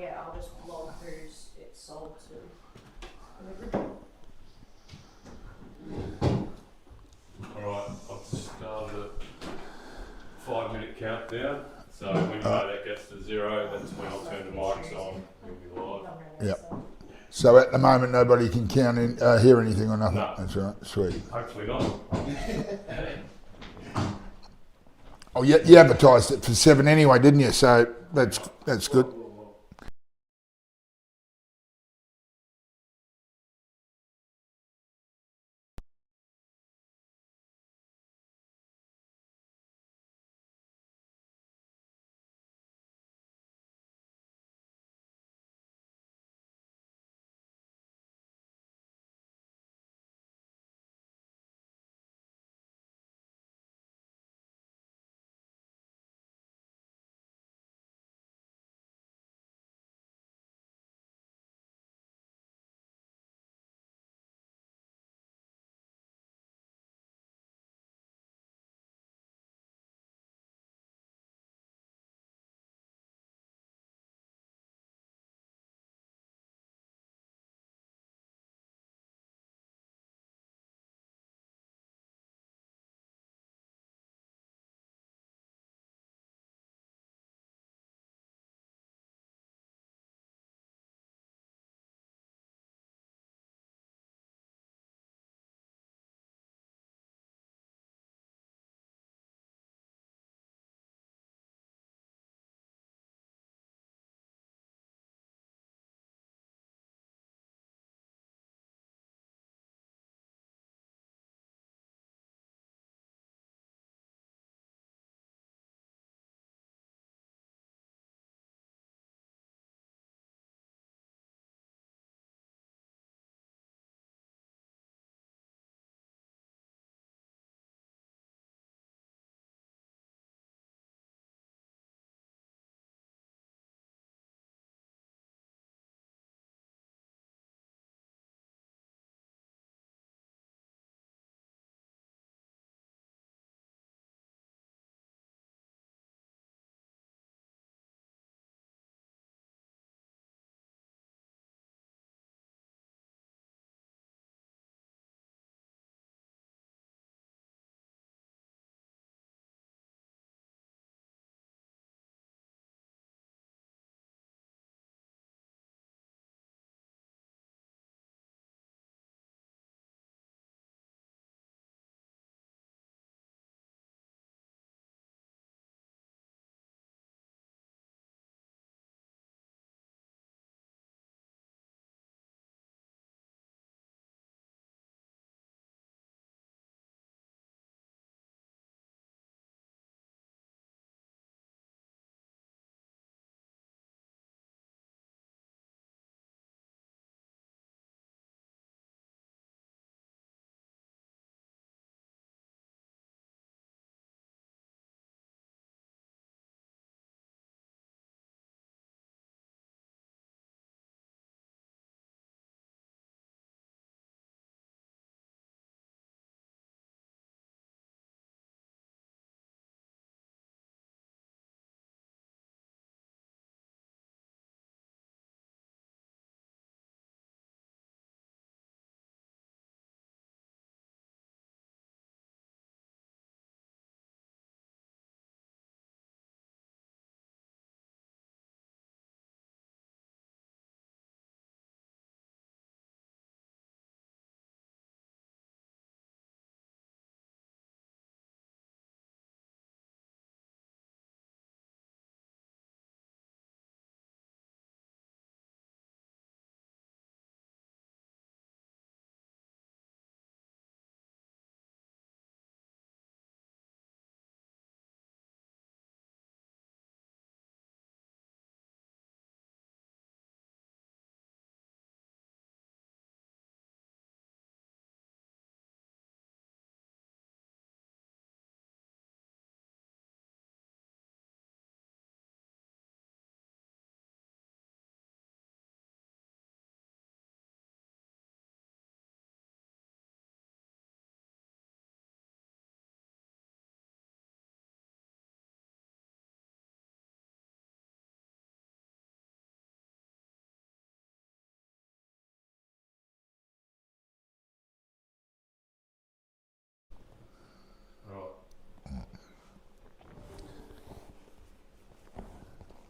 yeah, I'll just log who's it's sold to. Alright, I've just started a 5-minute countdown. So when you know that gets to 0, that's when I'll turn the mics on. You'll be live. Yep. So at the moment, nobody can count in, hear anything or nothing. No. That's right. Sweet. Hopefully not. Oh, you advertised it for 7 anyway, didn't you? So that's good.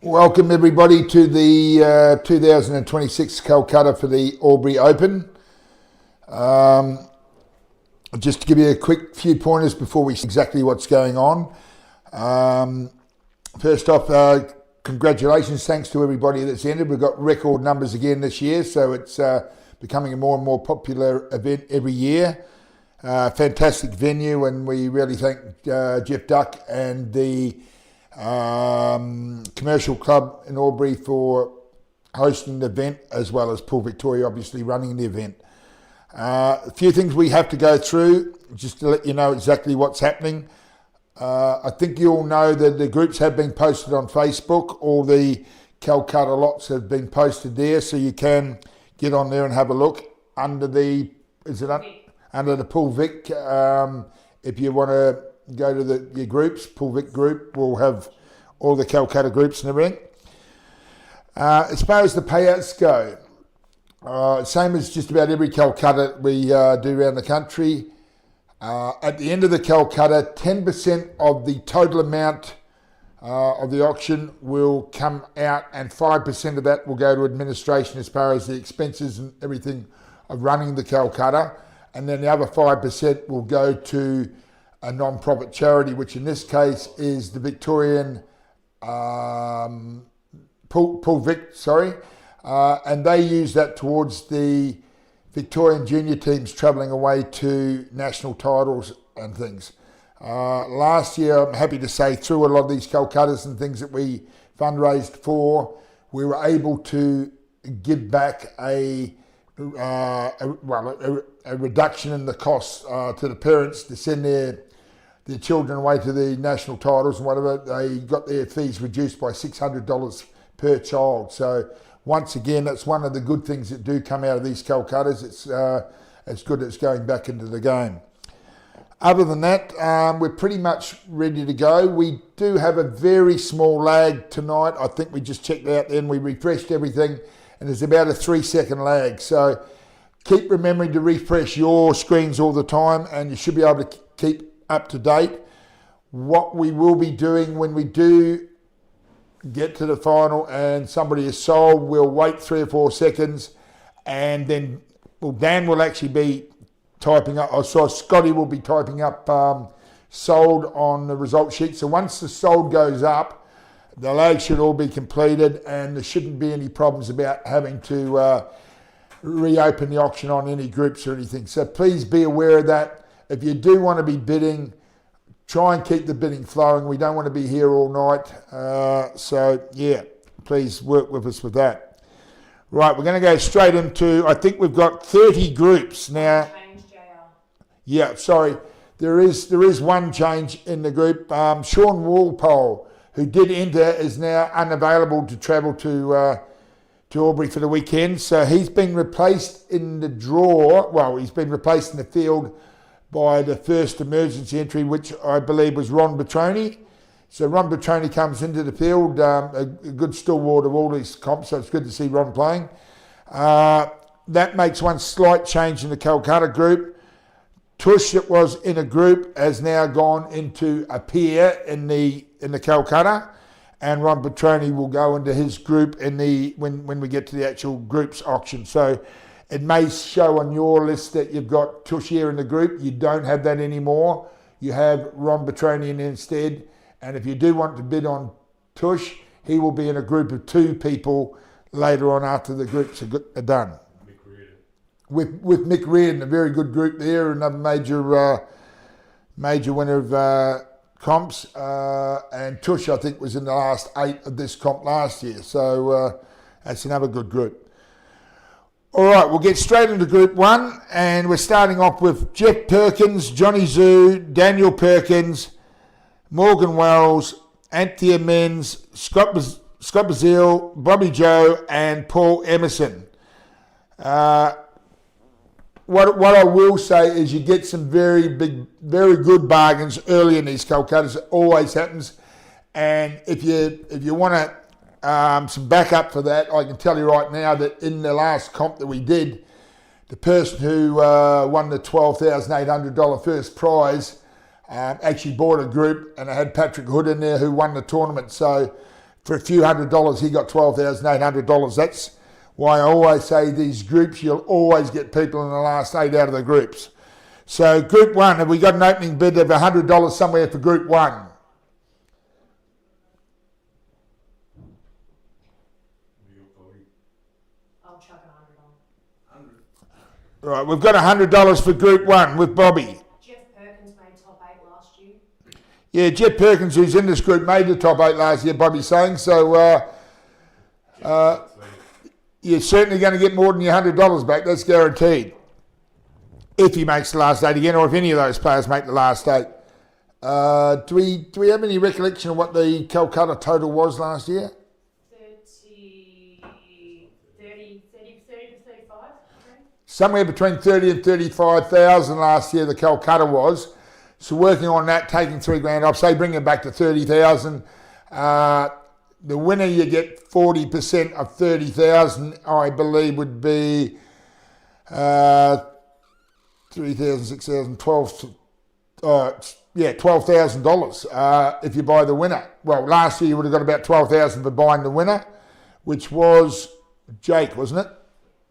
Welcome everybody to the 2026 Calcutta for the Albury Open. Just to give you a quick few pointers before we see exactly what's going on. First off, congratulations, thanks to everybody that's entered. We've got record numbers again this year, so it's becoming a more and more popular event every year. Fantastic venue, and we really thank Jeff Duck and the Commercial Club in Albury for hosting the event, as well as Pool Victoria obviously running the event. A few things we have to go through just to let you know exactly what's happening. I think you all know that the groups have been posted on Facebook. All the Calcutta lots have been posted there, so you can get on there and have a look under the under the Pool Vic. If you want to go to your groups, Pool Vic group will have all the Calcutta groups and everything. As far as the payouts go, same as just about every Calcutta we do around the country. At the end of the Calcutta, 10% of the total amount of the auction will come out, and 5% of that will go to administration as far as the expenses and everything of running the Calcutta. And then the other 5% will go to a non-profit charity, which in this case is the Victorian Pool Vic, and they use that towards the Victorian junior teams travelling away to national titles and things. Last year, I'm happy to say, through a lot of these Calcuttas and things that we fundraised for, we were able to give back a reduction in the costs to the parents to send their children away to the national titles and whatever. They got their fees reduced by $600 per child. So once again, that's one of the good things that do come out of these Calcuttas. It's good it's going back into the game. Other than that, we're pretty much ready to go. We do have a very small lag tonight. I think we just checked out then, we refreshed everything, and there's about a 3-second lag. So keep remembering to refresh your screens all the time, and you should be able to keep up to date. What we will be doing when we do get to the final and somebody is sold, we'll wait 3 or 4 seconds, and then Dan will actually be typing up, Scotty will be typing up sold on the result sheet. So once the sold goes up, the lag should all be completed, and there shouldn't be any problems about having to reopen the auction on any groups or anything. So please be aware of that. If you do want to be bidding, try and keep the bidding flowing. We don't want to be here all night. So yeah, please work with us with that. Right, we're going to go straight into, I think we've got 30 groups now. Yeah, sorry. There is one change in the group. Sean Walpole, who did enter, is now unavailable to travel to Albury for the weekend. So he's been replaced in the draw. Well, he's been replaced in the field by the first emergency entry, which I believe was Ron Petroni. So Ron Petroni comes into the field, a good stalwart of all these comps, so it's good to see Ron playing. That makes one slight change in the Calcutta group. Tush, that was in a group, has now gone into a peer in the Calcutta, and Ron Petroni will go into his group in when we get to the actual groups auction. So it may show on your list that you've got Tush here in the group. You don't have that anymore. You have Ron Petroni instead. And if you do want to bid on Tush, he will be in a group of 2 people later on after the groups are done. With Mick Reardon, a very good group there, another major winner of comps. And Tush, I think, was in the last 8 of this comp last year. So that's another good group. All right, we'll get straight into Group 1, and we're starting off with Jeff Perkins, Johnny Zoo, Daniel Perkins, Morgan Wells, Anthea Menz, Scott Bazile, Bobby Joe, and Paul Emerson. What I will say is you get some very good bargains early in these Calcuttas. It always happens, and if you want to some backup for that, I can tell you right now that in the last comp that we did, the person who won the $12,800 first prize actually bought a group, and it had Patrick Hood in there who won the tournament. So for a few $100s, he got $12,800. That's why I always say these groups, you'll always get people in the last 8 out of the groups. So Group 1, have we got an opening bid of $100 somewhere for Group 1? I'll chuck 100 on. Right, we've got $100 for Group 1 with Bobby. Jeff Perkins made top 8 last year. Yeah, Jeff Perkins, who's in this group, made the top 8 last year, Bobby's saying. So you're certainly going to get more than your $100 back, that's guaranteed. If he makes the last 8 again, or if any of those players make the last 8. Do we have any recollection of what the Calcutta total was last year? 30 to 35, I think. Somewhere between 30 and 35,000 last year the Calcutta was. So working on that, taking $3,000 off, say bring it back to 30,000. The winner, you get 40% of 30,000, I believe would be 3,000, 6,000, 12, $12,000 if you buy the winner. Well, last year you would have got about 12,000 for buying the winner, which was Jake, wasn't it?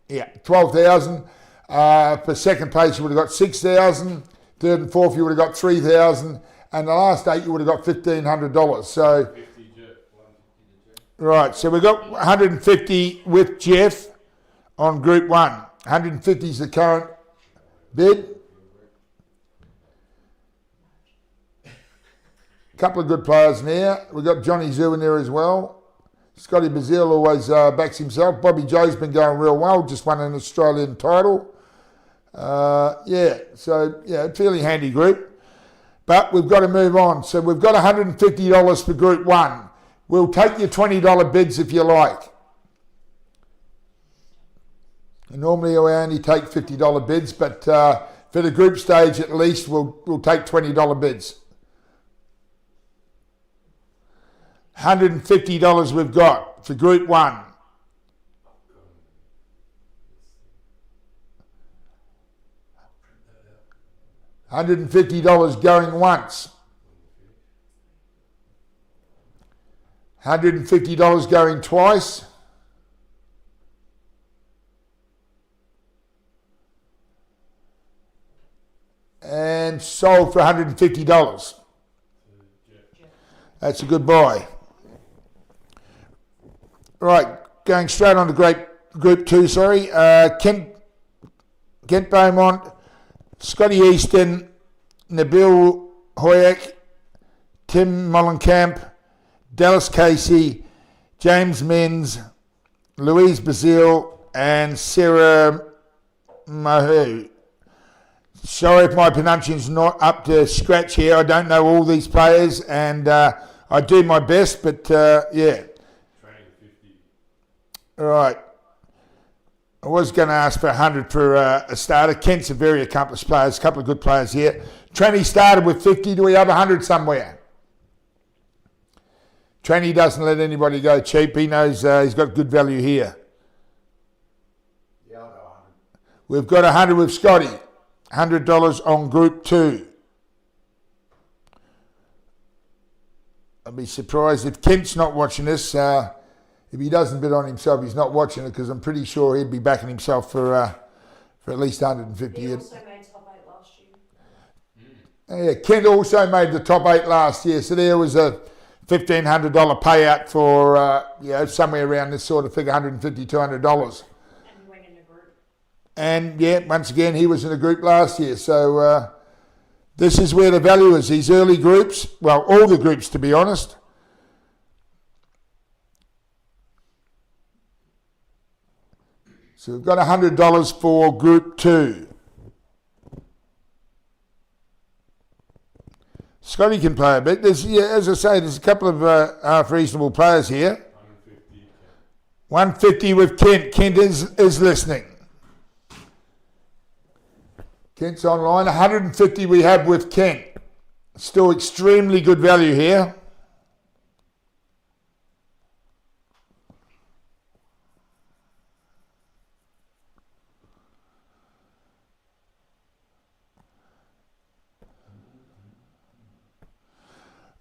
Yeah, 12,000. For second place you would have got 6,000. Third and fourth you would have got 3,000. And the last 8 you would have got $1,500. So, right, so we've got 150 with Jeff on Group 1. 150 is the current bid. A couple of good players in there. We've got Johnny Zoo in there as well. Scotty Bazile always backs himself. Bobby Joe's been going real well, just won an Australian title. Fairly handy group. But we've got to move on. So we've got $150 for Group 1. We'll take your $20 bids if you like. And normally we only take $50 bids, but for the group stage at least we'll take $20 bids. $150 we've got for Group 1. $150 going once. $150 going twice. And sold for $150. That's a good buy. Right, going straight on to Group 2, Kent Beaumont, Scotty Easton, Nabil Hoyak, Tim Mollenkamp, Dallas Casey, James Menz, Louise Bazile, and Sarah Mahu. Sorry if my pronunciation's not up to scratch here. I don't know all these players, and I do my best, but yeah. All right. I was going to ask for 100 for a starter. Kent's a very accomplished player. There's a couple of good players here. Tranny started with 50. Do we have 100 somewhere? Tranny doesn't let anybody go cheap. He knows he's got good value here. Yeah, I'll go 100. We've got 100 with Scotty. $100 on Group 2. I'd be surprised if Kent's not watching this. If he doesn't bid on himself, he's not watching it, because I'm pretty sure he'd be backing himself for at least 150. He also made top 8 last year. Yeah, Kent also made the top 8 last year, so there was a $1,500 payout for somewhere around this sort of figure, $150, $200. And he went in a group. And yeah, once again, he was in a group last year. So this is where the value is. These early groups, well, all the groups to be honest. So we've got $100 for Group 2. Scotty can play a bit. As I say, there's a couple of half-reasonable players here. 150 with Kent. Kent is listening. Kent's online. 150 we have with Kent. Still extremely good value here.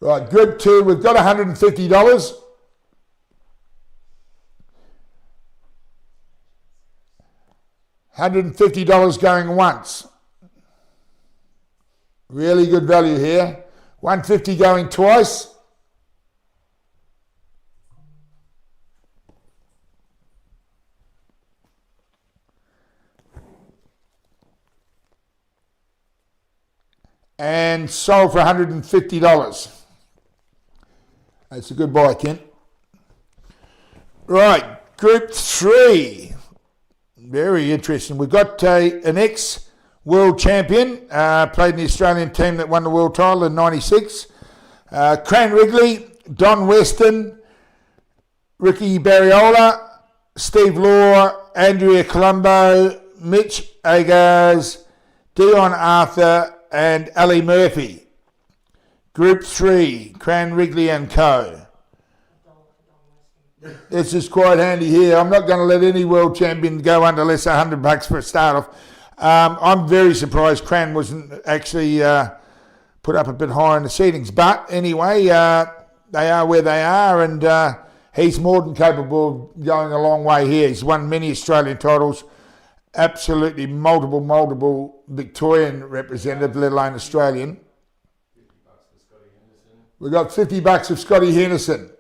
Right, Group 2, we've got $150. $150 going once. Really good value here. $150 going twice. And sold for $150. That's a good buy, Kent. Right, Group 3. Very interesting. We've got an ex-world champion, played in the Australian team that won the world title in '96. Cran Wrigley, Don Weston, Ricky Barriola, Steve Law, Andrea Colombo, Mitch Agars, Dion Arthur, and Ali Murphy. Group 3, Cran Wrigley and Co. This is quite handy here. I'm not going to let any world champion go under less than $100 for a start off. I'm very surprised Cran wasn't actually put up a bit higher in the seedings. But anyway, they are where they are, and he's more than capable of going a long way here. He's won many Australian titles, absolutely multiple Victorian representative, let alone Australian. We've got $50 of Scotty Henderson.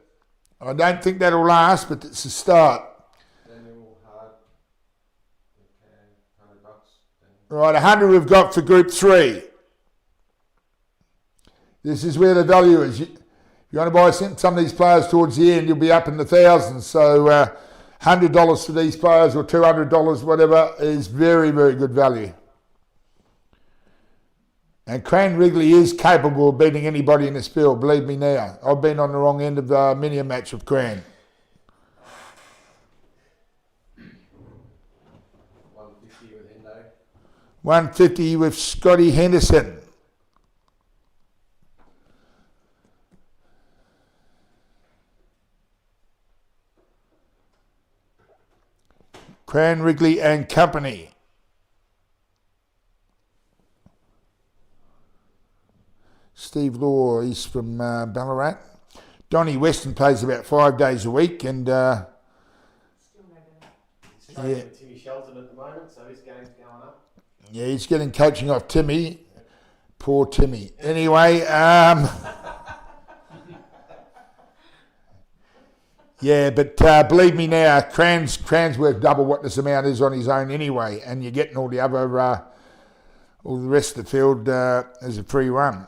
I don't think that'll last, but it's a start. Right, 100 we've got for Group 3. This is where the value is. If you want to buy some of these players towards the end, you'll be up in the thousands. So $100 for these players or $200, whatever, is very, very good value. And Cran Wrigley is capable of beating anybody in this field, believe me now. I've been on the wrong end of many a match with Cran. 150 with Hendo. 150 with Scotty Henderson. Cran Wrigley and Company. Steve Law, he's from Ballarat. Donnie Weston plays about 5 days a week, and He's training with Timmy Shelton at the moment, so his game's going up. yeah, he's getting coaching off Timmy. Poor Timmy. Anyway, yeah, but believe me now, Cran's worth double what this amount is on his own anyway, and you're getting all the rest of the field as a free run.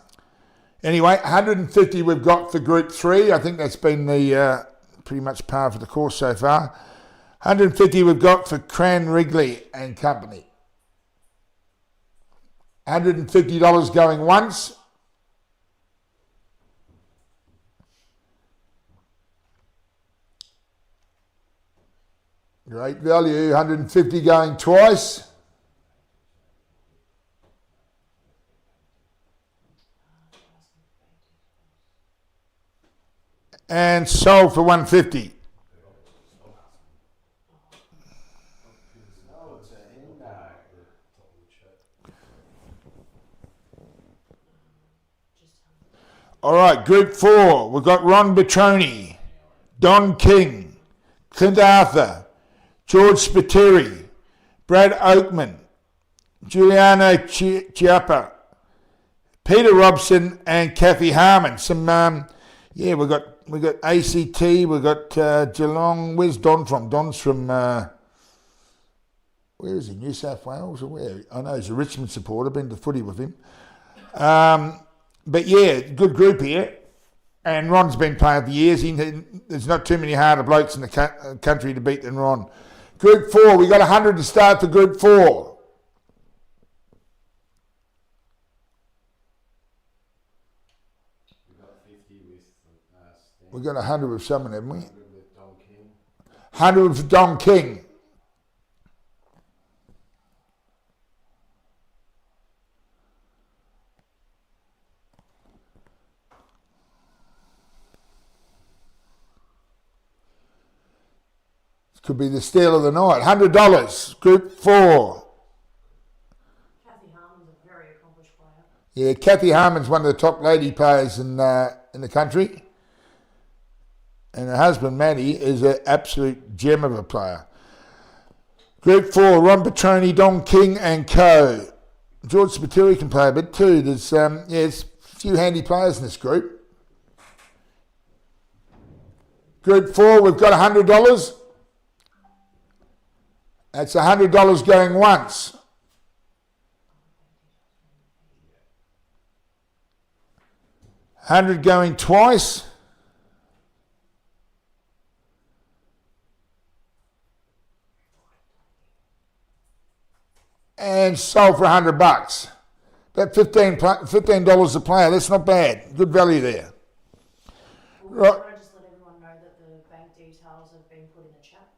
Anyway, 150 we've got for Group 3. I think that's been the pretty much par for the course so far. 150 we've got for Cran Wrigley and Company. $150 going once. Great value. 150 going twice. And sold for 150. Oh, it's a Hendo. All right, Group 4. We've got Ron Petroni, Don King, Clint Arthur, George Spiteri, Brad Oakman, Giuliano Chiappa, Peter Robson, and Kathy Harmon. We've got ACT, we've got Geelong. Where's Don from? Don's from, where is he, New South Wales or where? I know he's a Richmond supporter, been to footy with him. But yeah, good group here. And Ron's been playing for years. There's not too many harder blokes in the country to beat than Ron. Group 4, we got 100 to start for Group 4. We got 100 with someone, haven't we? 100 with Don King. This could be the steal of the night. $100, Group 4. Kathy Harmon's a very accomplished player. Yeah, Kathy Harmon's one of the top lady players in the country. And her husband, Matty, is an absolute gem of a player. Group 4, Ron Petroni, Don King and Co. George Spiteri can play a bit too. There's a few handy players in this group. Group 4, we've got $100. That's $100 going once. $100 going twice. And sold for $100. About $15 a player. That's not bad. Good value there. Right. I just let everyone know that the bank details have been put in the chat.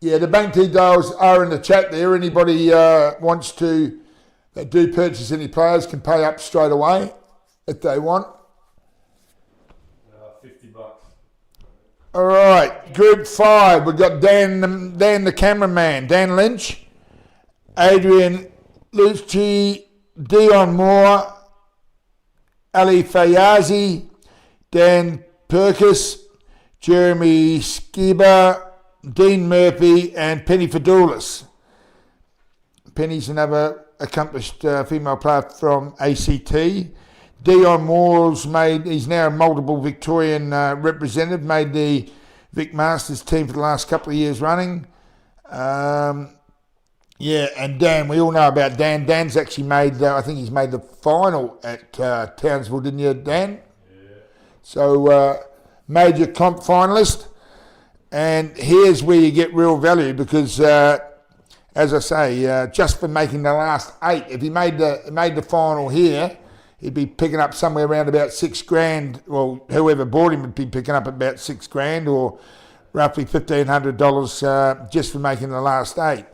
Yeah, the bank details are in the chat there. Anybody wants to that do purchase any players can pay up straight away if they want. $50. All right, Group 5. We've got Dan the cameraman, Dan Lynch, Adrian Lucci, Dion Moore, Ali Fayazi, Dan Perkis, Jeremy Skiba, Dean Murphy, and Penny Fadoulis. Penny's another accomplished female player from ACT. Dion Moore's he's now a multiple Victorian representative, made the Vic Masters team for the last couple of years running. And Dan, we all know about Dan. Dan's actually made, I think he's made the final at Townsville, didn't you, Dan? Yeah. So, major comp finalist. And here's where you get real value because, as I say, just for making the last 8, if he made the final here, he'd be picking up somewhere around about $6,000. Well, whoever bought him would be picking up about $6,000 or roughly $1,500 just for making the last 8.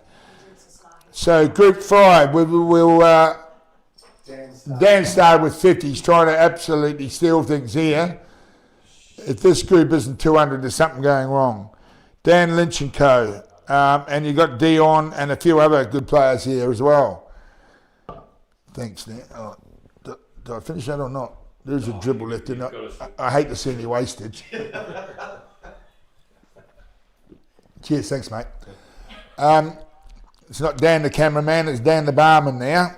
So Group 5, Dan started with 50. He's trying to absolutely steal things here. If this group isn't 200, there's something going wrong. Dan Lynch and Co. And you've got Dion and a few other good players here as well. Thanks, Dan. Oh, did I finish that or not? There's a dribble left in it. I hate to see any wastage. Cheers, thanks, mate. It's not Dan the cameraman, it's Dan the barman now.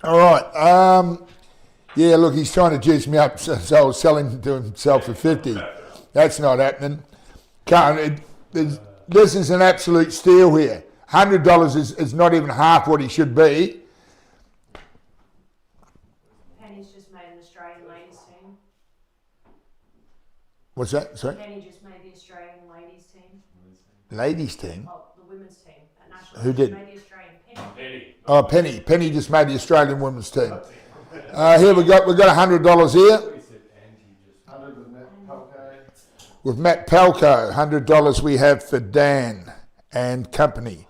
All right. Yeah, look, he's trying to juice me up, so I was selling to himself for 50. That's not happening. This is an absolute steal here. $100 is not even half what he should be. Penny's just made an Australian ladies team. What's that? Sorry? Penny just made the Australian ladies team. Ladies team? Oh, the women's team. At national. Who did? Made the Australian Penny. Oh, Penny. Penny just made the Australian women's team. Here we got $100 here. With Matt Palco, $100 we have for Dan and company.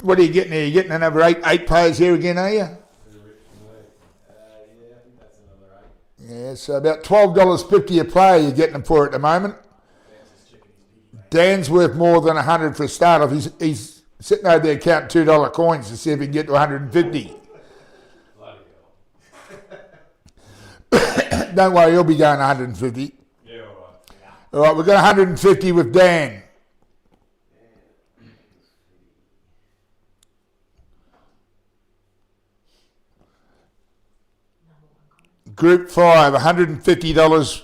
What are you getting here? You getting another eight players here again, are you? Yeah, I think that's another 8. Yeah, so about $12.50 a player you're getting them for at the moment. Dan's worth more than 100 for a start off. He's sitting over there counting $2 coins to see if he can get to 150. Don't worry, he'll be going 150. Yeah, all right. All right, we've got 150 with Dan. Group 5, $150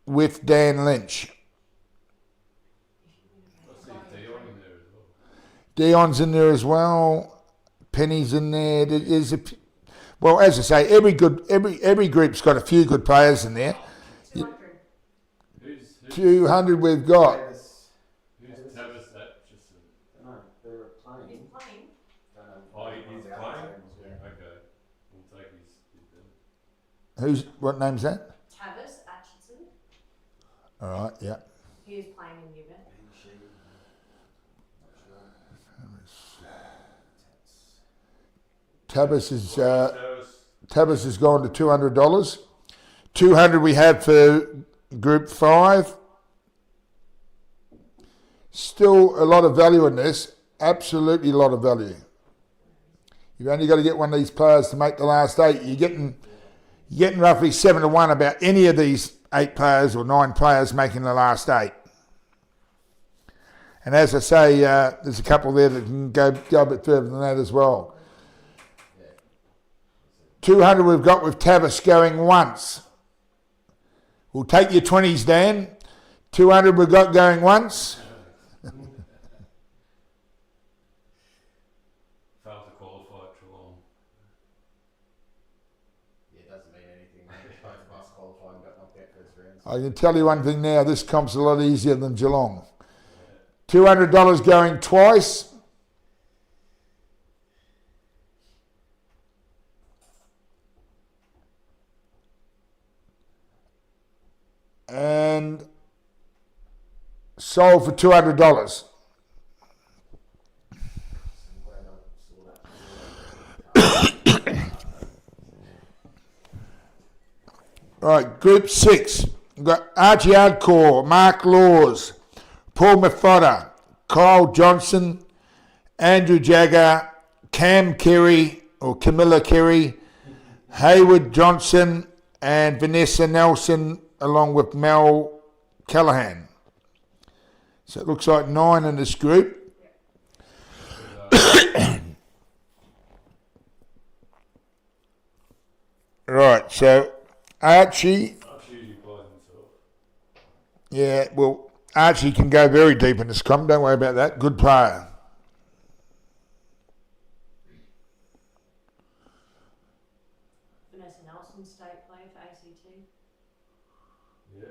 with Dan Lynch. Dion's in there as well. Penny's in there. There's well, as I say, every group's got a few good players in there. 200. 200 we've got. Who's Tavis Atchison? No, they're playing. He's playing. Oh, he's playing? Okay. We'll take his bid. What name's that? Tavis Atchison. All right, yeah. He is playing in the event. Tavis has gone to $200. 200 we have for Group 5. Still a lot of value in this. Absolutely a lot of value. You've only got to get one of these players to make the last 8. You're getting roughly 7-1 about any of these 8 players or 9 players making the last 8. And as I say, there's a couple there that can go a bit further than that as well. 200 we've got with Tavis going once. We'll take your 20s, Dan. 200 we've got going once. Failed to qualify at Geelong. Yeah, it doesn't mean anything, mate. Both of us qualified and got knocked out first rounds. I can tell you one thing now, this comp's a lot easier than Geelong. $200 going twice. And sold for $200. Right, Group 6. We've got Archie Hardcore, Mark Laws, Paul Maffotta, Kyle Johnson, Andrew Jagger, Cam Kerry or Camilla Kerry, Hayward Johnson and Vanessa Nelson along with Mel Callahan. So it looks like 9 in this group. Right, so Archie, Usually plays himself. yeah, well, Archie can go very deep in this comp, don't worry about that. Good player. Vanessa Nelson, state player for ACT. Yeah.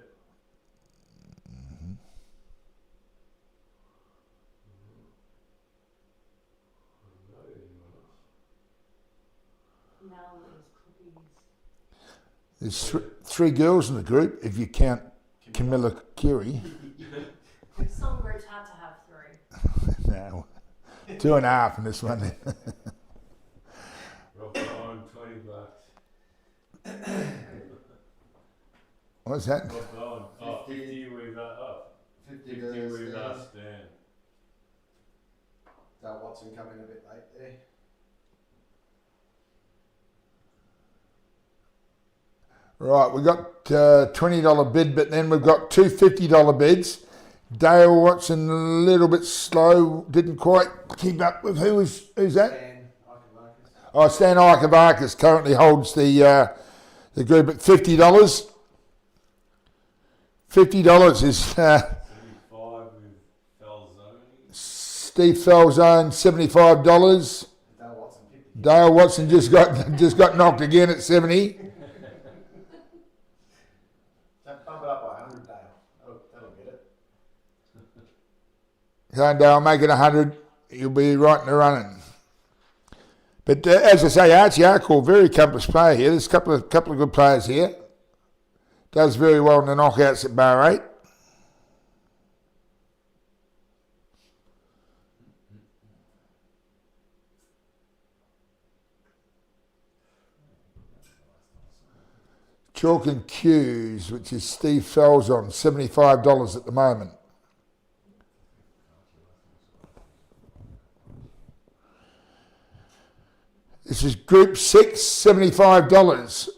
Mel is Cookies. There's three girls in the group, if you count Camilla Kerry. Some groups had to have 3. No, 2.5 in this one. Rock on, $20. What's that? Rock on. Oh, 50 with up. 50 50 goes with down. Stan. Dale Watson coming a bit late there. Right, we've got $20 bid, but then we've got two $50 bids. Dale Watson a little bit slow, didn't quite keep up with who's that? Dan Ikemarcus. Oh, Stan Ikemarcus currently holds the group at $50. $50 is 75 with Falzoni. Steve Falzone, $75. Dale Watson 50. Dale Watson just got knocked again at 70. Bump it up by 100, Dale. That'll get it. Come on, Dale, make it 100. You'll be right in the running. But as I say, Archie Hardcore, very accomplished player here. There's a couple of good players here. Does very well in the knockouts at bar 8. Chalk and Cues, which is Steve Falzon, $75 at the moment. This is Group 6, $75.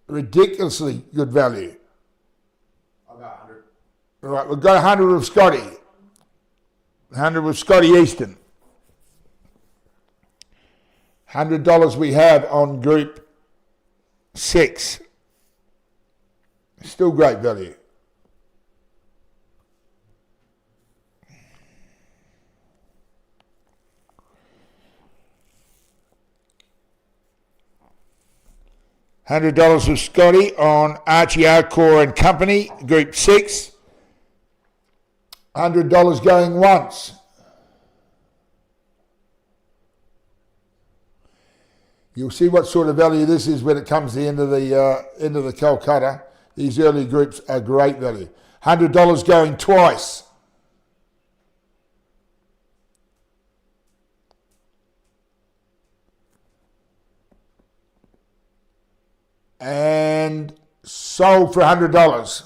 Ridiculously good value. I'll go 100. Right, we've got 100 with Scotty. 100 with Scotty Easton. $100 we have on Group 6. Still great value. $100 with Scotty on Archie Hardcore and Company, Group 6. $100 going once. You'll see what sort of value this is when it comes to the end of the Calcutta. These early groups are great value. $100 going twice. And sold for $100.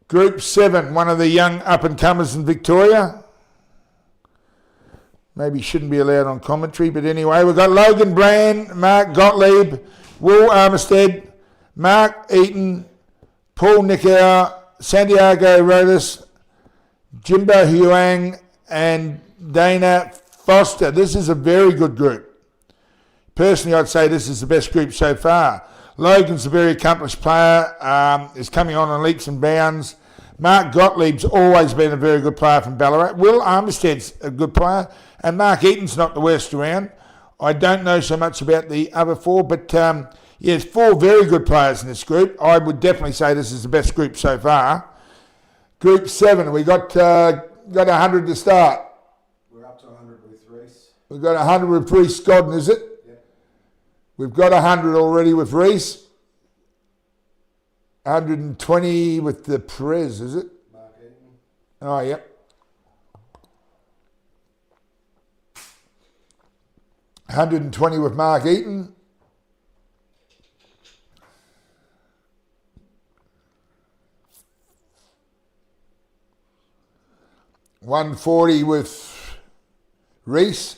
Group 7, one of the young up-and-comers in Victoria. Maybe shouldn't be allowed on commentary, but anyway, we've got Logan Brand, Mark Gottlieb, Will Armistead, Mark Eaton, Paul Nickauer, Santiago Rodas, Jimbo Huang, and Dana Foster. This is a very good group. Personally, I'd say this is the best group so far. Logan's a very accomplished player, is coming on leaps and bounds. Mark Gottlieb's always been a very good player from Ballarat. Will Armstead's a good player, and Mark Eaton's not the worst around. I don't know so much about the other four, but yes, 4 very good players in this group. I would definitely say this is the best group so far. Group 7, we got 100 to start. We're up to 100 with Reese. We've got 100 with Reese Godden, is it? Yep. We've got 100 already with Reese. 120 with the Perez, is it? Mark Eaton. Oh, yep. 120 with Mark Eaton. $140 with Reese.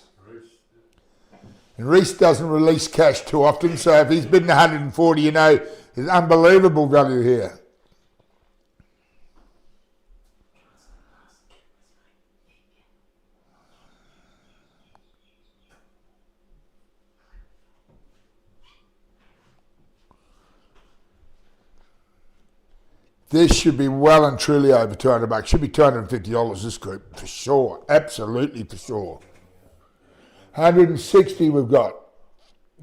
And Reese doesn't release cash too often, so if he's bidding 140, you know, there's unbelievable value here. This should be well and truly over $200. Should be $250 this group, for sure. Absolutely for sure. 160 we've got.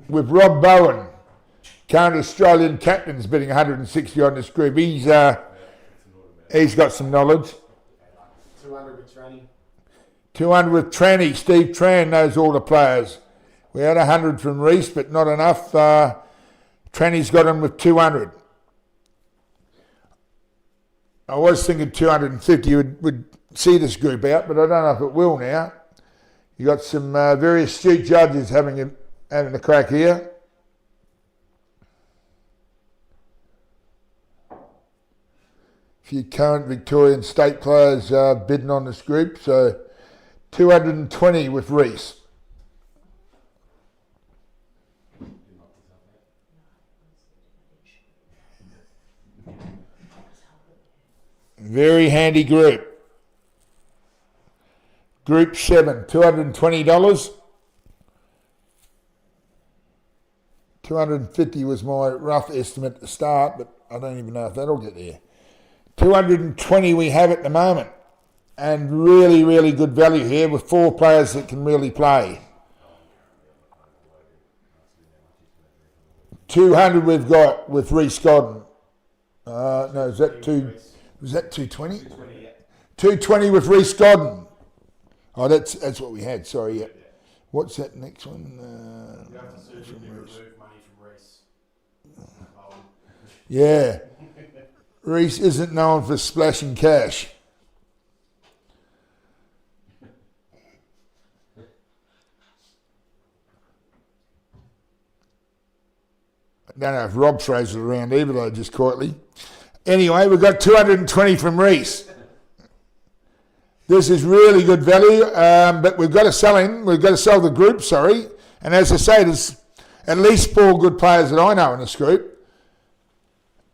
With Rob Bowen, current Australian captain's bidding 160 on this group. He's got some knowledge. 200 with Tranny. 200 with Tranny. Steve Tran knows all the players. We had 100 from Reese, but not enough. Tranny's got him with 200. I was thinking 250 would see this group out, but I don't know if it will now. You got some very astute judges having a crack here. A few current Victorian state players bidding on this group, so 220 with Reese. Very handy group. Group 7, $220. 250 was my rough estimate to start, but I don't even know if that'll get there. 220 we have at the moment. And really, really good value here with 4 players that can really play. 200 we've got with Reese Godden. No, is that 220? 220 with Reese Godden. Oh, that's what we had. Sorry, yeah. What's that next one? You have to surgically remove money from Reese. Yeah. Reese isn't known for splashing cash. I don't know if Rob throws it around either, though, just quietly. Anyway, we've got 220 from Reese. This is really good value, but we've got to sell him. We've got to sell the group, sorry. And as I say, there's at least 4 good players that I know in this group.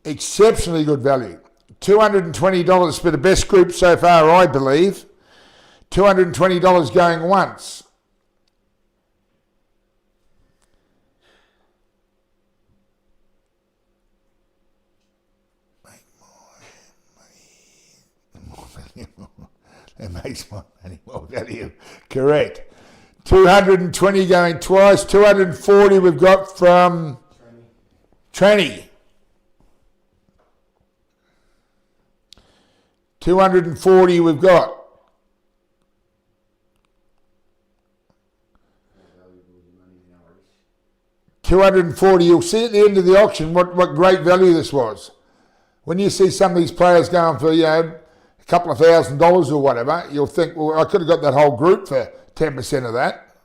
Exceptionally good value. $220 for the best group so far, I believe. $220 going once. It makes my money more value. Correct. 220 going twice. 240 we've got from Tranny. 240 we've got. $240. You'll see at the end of the auction what great value this was. When you see some of these players going for, a couple of $1,000s or whatever, you'll think, well, I could have got that whole group for 10% of that.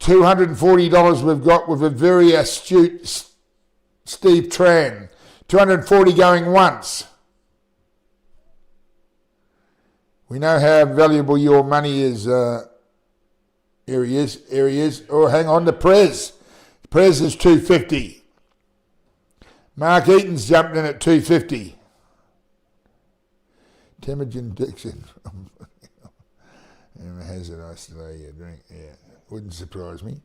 $240 we've got with a very astute Steve Tran. 240 going once. We know how valuable your money is. Here he is. Oh, hang on, the Prez. Prez is 250. Mark Eaton's jumped in at 250. Temujin Dixon. Has a nice delay drink. Yeah, wouldn't surprise me.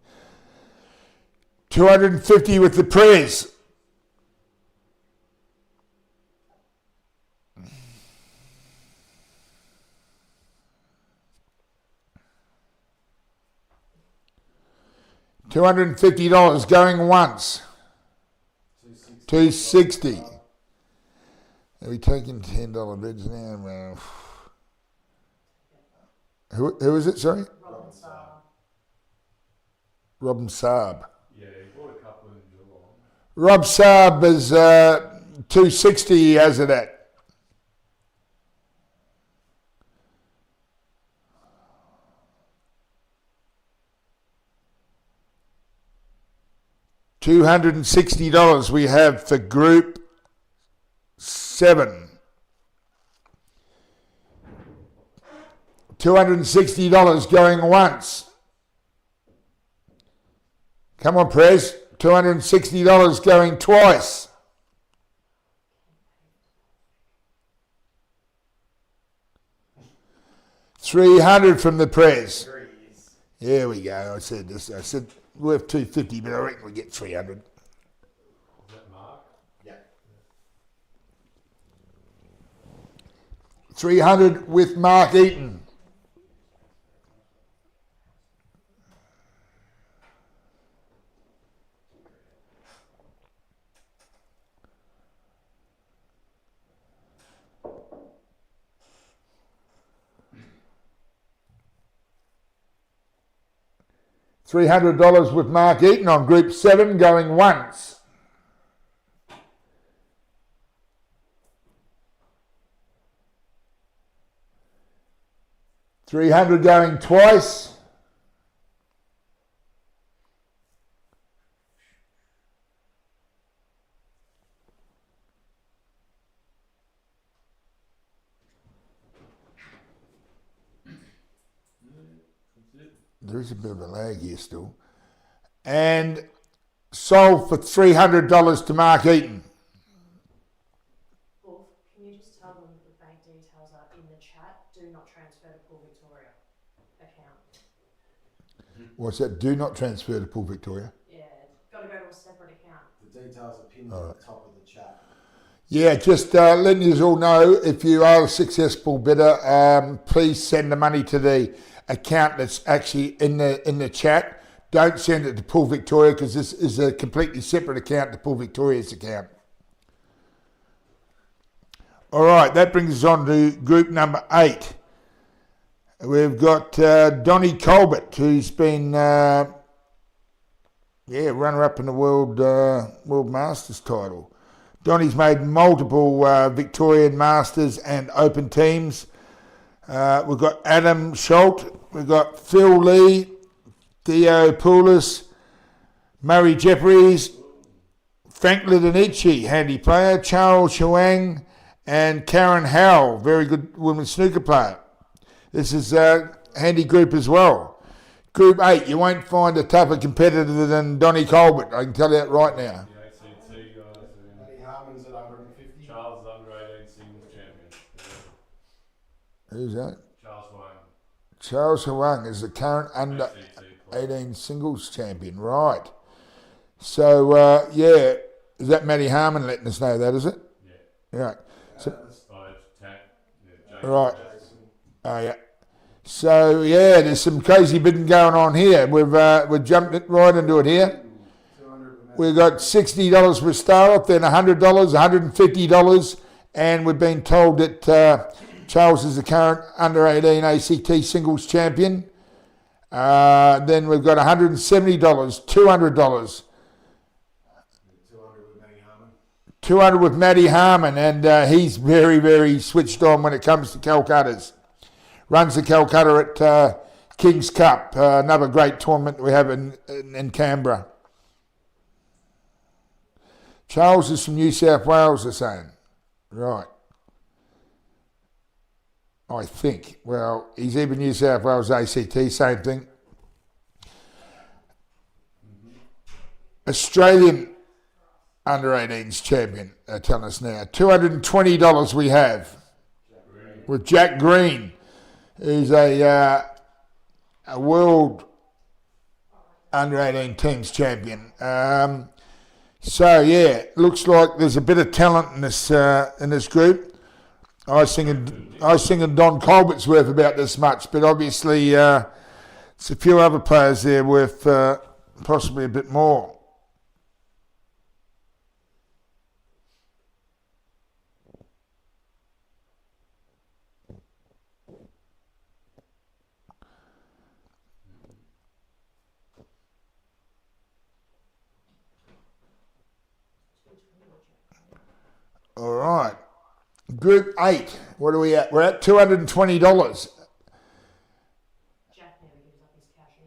250 with the prayers. $250 going once. 260. Are we taking $10 bids now? Well, who is it? Sorry, Robin Saab. Robin Saab. Yeah, he bought a couple in Geelong. Rob Saab is 260. He has it at. $260 we have for Group 7. $260 going once. Come on, Prez. $260 going twice. $300 from the Prez. There we go. I said this. I said worth $250, but I reckon we get $300. Is that Mark? Yeah. $300 with Mark Eaton. $300 with Mark Eaton on Group 7 going once. $300 going twice. There is a bit of a lag here still. And sold for $300 to Mark Eaton. Wolf, can you just tell them that the bank details are in the chat? Do not transfer to Pool Victoria account. What's that? Do not transfer to Pool Victoria. Yeah, got to go to a separate account. The details are pinned at the top of the chat. Yeah, just letting you all know, if you are a successful bidder, please send the money to the account that's actually in the chat. Don't send it to Pool Victoria, because this is a completely separate account to Pool Victoria's account. All right, that brings us on to group number 8. We've got Donnie Colbert, who's been runner-up in the World Masters title. Donnie's made multiple Victorian Masters and Open teams. We've got Adam Schultz, we've got Phil Lee, Theo Poulos, Murray Jeffries, Frank Lidonici, handy player, Charles Huang, and Karen Howell, very good women's snooker player. This is a handy group as well. Group 8, you won't find a tougher competitor than Donnie Colbert, I can tell you that right now. The ACT guys. Matty Harmon's at 150. Charles is under 18 singles champion. Who's that? Charles Wayne. Charles Huang is the current under ACT player. 18 singles champion, right. So, is that Matty Harmon letting us know that, is it? Yeah. Right. So, Jason. right. Oh, yeah. So, there's some crazy bidding going on here. We've jumped right into it here. 200 for Matty. We've got $60 for a start-off, then $100, $150, and we've been told that Charles is the current under 18 ACT singles champion. Then we've got $170, $200. 200 with Matty Harmon. 200 with Matty Harmon, and he's very, very switched on when it comes to Calcuttas. Runs the Calcutta at King's Cup, another great tournament we have in Canberra. Charles is from New South Wales, they're saying. Right. I think. Well, he's even New South Wales ACT, same thing. Australian under 18s champion, they're telling us now. $220 we have. with Jack Green, who's a world under-18 teams champion. So yeah, looks like there's a bit of talent in this group. I was thinking Don Colbert's worth about this much, but obviously it's a few other players there worth possibly a bit more. All right. Group 8. What are we at? We're at $220. Jack never gives up his cash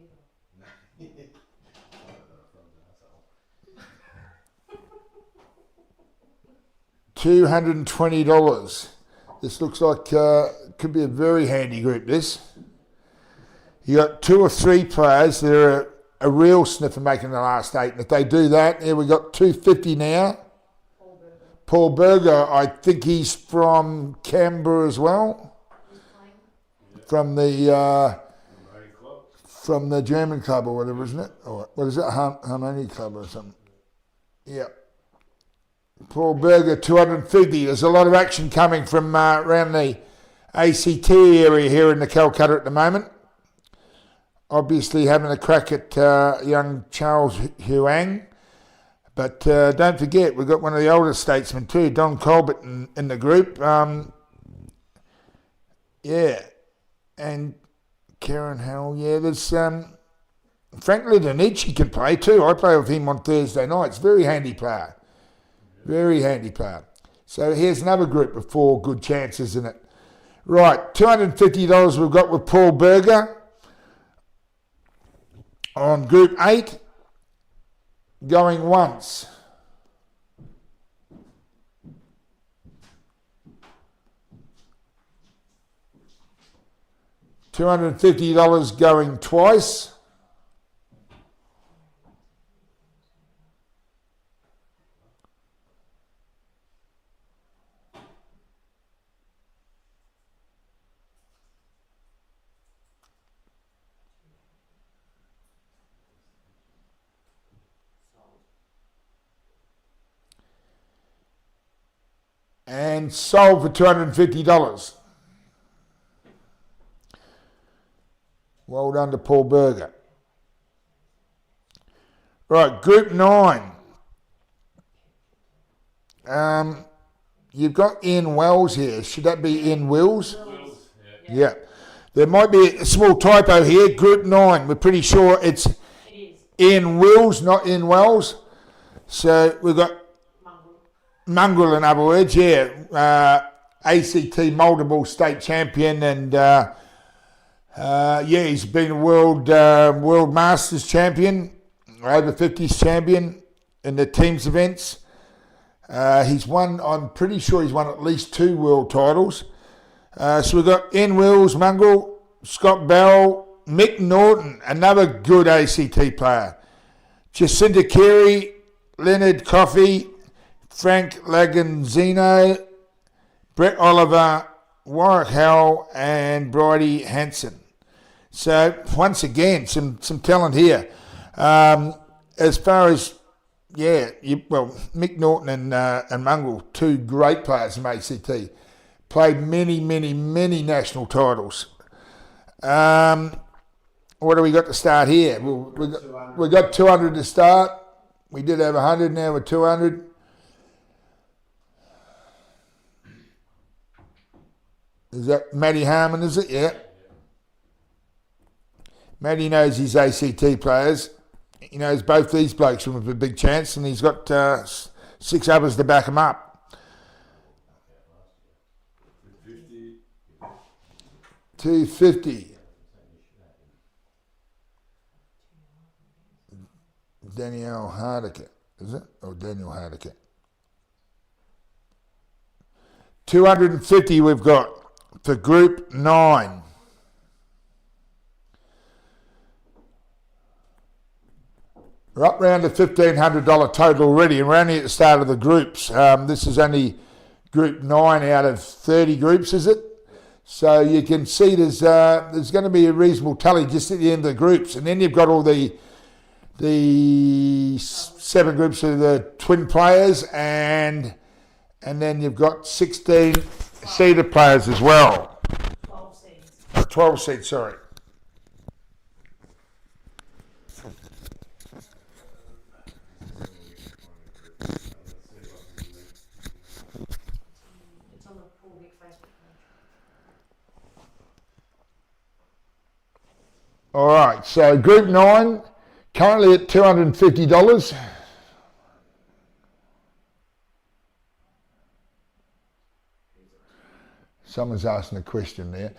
either. $220. This looks like could be a very handy group, this. You got 2 or 3 players that are a real sniffer making the last 8. And if they do that, here we got $250 now. Paul Berger, I think he's from Canberra as well. From the German club or whatever, isn't it? Or what is it? Harmony club or something. Yeah. Paul Berger, 250. There's a lot of action coming from around the ACT area here in the Calcutta at the moment. Obviously having a crack at young Charles Huang. But don't forget, we've got one of the older statesmen too, Don Colbert in the group. Yeah. And Karen Howell, yeah. There's Frank Lidonici can play too. I play with him on Thursday nights. Very handy player. Very handy player. So here's another group with 4 good chances in it. Right, $250 we've got with Paul Berger on Group 8. Going once. $250 going twice. And sold for $250. Well done to Paul Berger. Right, Group 9. You've got Ian Wells here. Should that be Ian Wills? Wills, Yeah. There might be a small typo here. Group 9. We're pretty sure it's Ian Wills, not Ian Wells. So we've got Mongrel, in other words, yeah. ACT multiple state champion, and he's been a world masters champion, over 50s champion in the teams events. He's won. I'm pretty sure he's won at least 2 world titles. So we've got Ian Wills, Mongrel, Scott Bell, Mick Norton, another good ACT player, Jacinta Carey, Leonard Coffey, Frank Laganzino, Brett Oliver, Warwick Howell, and Bridie Hansen. So once again, some talent here. As far as Mick Norton and Mongrel, 2 great players from ACT, played many national titles. What do we got to start here? We got 200 to start. We did have 100. Now we're 200. Is that Matty Harmon, is it? Yeah. Matty knows his ACT players. He knows both these blokes from a big chance, and he's got 6 others to back him up. 250. Danielle Hardicke, is it? Or Daniel Hardicke. 250 we've got for Group 9. We're up round the $1,500 total already, and we're only at the start of the groups. This is only Group 9 out of 30 groups, is it? So you can see there's going to be a reasonable tally just at the end of the groups, and then you've got all the 7 groups of the twin players, and then you've got 16 seeded players as well. 12 seeds. 12 seeds, sorry. It's on the Pool Vic Facebook page. All right, so Group 9, currently at $250. Someone's asking a question there.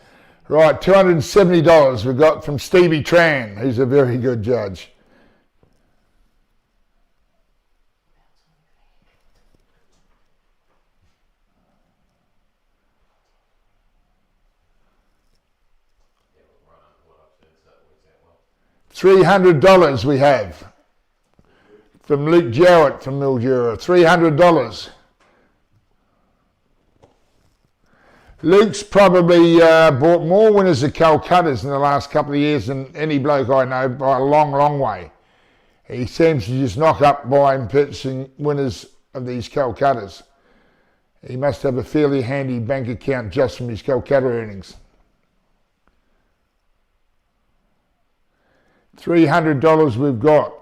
Right, $270 we've got from Stevie Tran, who's a very good judge. $300 we have from Luke Jarrett from Mildura. $300. Luke's probably bought more winners of Calcuttas in the last couple of years than any bloke I know by a long, long way. He seems to just knock up buying, purchasing winners of these Calcuttas. He must have a fairly handy bank account just from his Calcutta earnings. $300 we've got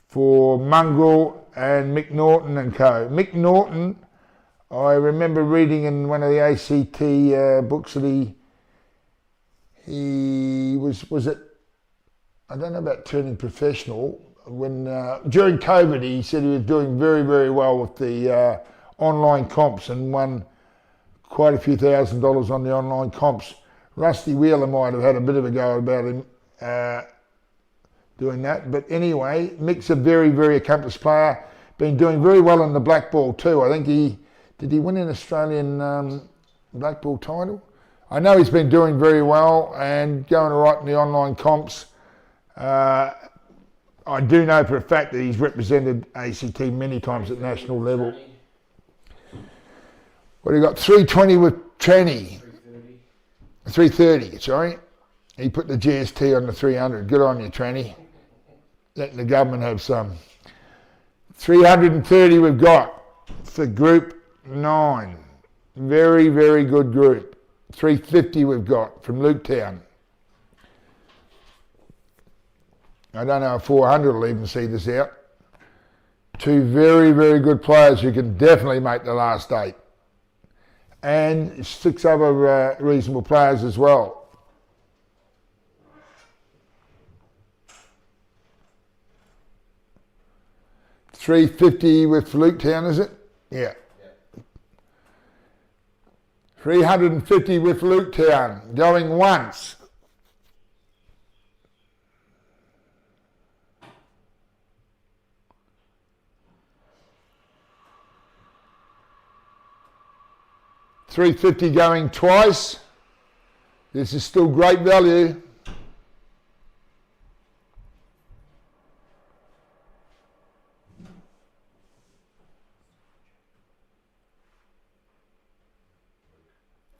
for Mungrel and Mick Norton and co. Mick Norton, I remember reading in one of the ACT books that he was it, I don't know about turning professional, when during COVID he said he was doing very, very well with the online comps and won quite a few $1,000s on the online comps. Rusty Wheeler might have had a bit of a go about him doing that, but anyway, Mick's a very, very accomplished player, been doing very well in the black ball too. I think did he win an Australian black ball title? I know he's been doing very well and going all right in the online comps. I do know for a fact that he's represented ACT many times at national level. What do you got? 320 with Tranny. 330, sorry. He put the GST on the 300. Good on you, Tranny. Letting the government have some. 330 we've got for Group 9. Very, very good group. 350 we've got from Luketown. I don't know if 400 will even see this out. 2 very, very good players who can definitely make the last 8. And 6 other reasonable players as well. 350 with Luketown, is it? Yeah. 350 with Luketown, going once. $350 going twice. This is still great value.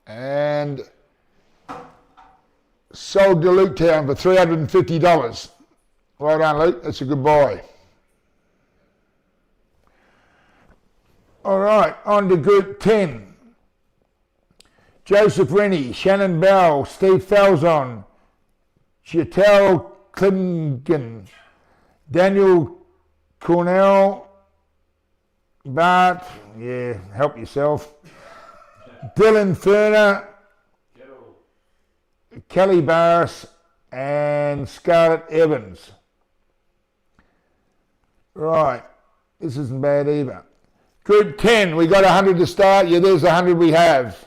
And sold to Luketown for $350. Well done, Luke. That's a good buy. All right, on to Group 10. Joseph Rennie, Shannon Bell, Steve Falzon, Chital Klingen, Daniel Cornell, Bart, yeah, help yourself, Dylan Ferner, Kelly Barris, and Scarlett Evans. Right, this isn't bad either. Group 10, we got 100 to start. Yeah, there's 100 we have.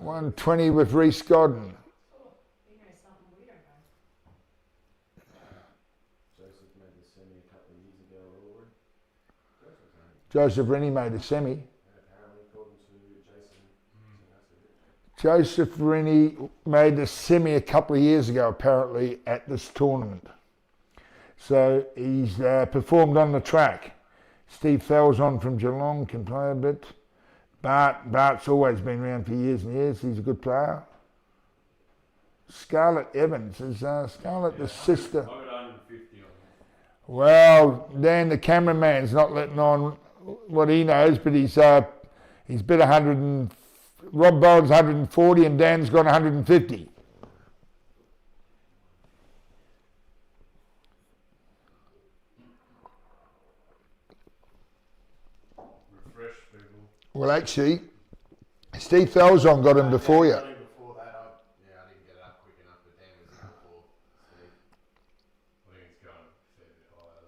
$120 with Reese Godden. You know something we don't know. Joseph made the semi a couple of years ago, Albury. Joseph Rennie made a semi. And apparently, according to Jason, Joseph Rennie made the semi a couple of years ago, apparently, at this tournament. So he's performed on the track. Steve Falzon from Geelong can play a bit. Bart's always been around for years and years. He's a good player. Scarlett Evans. Is Scarlett the sister? I got 150 on Well, Dan, the cameraman's not letting on what he knows, but he's bid 100 and Rob Bowen's 140 and Dan's got 150. refresh people. Well, actually, Steve Falzon got him before you. Before that, I didn't get it up quick enough, but Dan was in before Steve. I think it's going a fair bit higher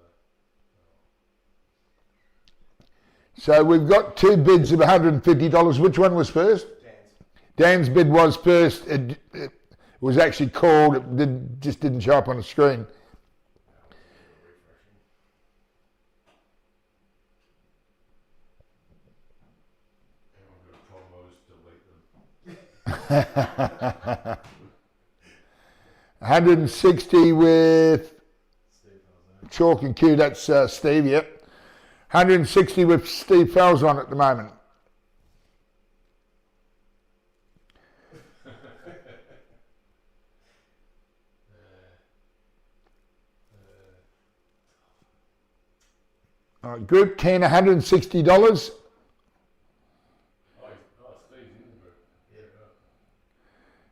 though. So we've got two bids of $150. Which one was first? Dan's bid was first. It was actually called. It just didn't show up on the screen. Everyone got a problem, I just delete them. 160 with Chalk and Q. That's Steve. Yep. 160 with Steve Falzon at the moment. All right, group 10, $160. Oh, Steve's in the group. Yeah.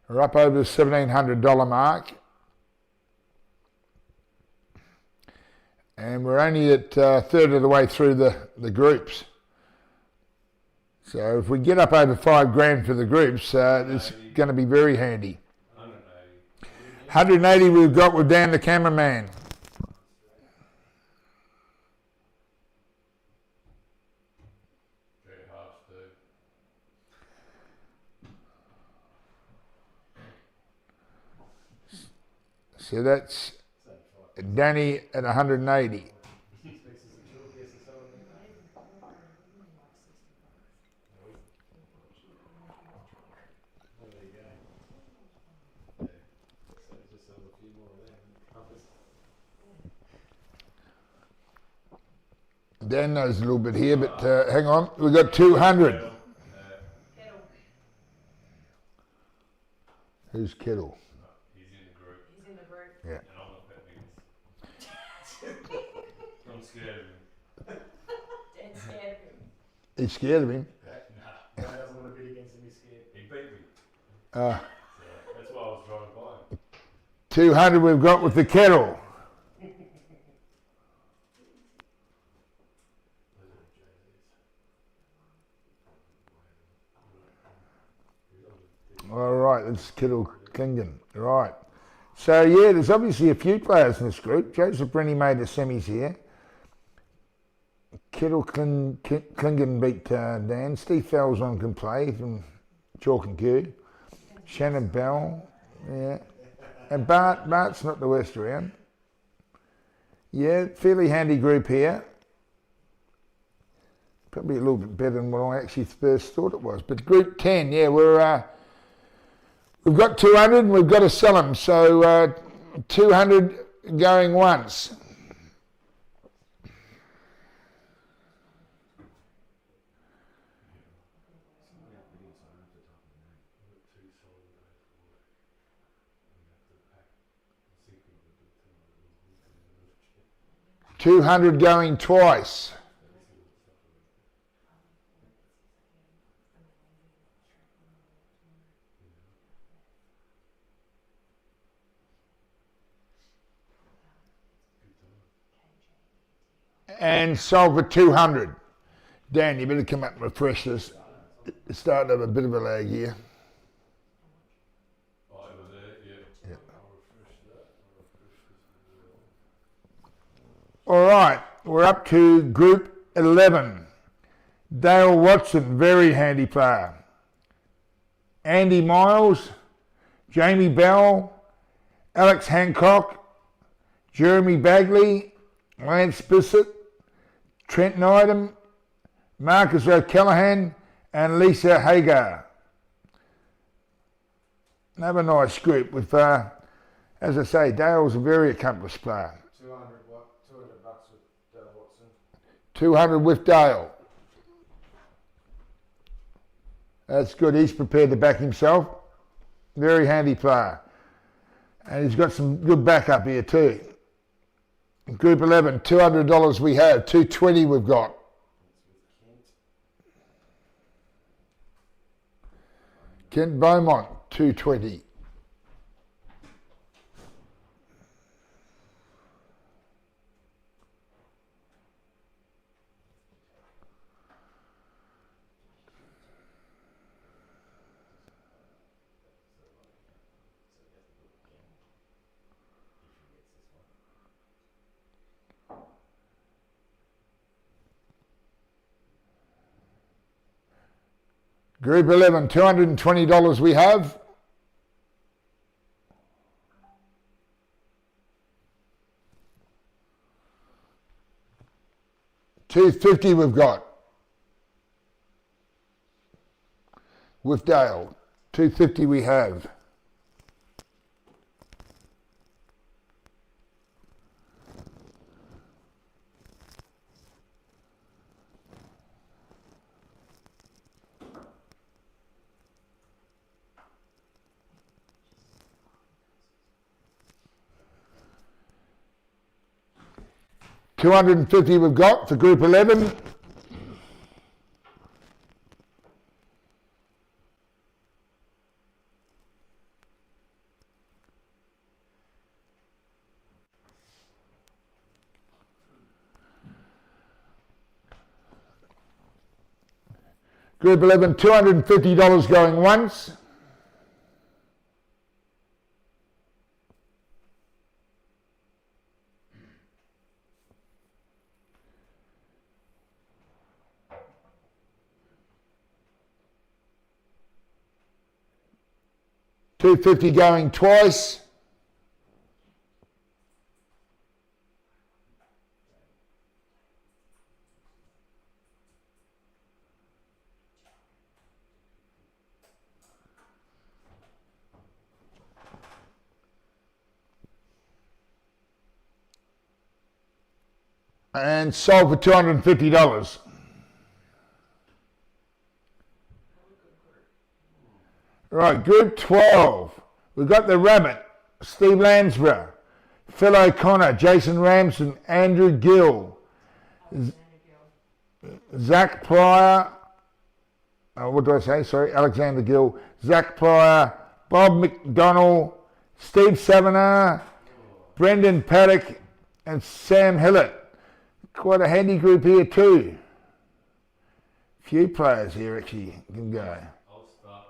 We're up over the $1,700 mark. And we're only at a third of the way through the groups. So if we get up over $5,000 for the groups, it's going to be very handy. 180. 180 we've got with Dan the cameraman. Very hard to do. So that's Danny at 180. Dan knows a little bit here, but hang on. We've got 200. Kettle. Who's Kettle? He's in the group. He's in the group. Yeah. And I'm not that biggest. I'm scared of him. Dad's scared of him. He's scared of him. Nah, Dan doesn't want to bid against him, he's scared. he beat me. Uh, So that's why I was trying to buy him. 200 we've got with the Kettle. All right, that's Kettle Klingen. Right. So, yeah, there's obviously a few players in this group. Joseph Brenny made the semis here. Kettle Klingen beat Dan. Steve Falzon can play from Chalk and Q. Shannon Bell, yeah. And Bart's not the worst around. Yeah, fairly handy group here. Probably a little bit better than what I actually first thought it was. But group 10, yeah, we've got 200 and we've got to sell them. So 200 going once. $200 going twice. And sold for 200. Dan, you better come up and refresh this. It's starting to have a bit of a lag here. Oh, over there, yeah. Yeah. I'll refresh that. I'll refresh this as well. All right, we're up to group 11. Dale Watson, very handy player. Andy Miles, Jamie Bell, Alex Hancock, Jeremy Bagley, Lance Bissett, Trent Nydam, Marcus O'Callaghan, and Lisa Hagar. Another nice group with, as I say, Dale's a very accomplished player. 200 bucks with Dale Watson. 200 with Dale. That's good. He's prepared to back himself. Very handy player. And he's got some good backup here too. Group 11, $200 we have. 220 we've got. Kent Beaumont, 220. Group 11, $220 we have. $250 we've got. With Dale, $250 we have. $250 we've got for group 11. Group 11, $250 going once. $250 going twice. And sold for $250. Right, group 12. We've got the Rabbit, Steve Lansborough, Phil O'Connor, Jason Ramson, Andrew Gill, Zach Pryor, what do I say? Sorry, Alexander Gill, Zach Pryor, Bob McDonnell, Steve Saviner, Brendan Paddock, and Sam Hillett. Quite a handy group here too. Few players here actually can go. I'll start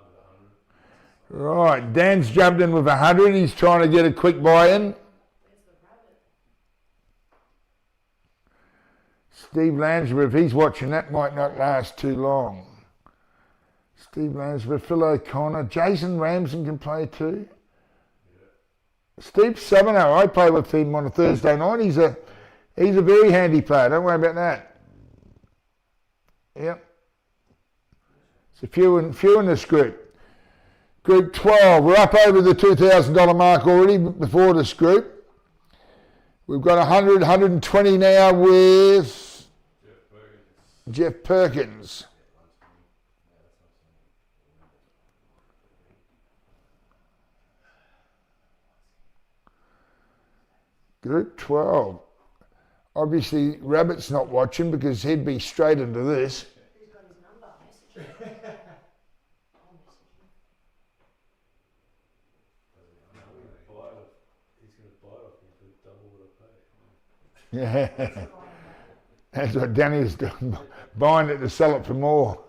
with 100. Right, Dan's jumped in with 100. He's trying to get a quick buy-in. Steve Lansborough, if he's watching, that might not last too long. Steve Lansborough, Phil O'Connor, Jason Ramson can play too. Yeah. Steve Savino, I play with him on a Thursday night. He's a very handy player. Don't worry about that. Yep. It's a few in this group. Group 12, we're up over the $2,000 mark already before this group. We've got 100, 120 now with Jeff Perkins. Group 12. Obviously, Rabbit's not watching because he'd be straight into this. Who's got his number? Message him. I'll message him. He's going to buy it off me for double what I pay. Yeah. That's what Danny's doing, buying it to sell it for more.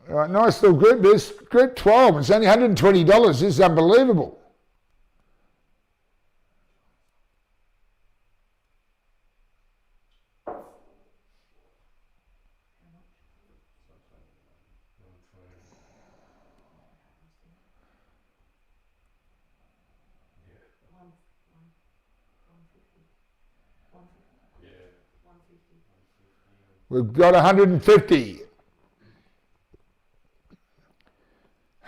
Right, nice little group. This group 12. It's only $120. This is unbelievable. We've got 150.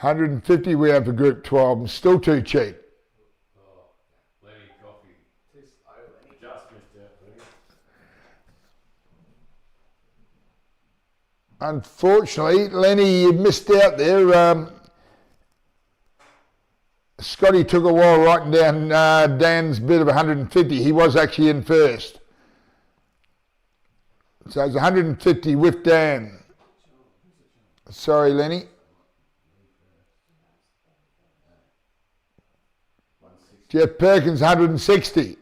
150 we have for Group 12, and still too cheap. Oh, Lenny coffee. Just missed out, Lenny. Unfortunately, Lenny, you missed out there. Scotty took a while writing down Dan's bid of 150. He was actually in first. So it's 150 with Dan. Sorry, Lenny. Jeff Perkins, 160.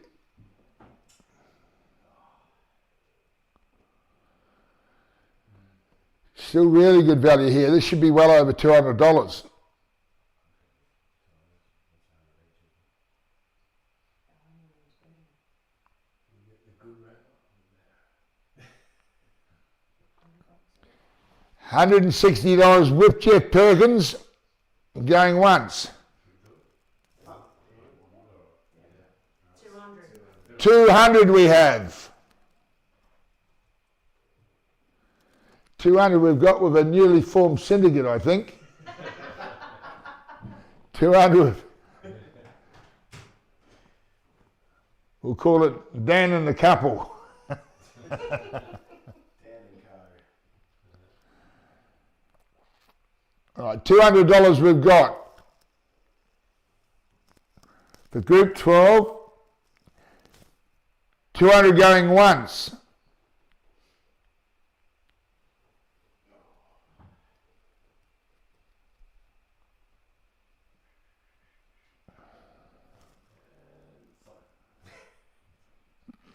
Still really good value here. This should be well over $200. $160 with Jeff Perkins, going once. 200. 200 we have. 200 we've got with a newly formed syndicate, I think. 200. We'll call it Dan and the couple. All right, $200 we've got. For Group 12, 200 going once.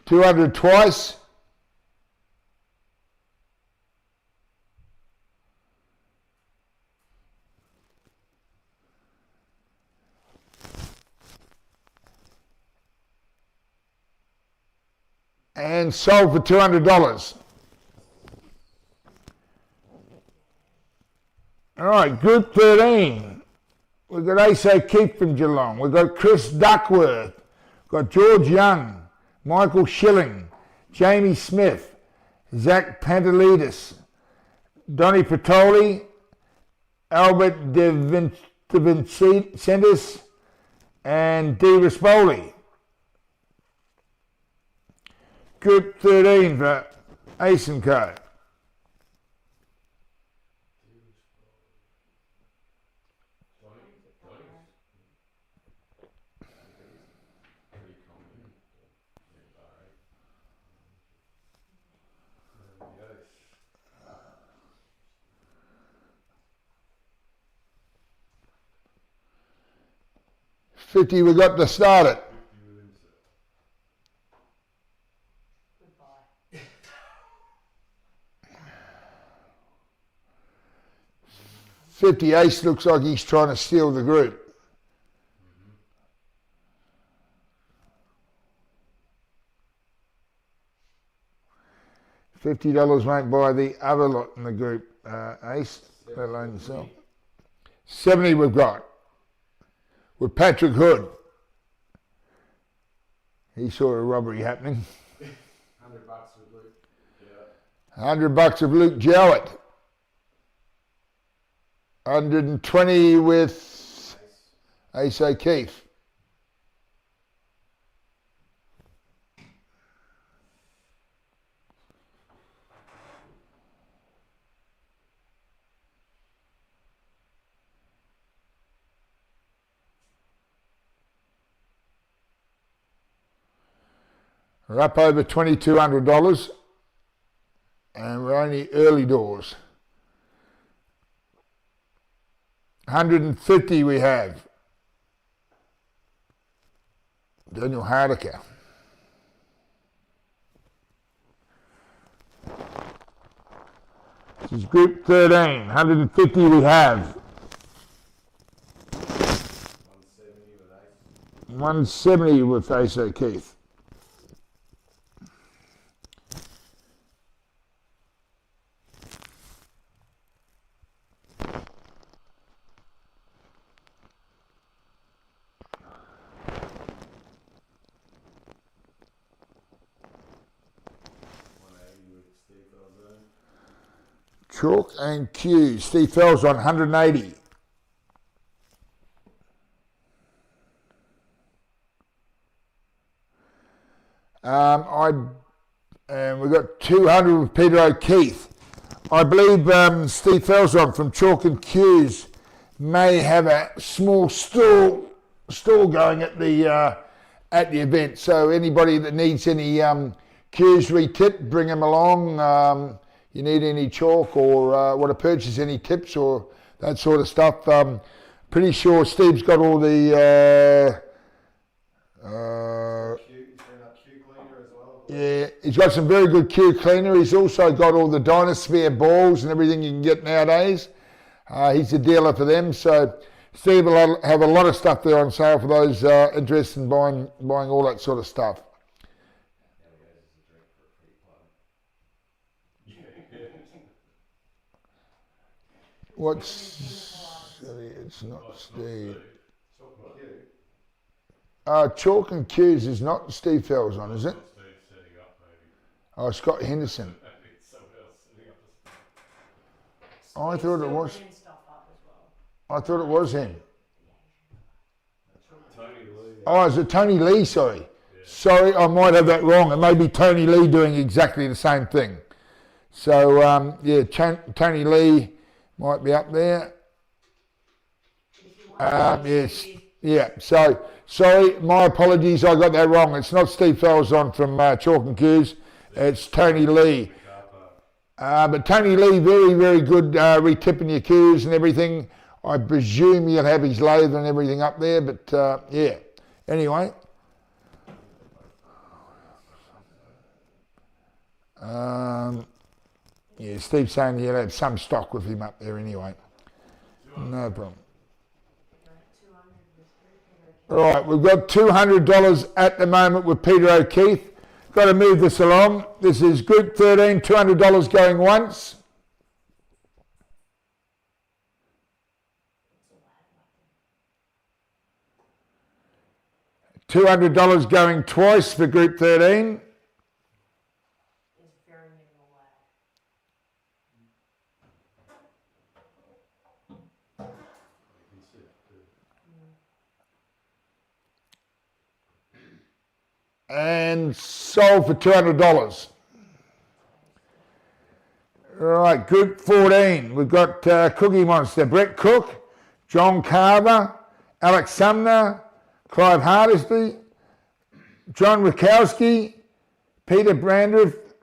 $200 twice. And sold for $200. All right, Group 13. We've got Ace O'Keefe from Geelong. We've got Chris Duckworth. We've got George Young, Michael Schilling, Jamie Smith, Zach Pantelidis, Donny Patoli, Albert De Vincentis, and D. Rispoli. Group 13 for Ace & Co. $50 we got to start it. Goodbye. $50 Ace looks like he's trying to steal the group. $50 won't buy the other lot in the group, Ace, let alone yourself. 70 we've got. With Patrick Hood. He saw a robbery happening. $100 with Luke. Yeah. $100 of Luke Jowett. 120 with Ace O'Keefe. We're up over $2,200 and we're only early doors. 150 we have. Daniel Hardiker. This is Group 13. 150 we have. 170 with Ace O'Keefe. Chalk and Q. Steve Fells on 180. And we've got 200 with Peter O'Keefe. I believe Steve Felson from Chalk and Cues may have a small stall going at the event. So anybody that needs any cues re-tipped, bring them along. You need any chalk or want to purchase any tips or that sort of stuff. Pretty sure Steve's got all the yeah, he's got some very good cue cleaner. He's also got all the Dynasphere balls and everything you can get nowadays. He's a dealer for them. So Steve will have a lot of stuff there on sale for those interested in buying all that sort of stuff. It's not Steve. Chalk and Cues is not Steve Felson, is it? Oh, Scott Henderson. I thought it was. I thought it was him. Oh, is it Tony Lee? Sorry. Yeah. Sorry, I might have that wrong. It may be Tony Lee doing exactly the same thing. So, yeah, Tony Lee might be up there. Yes. Yeah. So, sorry, my apologies. I got that wrong. It's not Steve Felson from Chalk and Cues. It's Tony Lee. But Tony Lee, very, very good re-tipping your cues and everything. I presume you'll have his lathe and everything up there, but yeah. Anyway. Yeah, Steve's saying he'll have some stock with him up there anyway. No problem. Right, we've got $200 at the moment with Peter O'Keefe. Got to move this along. This is Group 13, $200 going once. $200 going twice for Group 13. And sold for $200. Right, Group 14, we've got Cookie Monster, Brett Cook, John Carver, Alex Sumner, Clive Hardesty, John Rakowski, Peter Brandreth,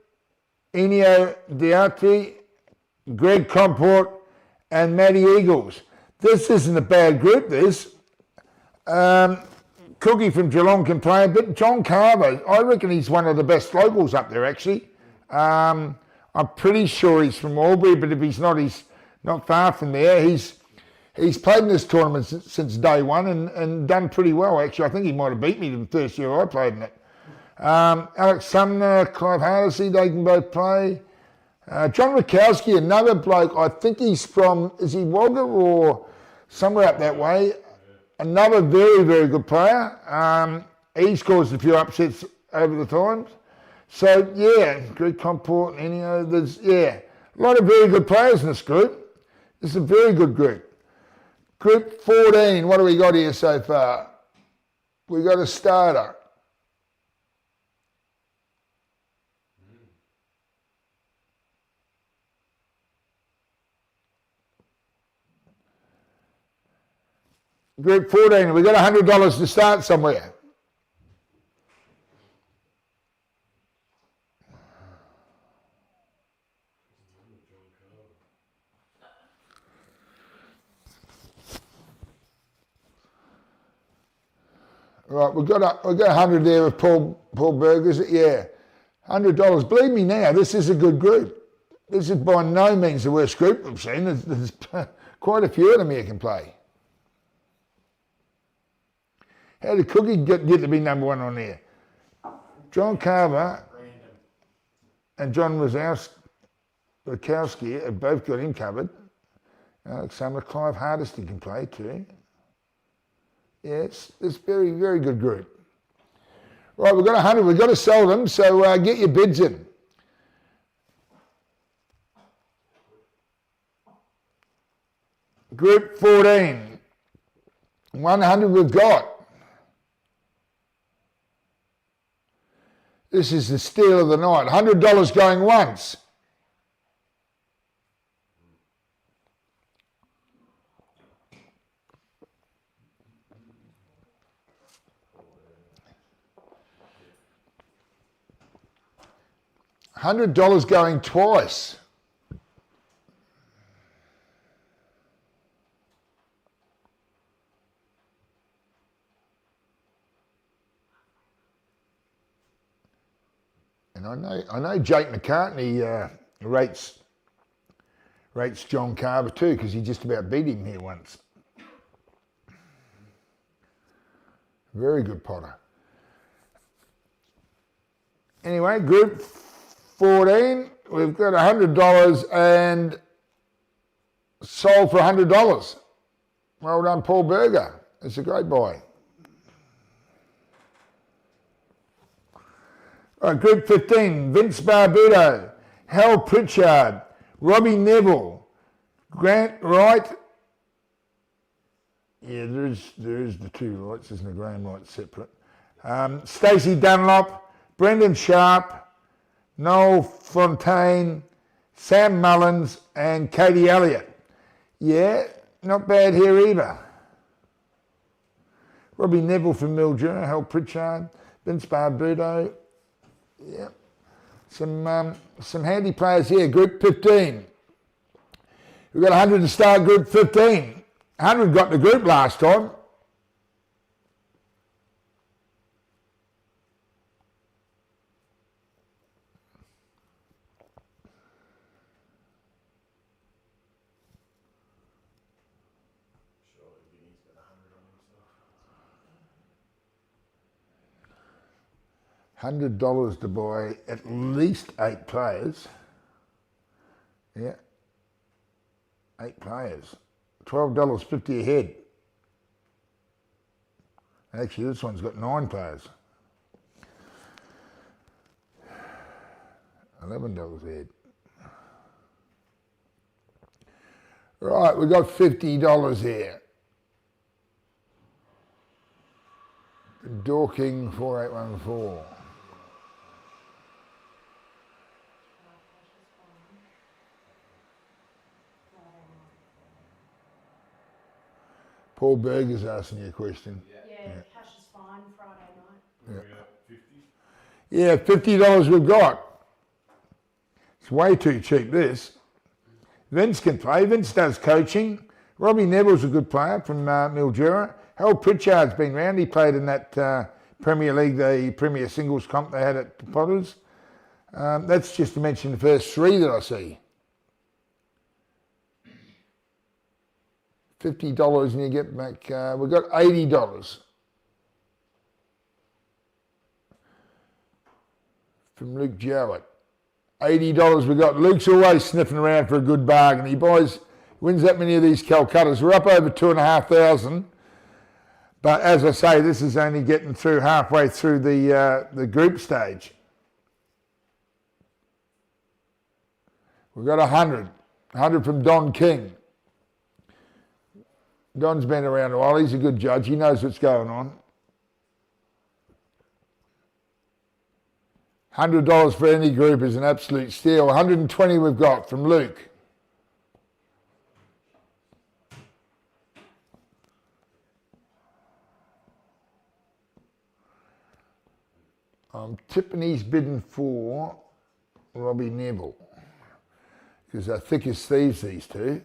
Enio Diatri, Greg Comport, and Matty Eagles. This isn't a bad group, this. Cookie from Geelong can play a bit. John Carver, I reckon he's one of the best locals up there, actually. I'm pretty sure he's from Albury, but if he's not, he's not far from there. He's played in this tournament since day one and done pretty well, actually. I think he might have beat me the first year I played in it. Alex Sumner, Clive Hardesty, they can both play. John Rakowski, another bloke, I think he's from, is he Wagga or somewhere up that way? Another very, very good player. He's caused a few upsets over the times. So, yeah, Greg Comport, Enio, there's, yeah, a lot of very good players in this group. It's a very good group. Group 14, what do we got here so far? We got a starter. Group 14, we've got $100 to start somewhere. Right, we've got 100 there with Paul Burgers. Yeah, $100. Believe me now, this is a good group. This is by no means the worst group we've seen. There's quite a few of them here can play. How did Cookie get to be number one on there? John Carver and John Rakowski have both got him covered. Alex Sumner, Clive Hardesty can play too. Yeah, it's very, very good group. Right, we've got 100. We've got to sell them, so get your bids in. Group 14. 100 we've got. This is the steal of the night. $100 going once. $100 going twice. And I know Jake McCartney rates John Carver too, because he just about beat him here once. Very good potter. Anyway, group 14, we've got $100 and sold for $100. Well done, Paul Berger. It's a great buy. All right, group 15, Vince Barbuto, Hal Pritchard, Robbie Neville, Grant Wright. Yeah, there is the two Wrights, isn't there? Graham Wright separate. Stacey Dunlop, Brendan Sharp, Noel Fontaine, Sam Mullins and Katie Elliott. Yeah, not bad here either. Robbie Neville from Mildura, Hal Pritchard, Vince Barbuto. Yeah, some handy players here. Group 15. We've got 100 to start group 15. 100 got the group last time. $100 to buy at least 8 players. Yeah, 8 players. $12.50 a head. Actually, this one's got 9 players. $11 a head. Right, we've got $50 here. Dorking 4814. Paul Berger's asking you a question. Yeah, cash is fine Friday night. Yeah, $50 we've got. It's way too cheap, this. Vince can play. Vince does coaching. Robbie Neville's a good player from Mildura. Hal Pritchard's been round. He played in that Premier League, the Premier Singles comp they had at Potters. That's just to mention the first 3 that I see. $50 and you get back, we've got $80 from Luke Jowett. $80 we got. Luke's always sniffing around for a good bargain. He wins that many of these Calcuttas. We're up over 2,500. But as I say, this is only getting through halfway through the group stage. We've got 100. 100 from Don King. Don's been around a while. He's a good judge. He knows what's going on. $100 for any group is an absolute steal. 120 we've got from Luke. I'm tipping he's bidding for Robbie Neville because they're thick as thieves, these two.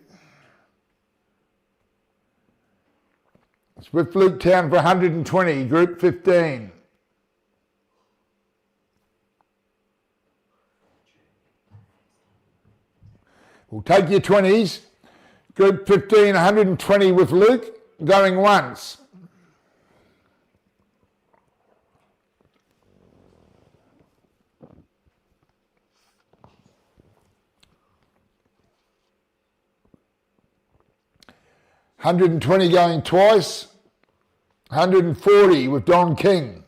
It's with Luke Town for 120, group 15. We'll take your 20s. Group 15, 120 with Luke, going once. $120 going twice, $140 with Don King.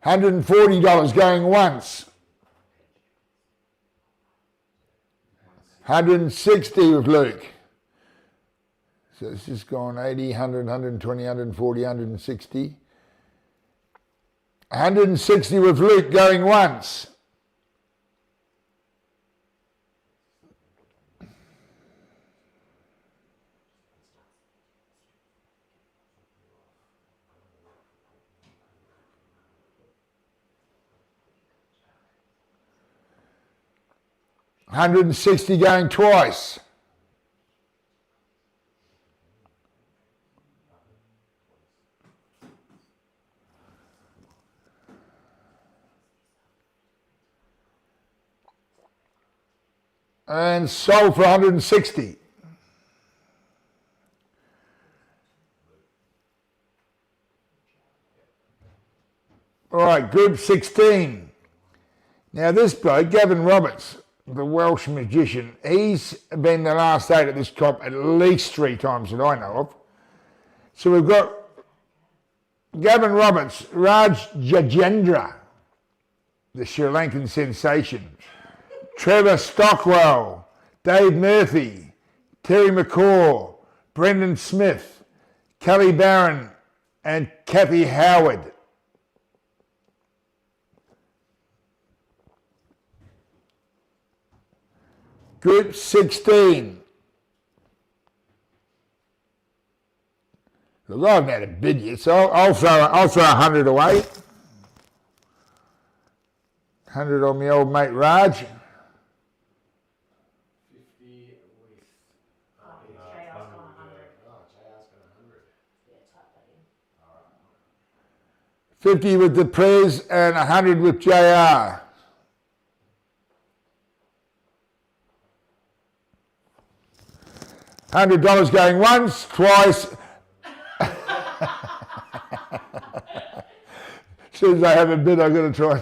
$140 going once. $160 with Luke. So it's just gone 80, 100, 120, 140, 160. 160 with Luke going once. $160 going twice. And sold for 160. All right, group 16. Now this bloke, Gavin Roberts, the Welsh magician, he's been the last 8 at this comp at least 3 times that I know of. So we've got Gavin Roberts, Raj Jajendra, the Sri Lankan sensation, Trevor Stockwell, Dave Murphy, Terry McCaw, Brendan Smith, Kelly Barron, and Kathy Howard. Group 16. Look, I haven't had a bid yet, so I'll throw 100 away. 100 on my old mate Raj. 50 with. JR's gone 100. Oh, JR's got 100. Yeah, type that in. 50 with the Prez and 100 with JR. $100 going once, twice. As soon as I have a bid, I'm going to try.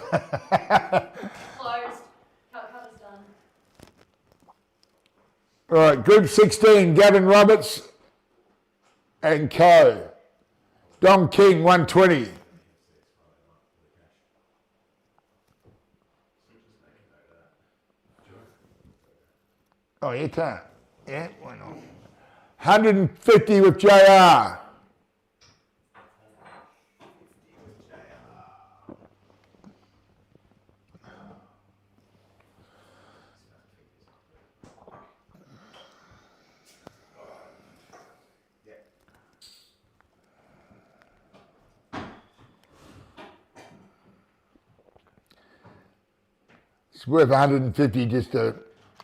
Closed. Calcutta's done. All right, group 16, Gavin Roberts and Co. Dom King, 120. Oh, you can't. Yeah, why not? 150 with JR. It's worth 150 just to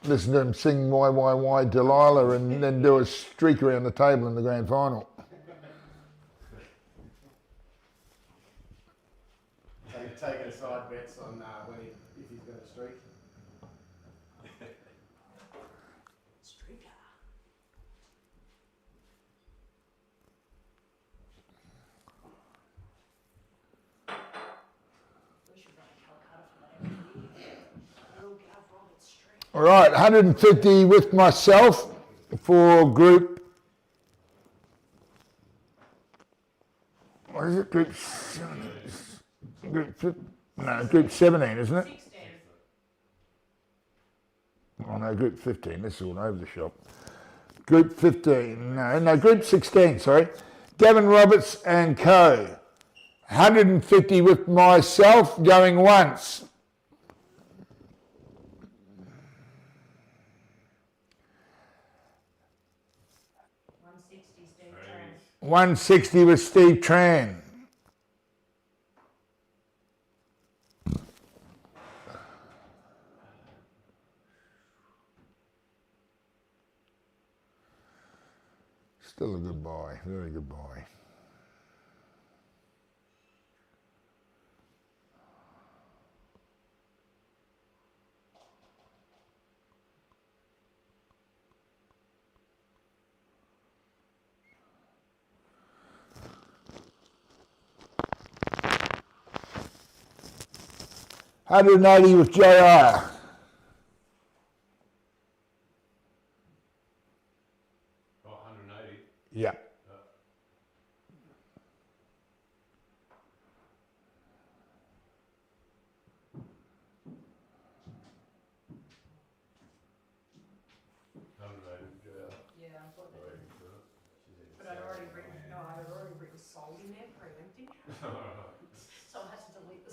listen to him sing Why Delilah and then do a streak around the table in the grand final. Taking side bets on if he's going to streak. Streaker. We should run a Calcutta for that every year. Little Gav Roberts streak. All right, 150 with myself for group. What is it? Group 17. Group 17, isn't it? 16. Oh no, group 15. This is all over the shop. Group 15. No, group 16. Sorry. Gavin Roberts and Co. 150 with myself going once. 160 Steve Tran. 160 with Steve Tran. Still a good buy, very good buy. $180 with JR. Oh, 180. Yeah. Yeah, I thought that. But I'd already written sold in there, preempting. So I had to delete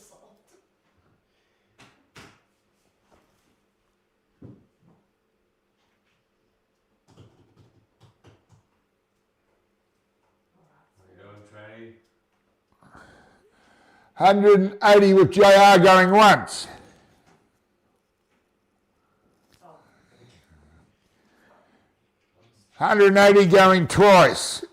180 with JR going once. Oh, 180 going twice.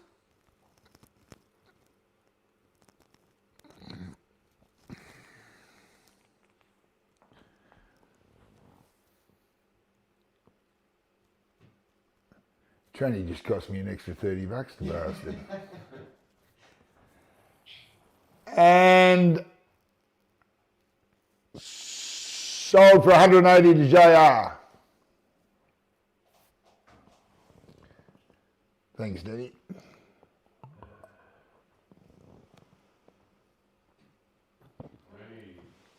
Tranny just cost me an extra $30, the bastard. And sold for 180 to JR. Thanks, Daddy.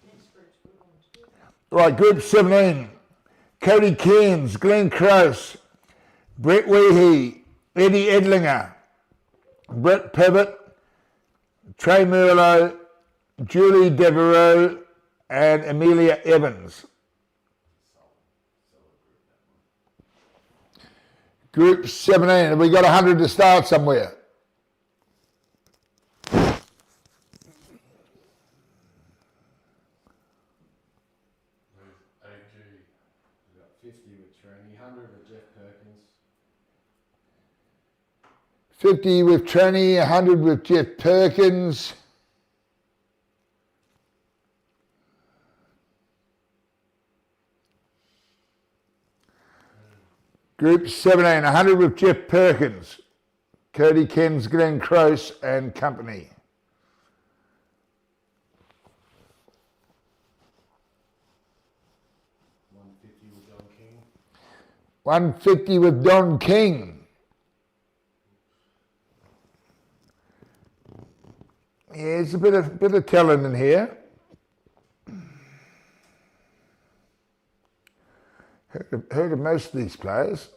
next group's good ones. Right, group 17. Cody Cairns, Glenn Crouse, Brett Weehee, Eddie Edlinger, Brett Pivot, Trey Merlot, Julie Devereaux, and Amelia Evans. Group 17. Have we got 100 to start somewhere? AG. We got 50 with Tranny, 100 with Jeff Perkins. 50 with Tranny, 100 with Jeff Perkins. Group 17, 100 with Jeff Perkins, Cody Cairns, Glenn Crouse and company. 150 with Don King. 150 with Don King. Yeah, there's a bit of talent in here. Heard of most of these players.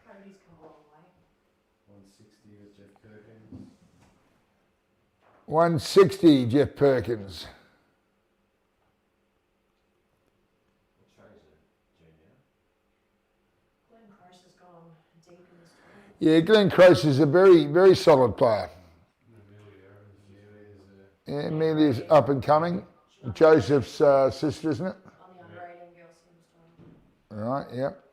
Cody's come a long way. 160 with Jeff Perkins. 160 Jeff Perkins. What chose it? Junior. Glenn Crouse has gone deep in this tournament. Yeah, Glenn Crouse is a very, very solid player. Yeah, Amelia's up and coming. Joseph's sister, isn't it? On the under 18 girls team's tournament. Right, yep.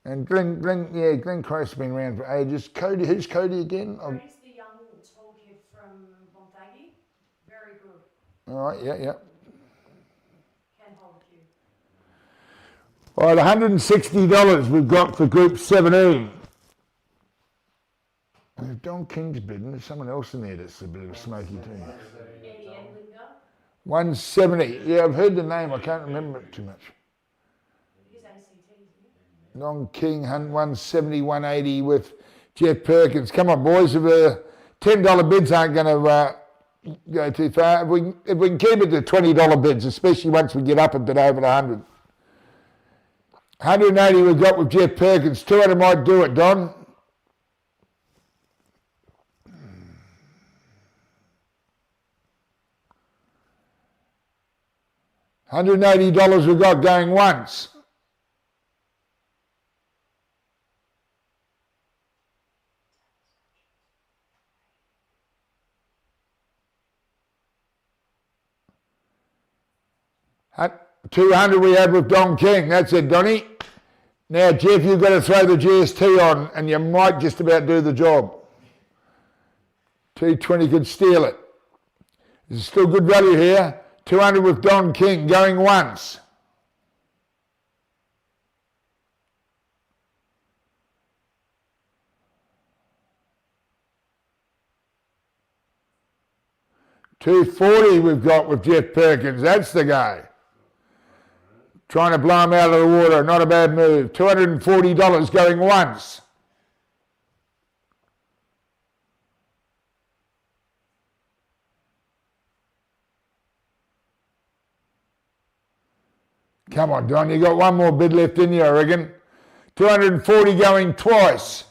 And Glenn Crouse has been around for ages. Cody, who's Cody again? Cody's the young tall kid from Montague. Very good. All right, yeah. Can hold a cue. All right, $160 we've got for Group 17. If Don King's bidding, there's someone else in there that's a bit of a smoky too. Eddie Edlinger. 170. Yeah, I've heard the name. I can't remember it too much. He's ACT, isn't he? Don King, 170, 180 with Jeff Perkins. Come on, boys. If the $10 bids aren't going to go too far, if we can keep it to $20 bids, especially once we get up a bit over the 100. 180 we've got with Jeff Perkins. 200 might do it, Don. $180 we've got going once. $200 we had with Don King. That's it, Donny. Now, Jeff, you've got to throw the GST on and you might just about do the job. 220 could steal it. There's still good value here. 200 with Don King going once. $240 we've got with Jeff Perkins. That's the guy. Trying to blow him out of the water. Not a bad move. $240 going once. Come on, Don, you got one more bid left in you, I reckon. 240 going twice.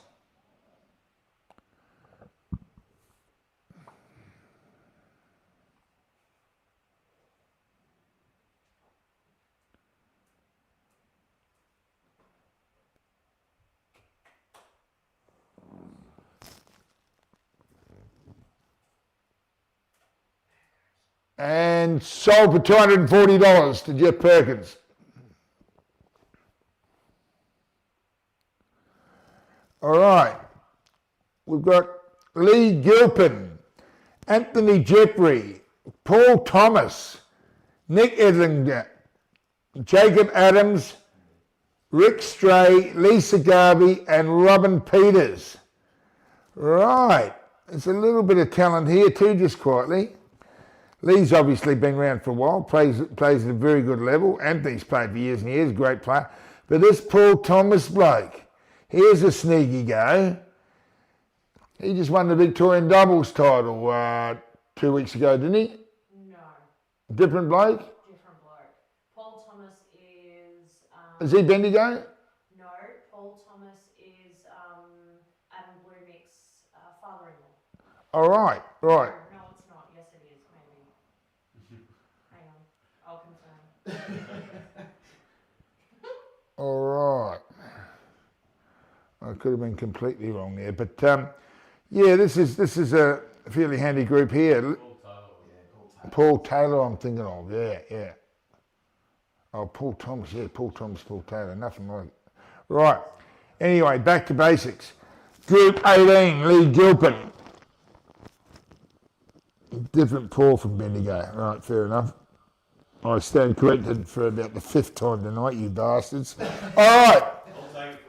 and sold for $240 to Jeff Perkins. All right. We've got Lee Gilpin, Anthony Jeffrey, Paul Thomas, Nick Edlinger, Jacob Adams, Rick Stray, Lisa Garvey, and Robin Peters. Right. There's a little bit of talent here too, just quietly. Lee's obviously been around for a while, plays at a very good level. Anthony's played for years and years, great player. But this Paul Thomas bloke, here's a sneaky go. He just won the Victorian doubles title 2 weeks ago, didn't he? No. Different bloke? Different bloke. Paul Thomas is... Is he Bendigo? No, Paul Thomas is Adam Blumick's father-in-law. All right, right. No, it's not. Yes, it is, maybe. Hang on, I'll confirm. All right. I could have been completely wrong there, but yeah, this is a fairly handy group here. Paul Taylor, I'm thinking of. Yeah. Oh, Paul Thomas. Yeah, Paul Thomas, Paul Taylor. Nothing like it. Right. Anyway, back to basics. Group 18, Lee Gilpin. Different Paul from Bendigo. Right, fair enough. I stand corrected for about the 5th time tonight, you bastards. All right. I'll take it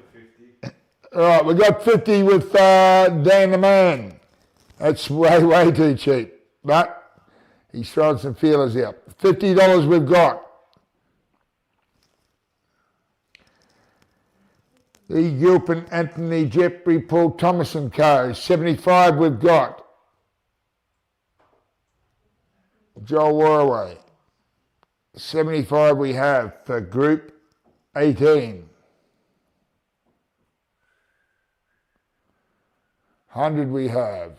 for 50. All right, we got 50 with Dan the Man. That's way too cheap. But he's throwing some feelers out. $50 we've got. Lee Gilpin, Anthony Jeffrey, Paul Thomas and Co. 75 we've got. Joel Warraway. 75 we have for group 18. 100 we have.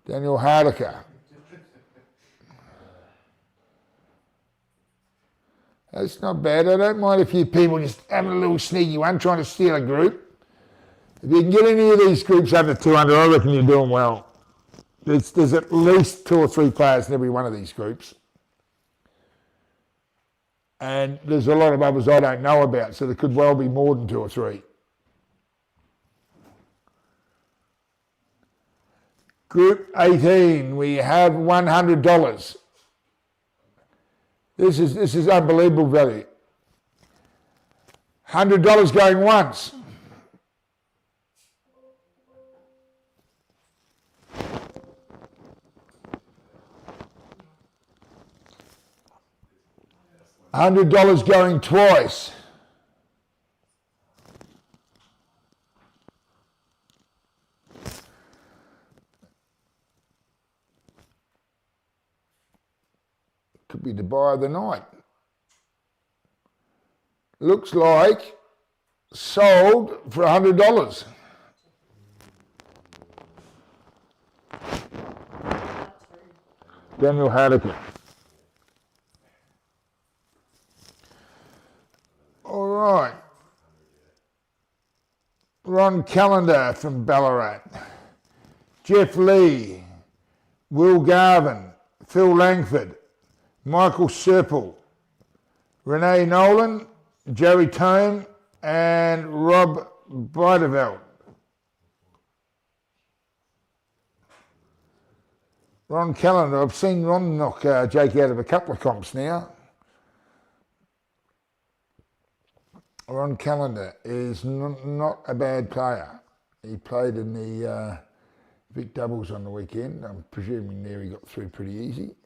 Daniel Hardiker. That's not bad. I don't mind a few people just having a little sneaky one, trying to steal a group. If you can get any of these groups under 200, I reckon you're doing well. There's at least 2 or 3 players in every one of these groups. And there's a lot of others I don't know about, so there could well be more than 2 or 3. Group 18, we have $100. This is unbelievable value. $100 going once. $100 going twice. Could be the buy of the night. Looks like sold for $100. Daniel Hardiker. All right. Ron Callender from Ballarat. Jeff Lee. Will Garvin. Phil Langford. Michael Serple. Renee Nolan. Joey Tone. And Rob Bideveld. Ron Callender. I've seen Ron knock Jake out of a couple of comps now. Ron Callender is not a bad player. He played in the Vic doubles on the weekend. I'm presuming there he got through pretty easy.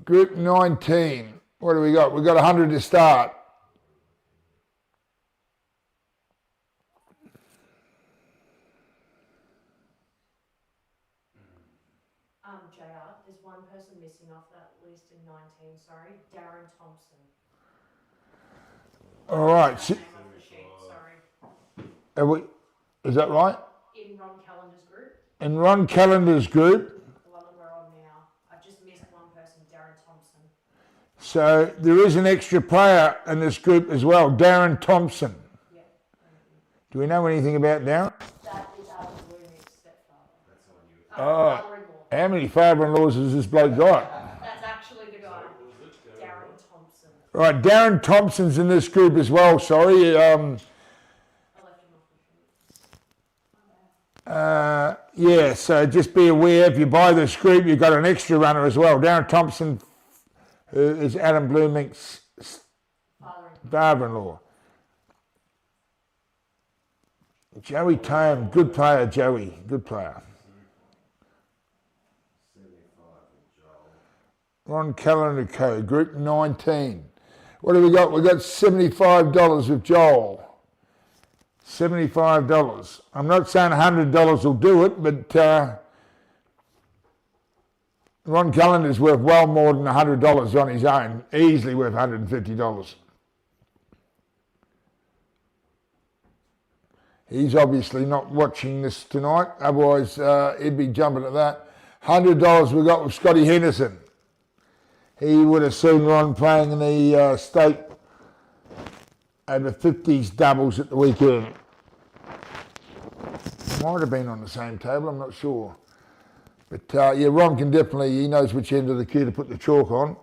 Group 19. What do we got? We've got 100 to start. JR, there's one person missing off that list in 19, sorry. Darren Thompson. All right. Name off the sheet, sorry. Is that right? In Ron Callender's group, In Ron Callender's group. the one that we're on now. I've just missed one person, Darren Thompson. So there is an extra player in this group as well, Darren Thompson. Yep. Do we know anything about Darren? That is Adam Blooming's stepfather. That's the one you Oh. Father-in-law. How many father-in-laws has this bloke got? That's actually the guy, Darren Thompson. Right, Darren Thompson's in this group as well, sorry. I left him off the sheet. Yeah, so just be aware, if you buy this group, you've got an extra runner as well. Darren Thompson, who is Adam Blooming's father-in-law. Joey Tame, good player, Joey, good player. 75 with Joel. Ron Callan and Co, group 19. What have we got? We've got $75 with Joel. $75. I'm not saying $100 will do it, but Ron Callan is worth well more than $100 on his own, easily worth $150. He's obviously not watching this tonight, otherwise he'd be jumping at that. $100 we got with Scotty Henderson. He would have seen Ron playing in the state over 50s doubles at the weekend. Might have been on the same table, I'm not sure. But yeah, Ron can definitely, he knows which end of the queue to put the chalk on.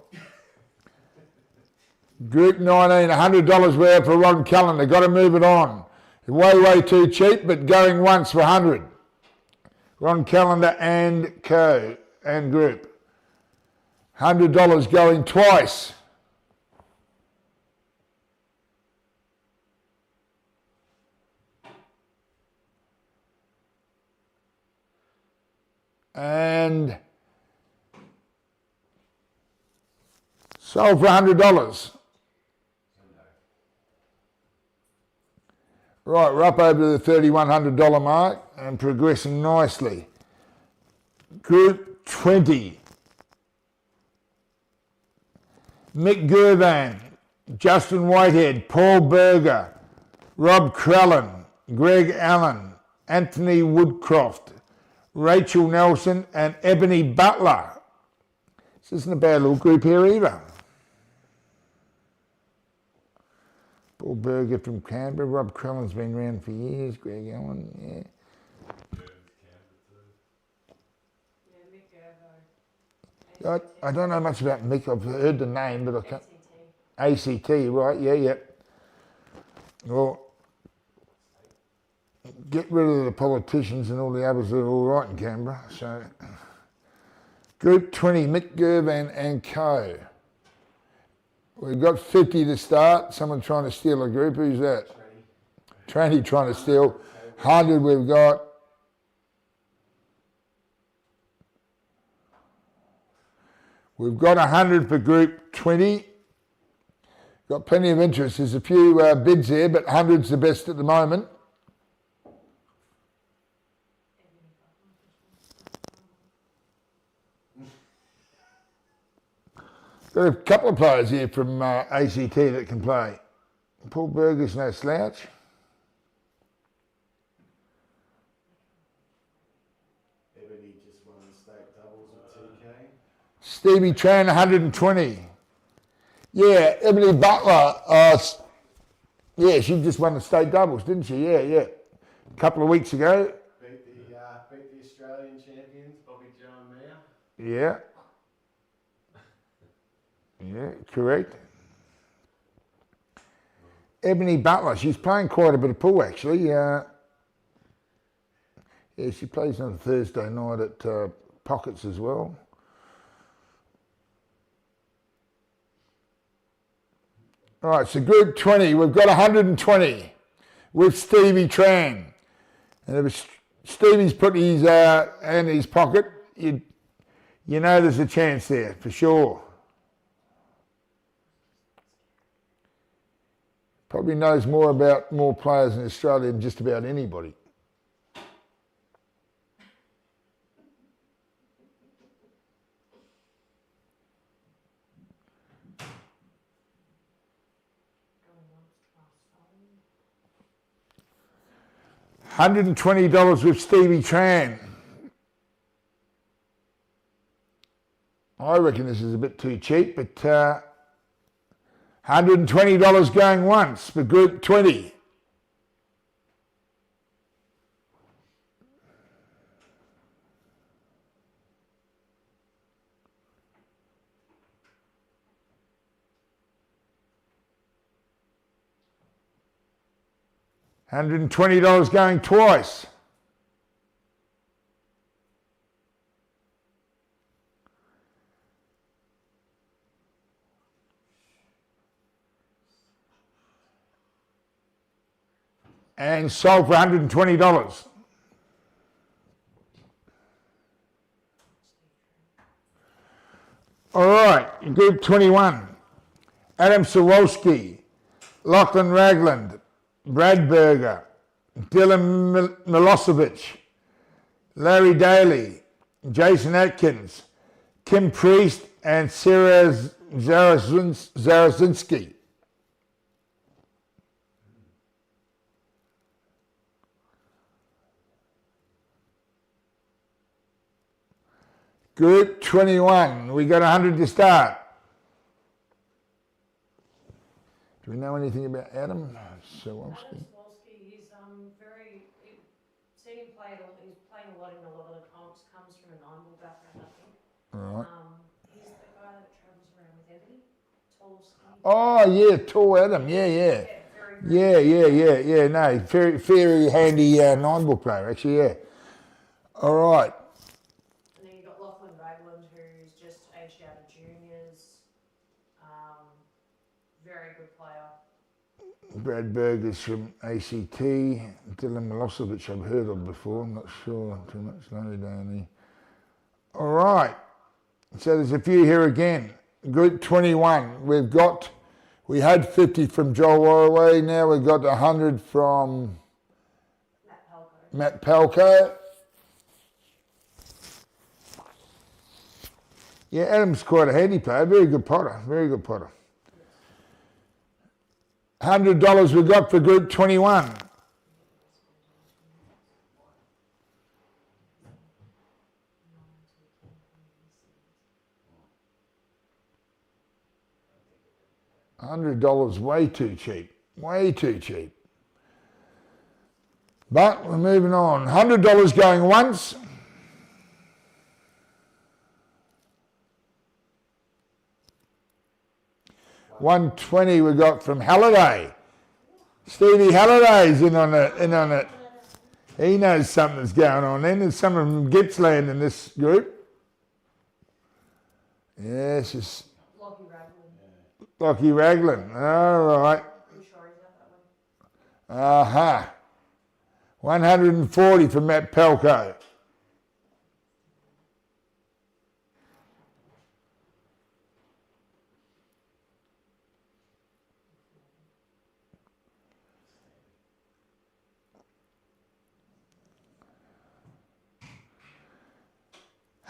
Group 19, $100 worth for Ron Callan. They've got to move it on. Way too cheap, but going once for 100. Ron Callender and Co. and group. $100 going twice. And sold for $100. Right, we're up over the $3,100 mark and progressing nicely. Group 20. Mick Gervan, Justin Whitehead, Paul Berger, Rob Crellin, Greg Allen, Anthony Woodcroft, Rachel Nelson and Ebony Butler. This isn't a bad little group here either. Paul Berger from Canberra. Rob Crellin's been around for years. Greg Allen, yeah. I don't know much about Mick. I've heard the name, but I can't. ACT, right? Yeah. Well, get rid of the politicians and all the others that are all right in Canberra. So, Group 20, Mick Gervan and Co. We've got 50 to start. Someone trying to steal a group. Who's that? Tranny trying to steal. 100 we've got. We've got 100 for Group 20. Got plenty of interest. There's a few bids there, but 100's the best at the moment. Got a couple of players here from ACT that can play. Paul Berger's no slouch. Ebony just won the state doubles at 2K. Stevie Tran, 120. Yeah, Ebony Butler. Yeah, she just won the state doubles, didn't she? Yeah. A couple of weeks ago. Beat the Australian champions, Bobby John Mayer. Yeah. Yeah, correct. Ebony Butler, she's playing quite a bit of pool actually. Yeah, she plays on Thursday night at Pockets as well. All right, so Group 20, we've got 120 with Stevie Tran. And if Stevie's put his hand in his pocket, you know there's a chance there for sure. Probably knows more about more players in Australia than just about anybody. $120 with Stevie Tran. I reckon this is a bit too cheap, but $120 going once for Group 20. $120 going twice. And sold for $120. All right, Group 21. Adam Sawalski, Lachlan Ragland, Brad Berger, Dylan Milosevic, Larry Daly, Jason Atkins, Kim Priest, and Sarah Zarazinski. Group 21, we got 100 to start. Do we know anything about Adam Sawalski? Adam Sawalski, he's seen him play. He's playing a lot in a lot of the comps. Comes from a 9-ball background, I think. Right. He's the guy that travels around with Ebony. Tall, skinny. Oh yeah, tall Adam. Yeah. Yeah. No, very handy 9-ball player actually. Yeah. All right. And then you've got Lachlan Ragland, who's just aged out of juniors. Very good player. Brad Berger's from ACT. Dylan Milosevic I've heard of before. I'm not sure too much later down there. All right. So there's a few here again. Group 21. We had 50 from Joel Warraway. Now we've got 100 from Matt Palko. Yeah, Adam's quite a handy player. Very good potter. $100 we got for Group 21. $100 way too cheap. But we're moving on. $100 going once. $120 we got from Halliday. Stevie Halliday's in on it. He knows something's going on then. There's someone from Gippsland in this group. Yes, it's Lockie Ragland. All right. I'm sure he's got that one. 140 for Matt Palko.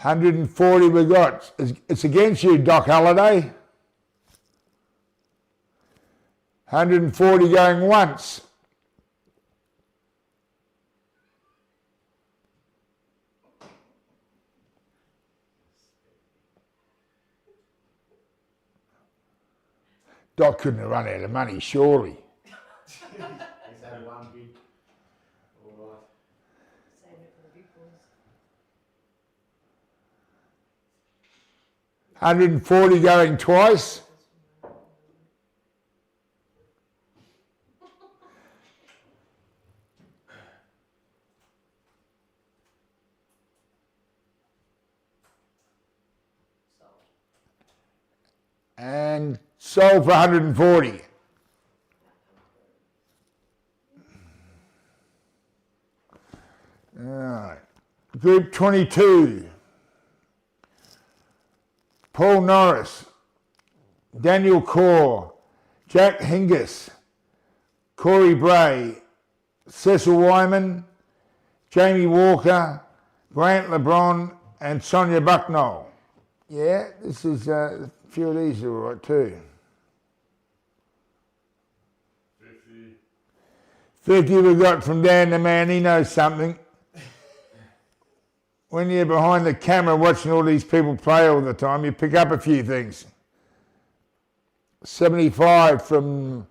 $140 we got. It's against you, Doc Halliday. $140 going once. Doc couldn't have run out of money, surely. He's had one big. All right. Save it for the big boys. 140 going twice. And sold for 140. All right. Group 22. Paul Norris, Daniel Corr, Jack Hingis, Corey Bray, Cecil Wyman, Jamie Walker, Grant LeBron, and Sonia Bucknell. Yeah, this is a few of these are all right too. 50 we got from Dan the Man, he knows something. When you're behind the camera watching all these people play all the time, you pick up a few things. 75 from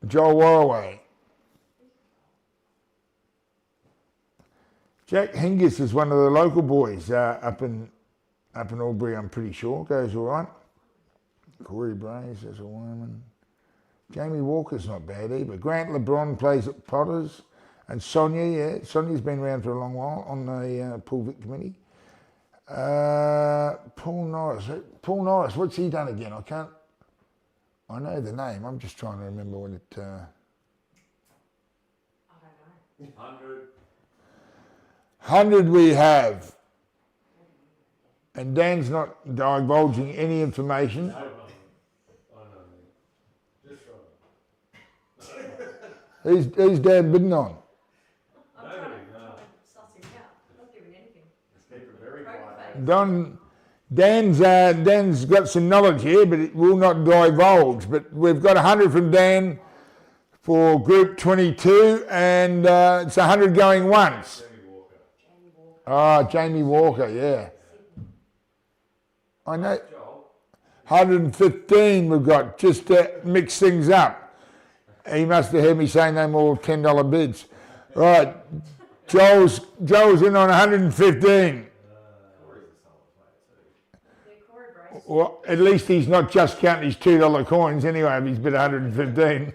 Joel Warraway. Jack Hingis is one of the local boys up in Albury, I'm pretty sure. Goes all right. Corey Bray, says a woman. Jamie Walker's not bad either. Grant LeBron plays at Potters. And Sonia, yeah. Sonia's been around for a long while on the pool Vic committee. Paul Norris. Paul Norris, what's he done again? I know the name. I'm just trying to remember what it... I don't know. 100. 100 we have. And Dan's not divulging any information. No, I know. Just right. Who's Dan bidding on? I'm trying to suss him out. I'm not giving anything. Keep it very Poker quiet. face. Dan's got some knowledge here, but it will not divulge. But we've got 100 from Dan for Group 22, and it's 100 going once. Jamie Walker. Ah, Jamie Walker, yeah. I know. 115 we've got, just to mix things up. He must have heard me say no more $10 bids. Right, Joel's in on 115. Well, at least he's not just counting his $2 coins anyway, if he's bid 115.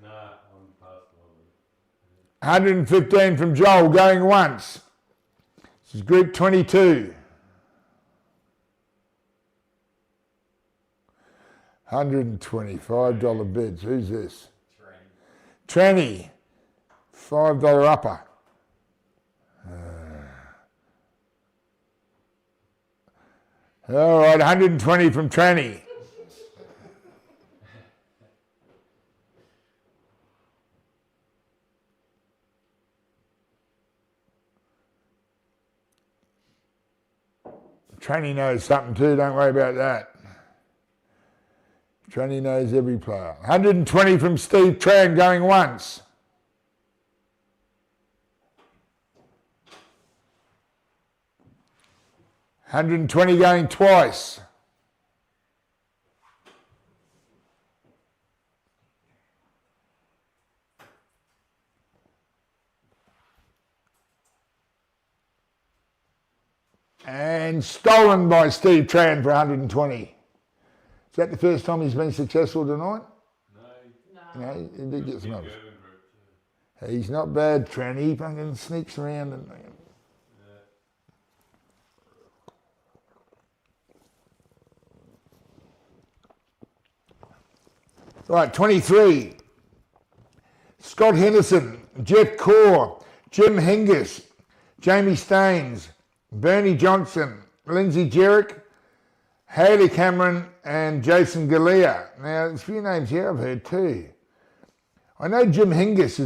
Nah, I'm past 115 from Joel, going once. This is Group 22. $125 bids. Who's this? Tranny. $5 upper. All right, 120 from Tranny. Tranny knows something too, don't worry about that. Tranny knows every player. 120 from Steve Tran, going once. $120 going twice. And stolen by Steve Tran for 120. Is that the first time he's been successful tonight? No. No, he did get some others. Urban group too. He's not bad, Tran. He fucking sneaks around and... Right, 23. Scott Henderson, Jeff Core, Jim Hingis, Jamie Staines, Bernie Johnson, Lindsay Jerrick, Haley Cameron and Jason Galea. Now, there's a few names here I've heard too. I know Jim Hingis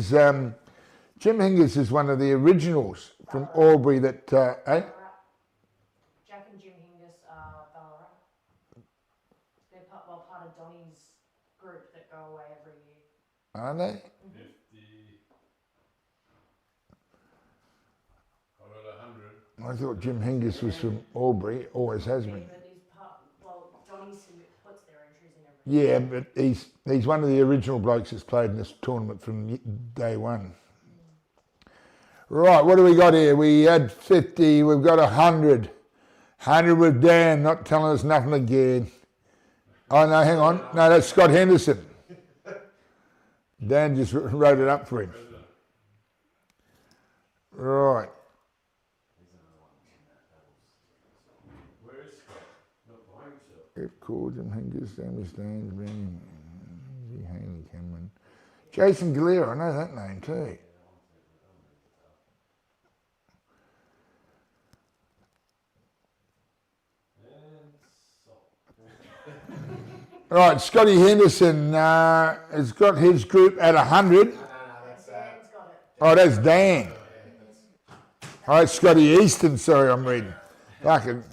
is one of the originals from Albury that, Jack and Jim Hingis are Ballarat. They're part of Donny's group that go away every year. Are they? 50. I got 100. I thought Jim Hingis was from Albury, always has been. But he's Donny's puts their entries in every Yeah, but he's one of the original blokes that's played in this tournament from day one. Right, what do we got here? We had 50, we've got 100. 100 with Dan, not telling us nothing again. Oh no, hang on. No, that's Scott Henderson. Dan just wrote it up for him. Right. Where is Scott? Not by himself. Jeff Cord, Jim Hingis, Sammy Staines, Ben, Haley Cameron. Jason Galea, I know that name too. Right, Scotty Henderson has got his group at 100. No, that's Dan's got it. Oh, that's Dan. Oh, it's Scotty Easton, sorry, I'm reading. Fucking,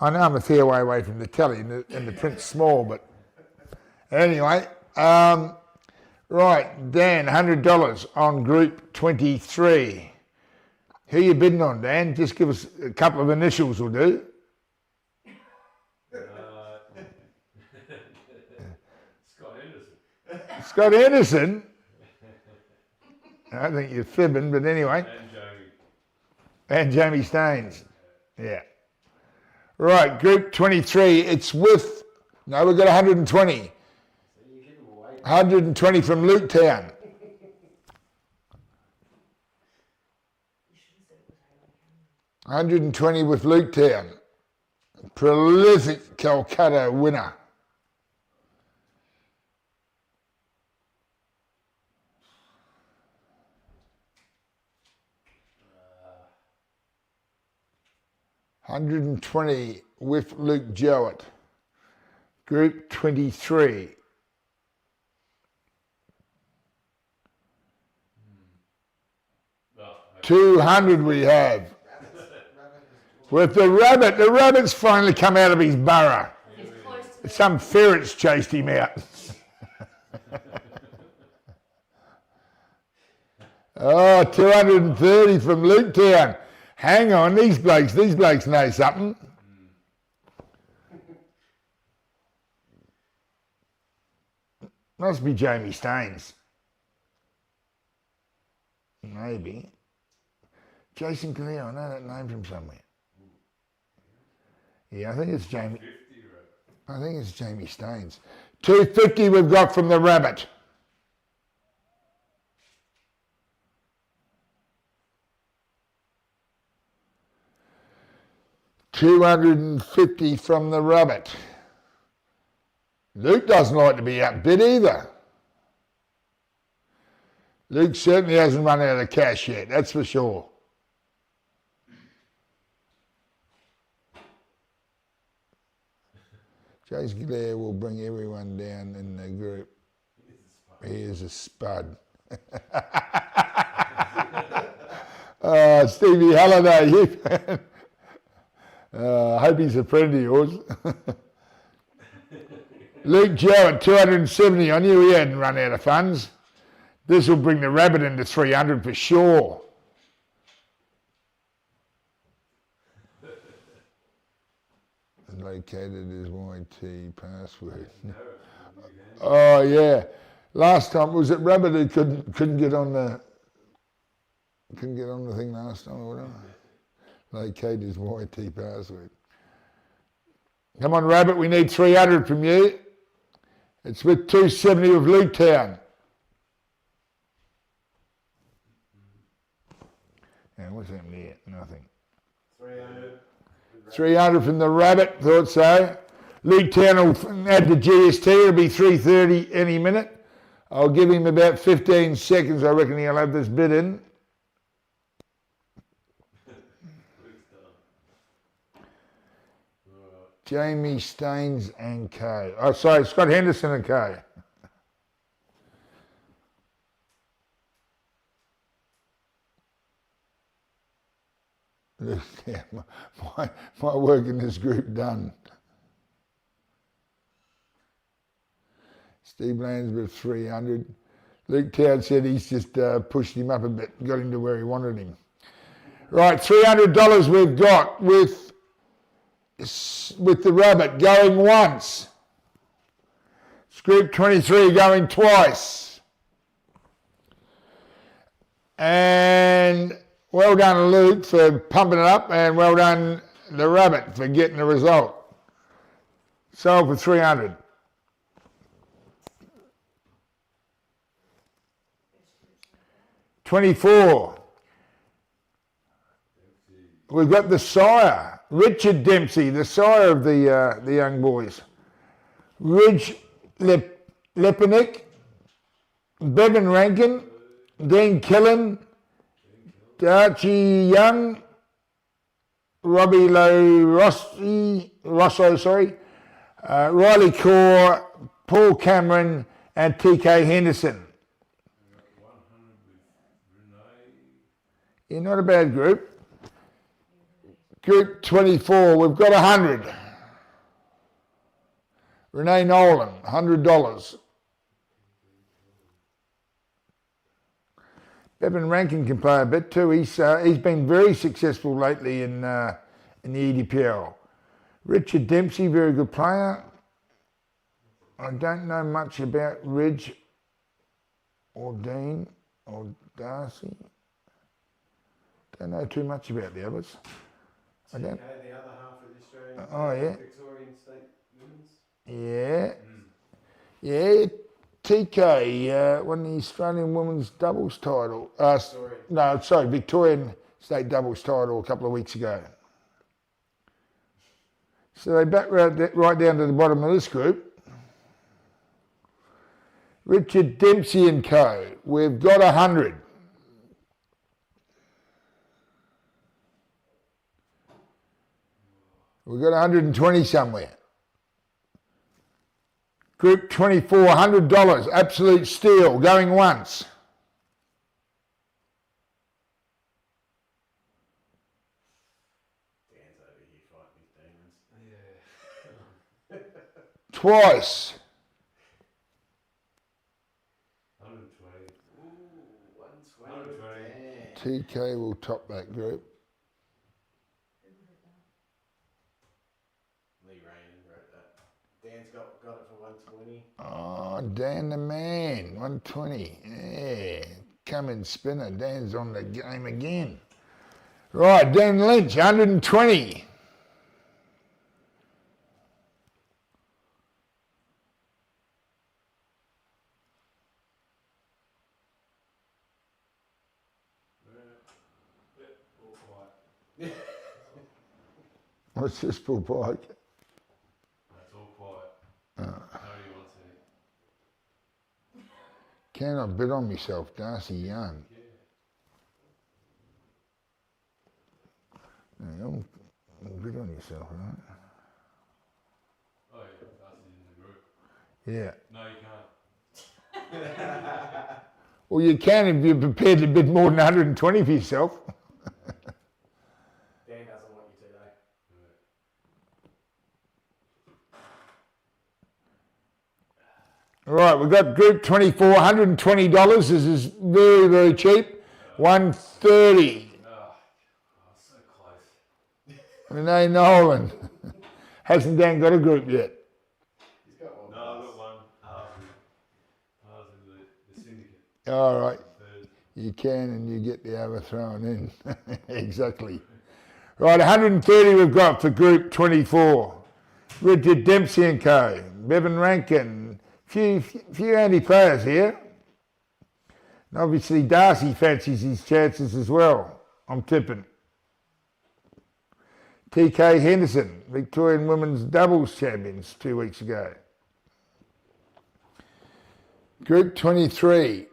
I know I'm a fair way away from the telly and the print's small, but anyway. Right, Dan, $100 on Group 23. Who are you bidding on, Dan? Just give us a couple of initials will do. Scott Henderson. Scott Henderson? I think you're fibbing, but anyway. And Jamie. And Jamie Staines. Yeah. Right, Group 23. It's with No, we've got 120. So you give them away. 120 from Luke Town. You should have said it was Haley County. 120 with Luke Town. Prolific Calcutta winner. $120 with Luke Jowett. Group 23. Oh, okay. 200 we have. With the rabbit. The rabbit's finally come out of his burrow. He's close to the Some ferrets chased him out. Oh, 230 from Luke Town. Hang on, these blokes know something. Must be Jamie Staines. Maybe. Jason Clear, I know that name from somewhere. Yeah, I think it's Jamie. 50, right? I think it's Jamie Staines. 250 we've got from the rabbit. $250 from the rabbit. Luke doesn't like to be outbid either. Luke certainly hasn't run out of cash yet, that's for sure. Jason Blair will bring everyone down in the group. He is a spud. Oh, Stevie Halliday, you I hope he's a friend of yours. Luke Jowett, 270. I knew he hadn't run out of funds. This will bring the rabbit into 300 for sure. Located his YT password. Oh yeah. Last time was it rabbit who couldn't get on the thing last time or whatever. Locate his YT password. Come on, rabbit, we need 300 from you. It's with 270 of Luke Town. Yeah, what's happened here? Nothing. 300. 300 from the rabbit, thought so. Luke Town will add the GST, it'll be 330 any minute. I'll give him about 15 seconds, I reckon he'll have this bid in. Jamie Staines and Co. Oh, sorry, Scott Henderson and Co. Yeah, my work in this group done. Steve Lansbury 300. Luke Town said he's just pushed him up a bit, got him to where he wanted him. Right, $300 we've got with the rabbit going once. It's group 23 going twice. And well done Luke for pumping it up, and well done the rabbit for getting the result. Sold for 300. $24. We've got the sire, Richard Dempsey, the sire of the young boys. Ridge Lepenick, Bevan Rankin, Dean Killen, Darchie Young, Robbie Rosso, Riley Core, Paul Cameron, and TK Henderson. Yeah, not a bad group. Group 24, we've got 100. Renee Nolan, $100. Bevan Rankin can play a bit too. He's been very successful lately in the EDPL. Richard Dempsey, very good player. I don't know much about Ridge or Dean or Darcy. Don't know too much about the others. I don't. TK, the other half of the Australian Oh yeah. Victorian State Women's. Yeah. Yeah. TK won the Australian Women's Doubles title. Victorian State Doubles title a couple of weeks ago. So they back right down to the bottom of this group. Richard Dempsey and Co. We've got 100. We've got 120 somewhere. Group 24, $100, absolute steal, going once. Dan's over here fighting his demons. Yeah. Twice. 120. Ooh, 120. TK will top that group. Lee Raymond wrote that. Dan's got it for 120. Oh, Dan the man, 120. Yeah, coming spinner. Dan's on the game again. Right, Dan Lynch, 120. All quiet. What's this bull bike? That's all quiet. Nobody wants any. Cannot bet on myself, Darcy Young. No, don't bet on yourself, right? Oh yeah, Darcy's in the group. Yeah. No, you can't. Well, you can if you're prepared to bid more than 120 for yourself. Dan doesn't want you today. Right, we've got group 24, $120. This is very, very cheap. 130. Oh, so close. Renee Nolan. Hasn't Dan got a group yet? He's got one. No, I've got one. Ours is the syndicate. All right. Third. You can and you get the other thrown in. Exactly. Right, 130 we've got for group 24. Richard Dempsey and Co. Bevan Rankin. Few handy players here. And obviously Darcy fancies his chances as well, I'm tipping. TK Henderson, Victorian Women's Doubles Champions 2 weeks ago. Group 23.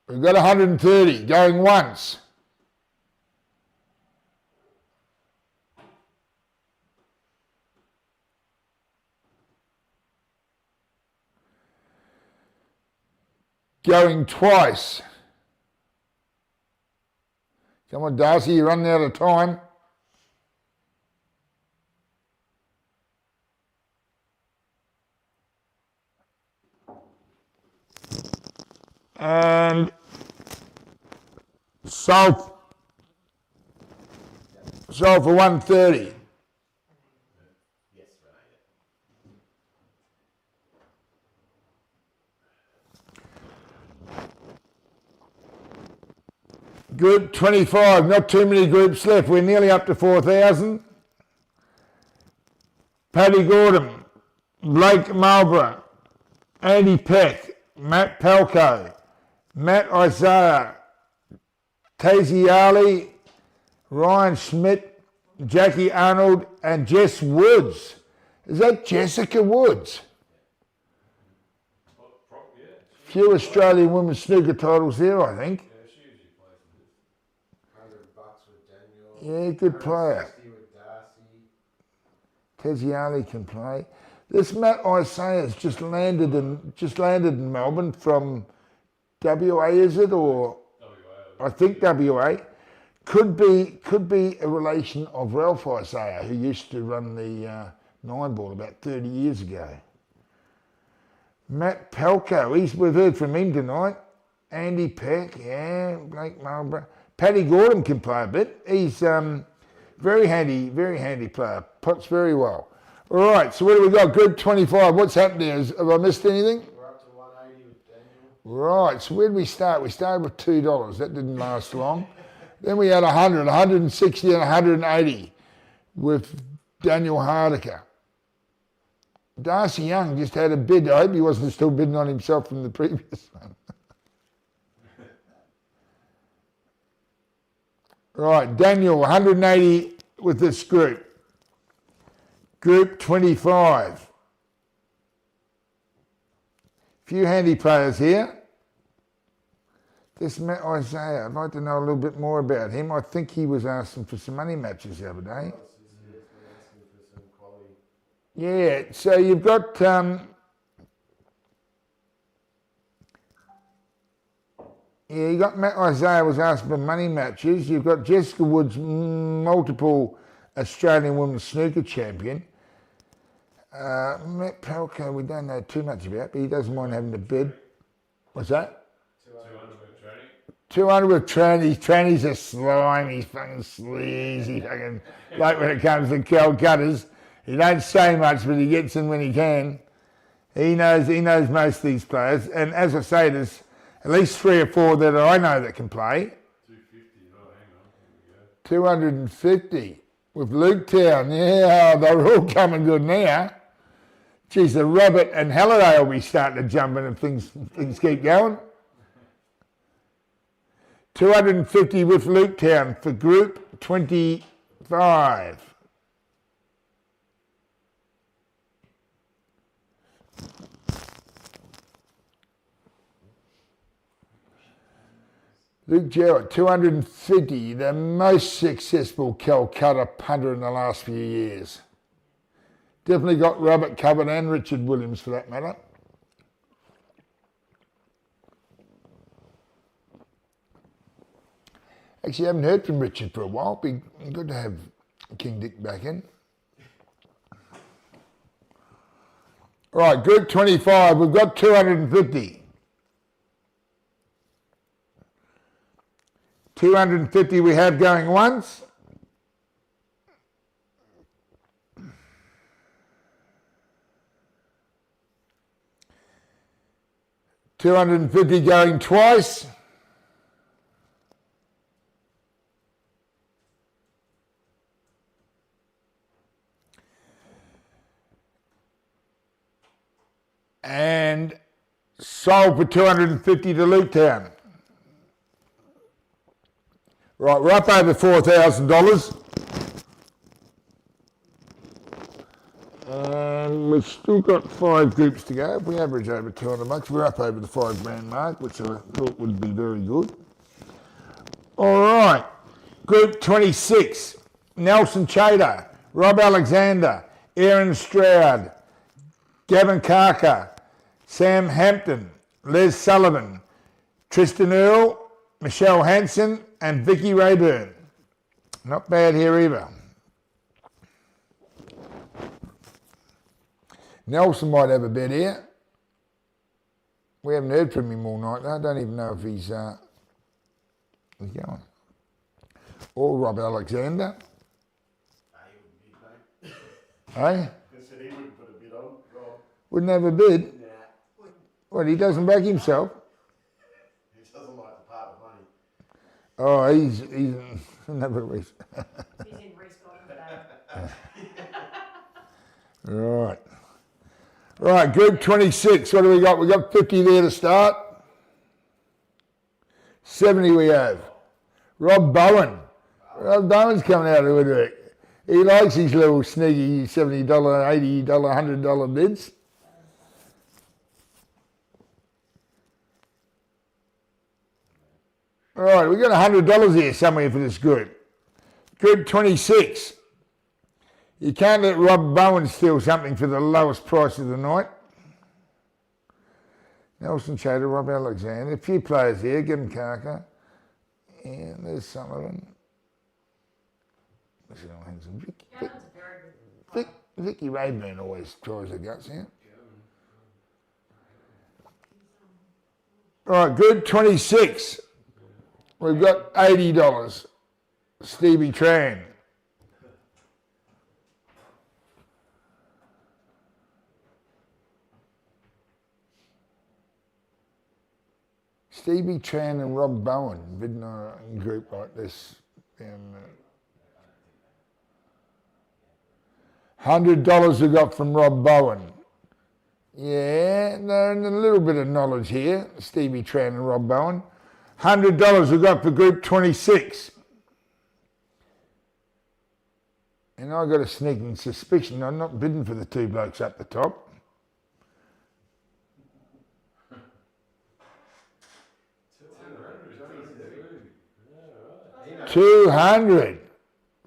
We've got 130 going once. Going twice. Come on, Darcy, you're running out of time. And sold for 130. Yes, Renee. Group 25, not too many groups left. We're nearly up to 4,000. Paddy Gordon, Blake Marlborough, Andy Peck, Matt Palco, Matt Isaiah, Tazy Ali, Ryan Schmidt, Jackie Arnold, and Jess Woods. Is that Jessica Woods? Yeah. Few Australian women's snooker titles there, I think. Yeah, she usually plays in this. $100 with Daniel. Yeah, good player. 160 with Tazy Darcy. Ali can play. This Matt Isaiah's just landed in Melbourne from WA, is it, or WA. I think WA. Could be a relation of Ralph Isaiah, who used to run the 9-ball about 30 years ago. Matt Palco, we've heard from him tonight. Andy Peck, yeah, Blake Marlborough. Paddy Gordon can play a bit. He's very handy player. Pots very well. All right, so what do we got? Group 25. What's happened there? Have I missed anything? We're up to 180 with Daniel. Right, so where did we start? We started with $2. That didn't last long. Then we had 100, 160 and 180 with Daniel Hardiker. Darcy Young just had a bid. I hope he wasn't still bidding on himself from the previous one. Right, Daniel, 180 with this group. Group 25. Few handy players here. This Matt Isaiah, I'd like to know a little bit more about him. I think he was asking for some money matches the other day. Yeah, so you've got you got Matt Isaiah was asking for money matches. You've got Jessica Woods, multiple Australian women's snooker champion. Matt Palco, we don't know too much about, but he doesn't mind having a bid. What's that? 200 with Tran. Tranny's a slime. He's fucking sleazy. Fucking like when it comes to Calcuttas. He don't say much, but he gets in when he can. He knows most of these players. And as I say, there's at least 3 or 4 that I know that can play. 250. Oh, hang on. Here we go. 250 with Luke Town. Yeah, they're all coming good now. Geez, the Robert and Halliday will be starting to jump in if things keep going. 250 with Luke Town for Group 25. Luke Jarrett, 250, the most successful Calcutta punter in the last few years. Definitely got Robert covered and Richard Williams for that matter. Actually, I haven't heard from Richard for a while. Be good to have King Dick back in. All right, Group 25, we've got 250. 250 we have going once. $250 going twice. And sold for 250 to Luke Town. Right, we're up over $4,000. And we've still got 5 groups to go. If we average over $200, we're up over the $5,000 mark, which I thought would be very good. All right, Group 26. Nelson Chater, Rob Alexander, Aaron Stroud, Gavin Carker, Sam Hampton, Les Sullivan, Tristan Earl, Michelle Hanson, and Vicky Rayburn. Not bad here either. Nelson might have a bet here. We haven't heard from him all night. I don't even know if he's going. Or Rob Alexander. Hey? I said he wouldn't put a bid on, Rob. Wouldn't have a bid? Nah. What, he doesn't back himself? He doesn't like to part with money. Oh, he's never Reese. He's in Reese Godden today. Right. Right, Group 26. What do we got? We got 50 there to start. 70 we have. Rob Bowen. Rob Bowen's coming out of the woodwork. He likes his little sneaky $70, $80, $100 bids. All right, we've got $100 here somewhere for this group. Group 26. You can't let Rob Bowen steal something for the lowest price of the night. Nelson Chater, Rob Alexander. A few players here. Gavin Carker. And there's some of them. Vicky Rayburn always tries her guts out. All right, Group 26. We've got $80. Stevie Tran. Stevie Tran and Rob Bowen bidding on a group like this. $100 we got from Rob Bowen. Yeah, and a little bit of knowledge here. Stevie Tran and Rob Bowen. $100 we got for group 26. And I got a sneaking suspicion I'm not bidding for the two blokes up the top. 200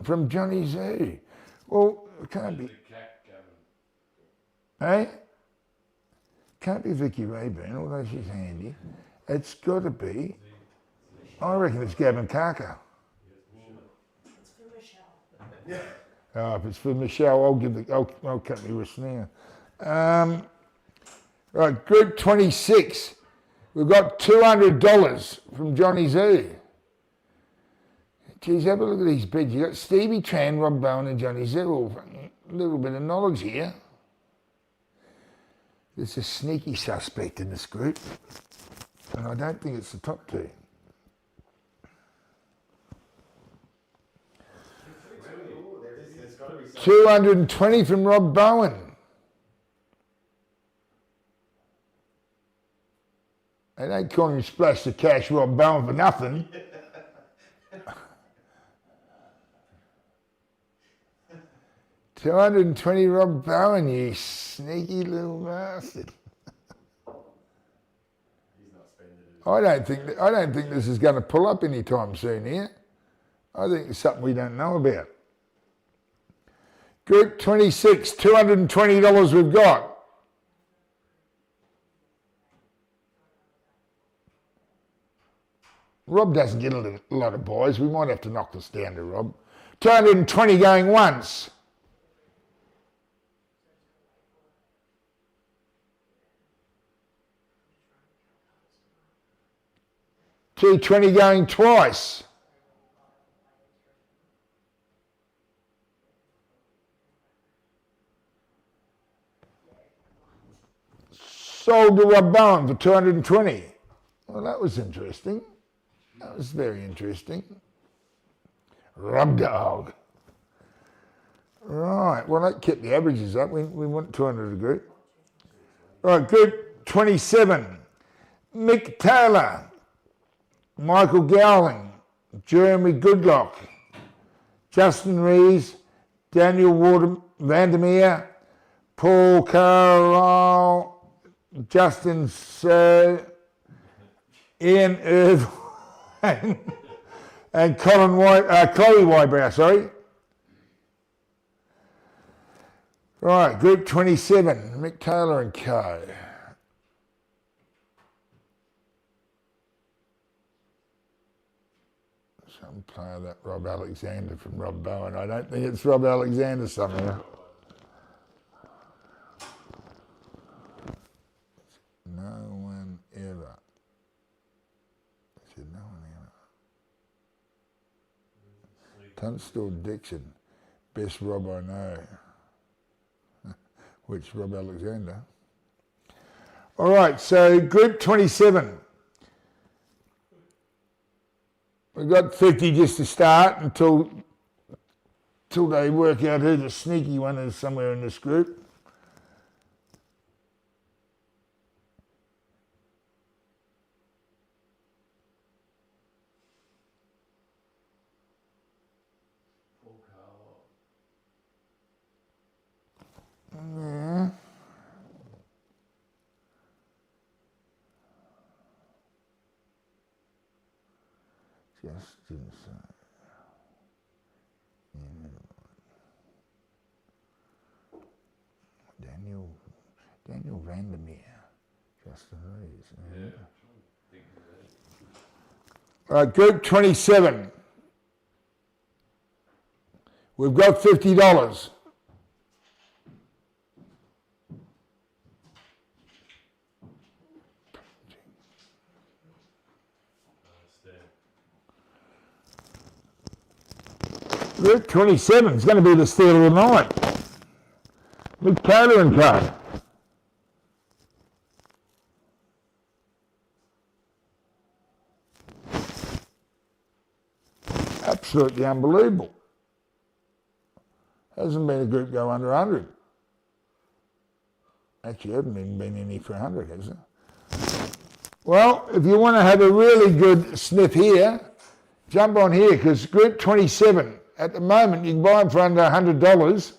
from Johnny Z. Well, it can't be. Hey? Can't be Vicky Rayburn, although she's handy. It's got to be. I reckon it's Gavin Carker. It's for Michelle. Oh, if it's for Michelle, I'll cut my wrist now. Right, group 26. We've got $200 from Johnny Z. Geez, have a look at these bids. You got Stevie Tran, Rob Bowen, and Johnny Z. All a little bit of knowledge here. There's a sneaky suspect in this group, and I don't think it's the top two. There's got to be some. 220 from Rob Bowen. They don't call him Splash the Cash Rob Bowen for nothing. $220 Rob Bowen, you sneaky little bastard. He's not spending it. I don't think this is going to pull up anytime soon here. I think it's something we don't know about. Group 26, $220 we've got. Rob doesn't get a lot of buys. We might have to knock this down to Rob. 220 going once. 220 going twice. Sold to Rob Bowen for 220. Well, that was interesting. That was very interesting. Rob Dog. Right, well, that kept the averages up. We want 200 a group. Right, group 27. Mick Taylor, Michael Gowling, Jeremy Goodlock, Justin Rees, Daniel Vandermeer, Paul Carroll, Justin Sir, Ian Irvine, and Chloe Wybrow, sorry. Right, group 27, Mick Taylor and co. Some player that Rob Alexander from Rob Bowen. I don't think it's Rob Alexander somewhere. No one ever. I said no one ever. Tunstall Dixon, best Rob I know. Which Rob Alexander. All right, so group 27. We've got 50 just to start until they work out who the sneaky one is somewhere in this group. Yeah. Just inside. Yeah. Daniel Vandermeer. Justin Rees. Yeah. Group 27. We've got $50. Group 27 is going to be the steal of the night. Mick Taylor and co. Absolutely unbelievable. Hasn't been a group go under 100. Actually, hasn't been in here for 100, has it? Well, if you want to have a really good sniff here, jump on here, because Group 27, at the moment, you can buy them for under $100,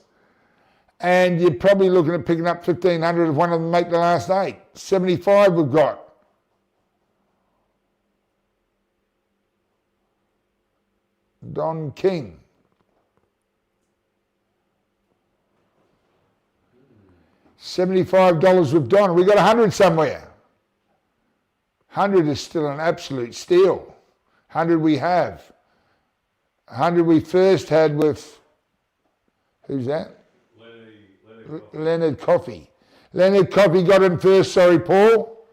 and you're probably looking at picking up 1,500 if one of them make the last 8. 75 we've got. Don King. $75 with Don. We got 100 somewhere. 100 is still an absolute steal. 100 we have. 100 we first had with, who's that? Leonard Coffey. Leonard Coffey got in first, sorry Paul.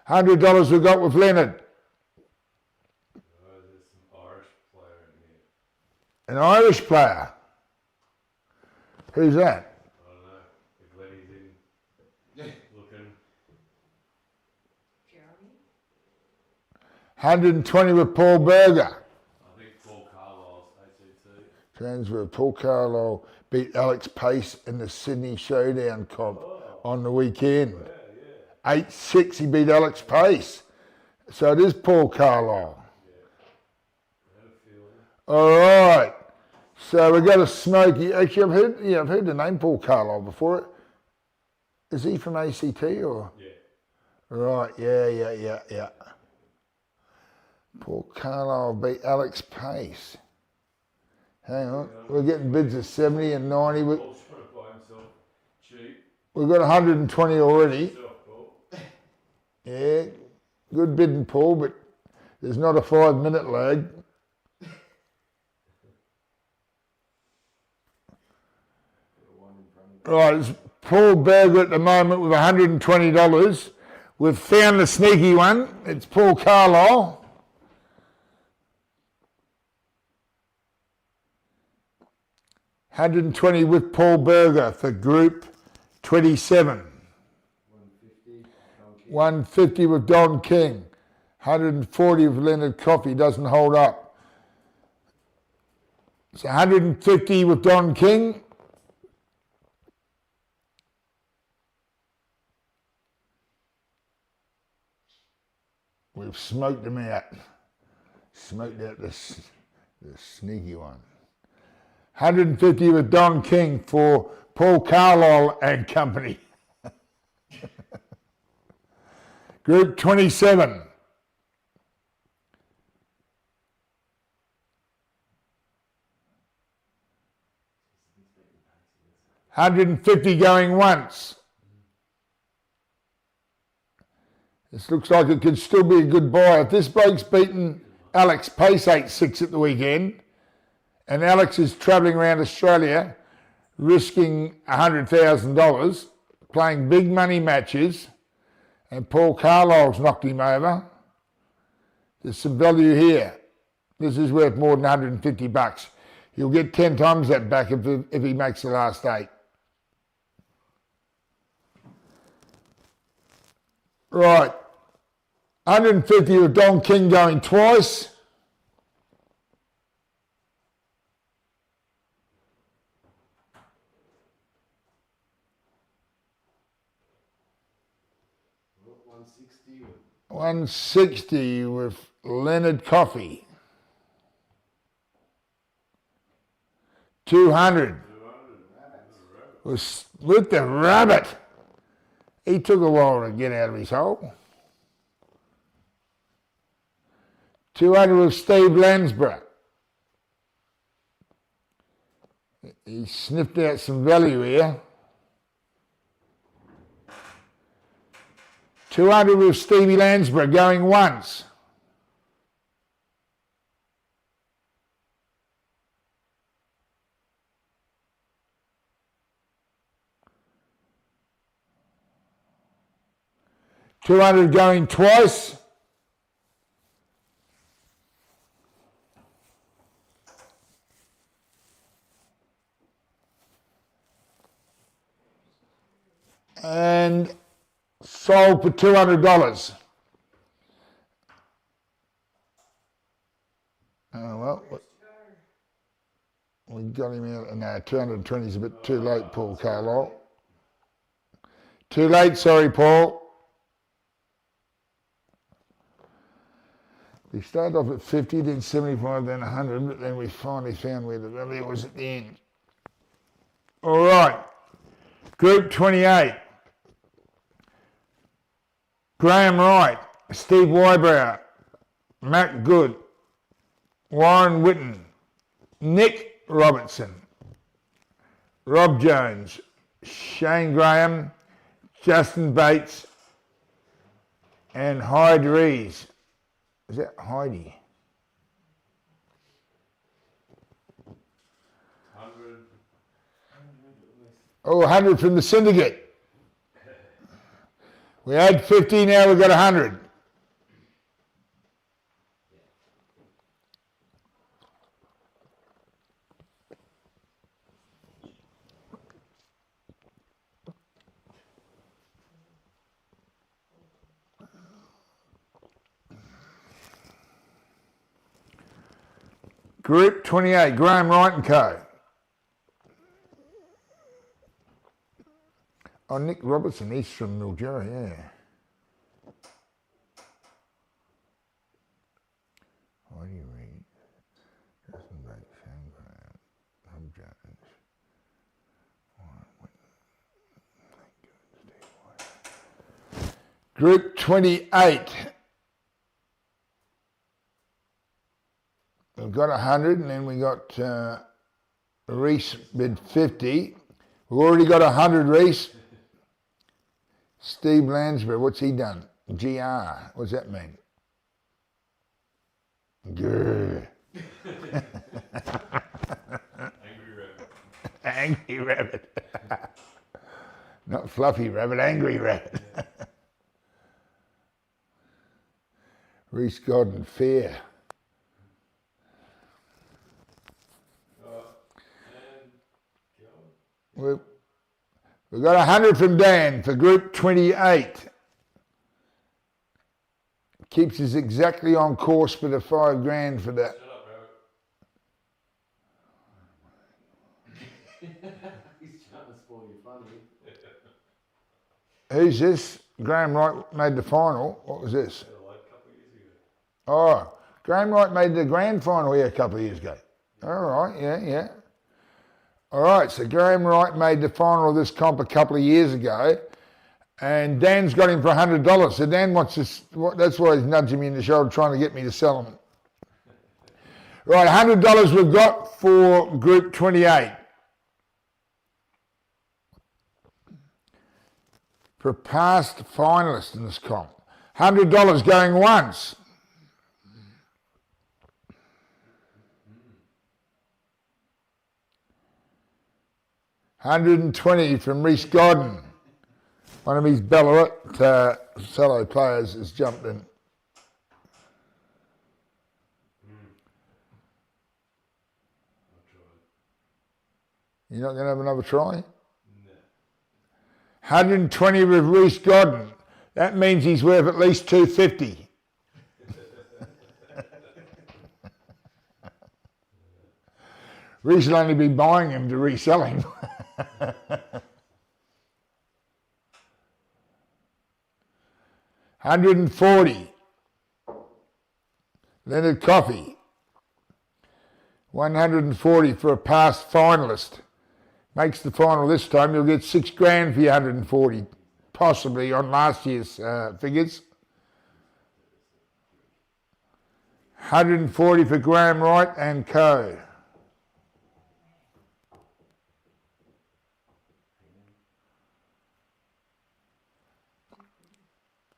$100 we got with Leonard. There's some Irish player in here. An Irish player. Who's that? I don't know. If Lenny's in looking. Jeremy? 120 with Paul Berger. I think Paul Carlisle's ACT. Transfer. Paul Carlisle beat Alex Pace in the Sydney Showdown comp on the weekend. 8-6 he beat Alex Pace. So it is Paul Carlisle. All right. So we've got a Smoky. Actually, I've heard the name Paul Carlisle before. Is he from ACT or? Yeah. Right. Yeah. Paul Carlisle beat Alex Pace. Hang on. We're getting bids of 70 and 90. Paul's trying to buy himself cheap. We've got 120 already. Himself, Paul. Yeah. Good bidding, Paul, but there's not a 5-minute lag. Right, it's Paul Berger at the moment with $120. We've found the sneaky one. It's Paul Carlisle. $120 with Paul Berger for Group 27. 150 with Don King. 140 with Leonard Coffey. Doesn't hold up. It's 150 with Don King. We've smoked them out. Smoked out the sneaky one. 150 with Don King for Paul Carlisle and company. Group 27. $150 going once. This looks like it could still be a good buy. If this bloke's beaten Alex Pace 8-6 at the weekend, and Alex is travelling around Australia risking $100,000, playing big money matches, and Paul Carlisle's knocked him over, there's some value here. This is worth more than $150. He'll get 10 times that back if he makes the last 8. Right, 150 with Don King going twice. $160 with Leonard Coffey. $200 with the rabbit. He took a while to get out of his hole. $200 with Steve Lansborough. He sniffed out some value here. $200 with Stevie Lansborough going once. $200 going twice. And sold for $200. Oh, well, we got him out. No, 220 is a bit too late, Paul Carlisle. Too late, sorry, Paul. We started off at 50, then 75, then 100, but then we finally found where the value was at the end. All right, Group 28. Graham Wright, Steve Wybrow, Matt Good, Warren Whitten, Nick Robertson, Rob Jones, Shane Graham, Justin Bates, and Heidi Reese. Is that Heidi? 100. Oh, 100 from the syndicate. We had 50, now we've got 100. Group 28, Graham Wright and Co. Oh, Nick Robertson, he's from Mildura, yeah. Heidi Reid, Justin Bates, Shane Graham, Rob Jones, Warren Whitten, Group 28. We've got 100, and then we got Reese bid 50. We've already got 100, Reese. Steve Lansbury, what's he done? GR, what's that mean? Grr. Angry rabbit. Angry rabbit. Not fluffy rabbit, angry rabbit. Reese Godden, fair. We've got 100 from Dan for Group 28. Keeps us exactly on course for the $5,000 for that. Shut up, rabbit. He's trying to spoil your fun here. Who's this? Graham Wright made the final. What was this? Like a couple of years ago. Oh, Graham Wright made the grand final here a couple of years ago. All right, yeah. All right, so Graham Wright made the final of this comp a couple of years ago, and Dan's got him for $100. So Dan wants this. That's why he's nudging me in the shoulder, trying to get me to sell him. Right, $100 we've got for Group 28. For a past finalist in this comp. $100 going once. $120 from Reese Godden. One of his Ballarat solo players has jumped in. You're not going to have another try? No. 120 with Reese Godden. That means he's worth at least $250. Reese will only be buying him to resell him. $140. Leonard Coffey. 140 for a past finalist. Makes the final this time. You'll get $6,000 for your 140, possibly on last year's figures. 140 for Graham Wright and Co.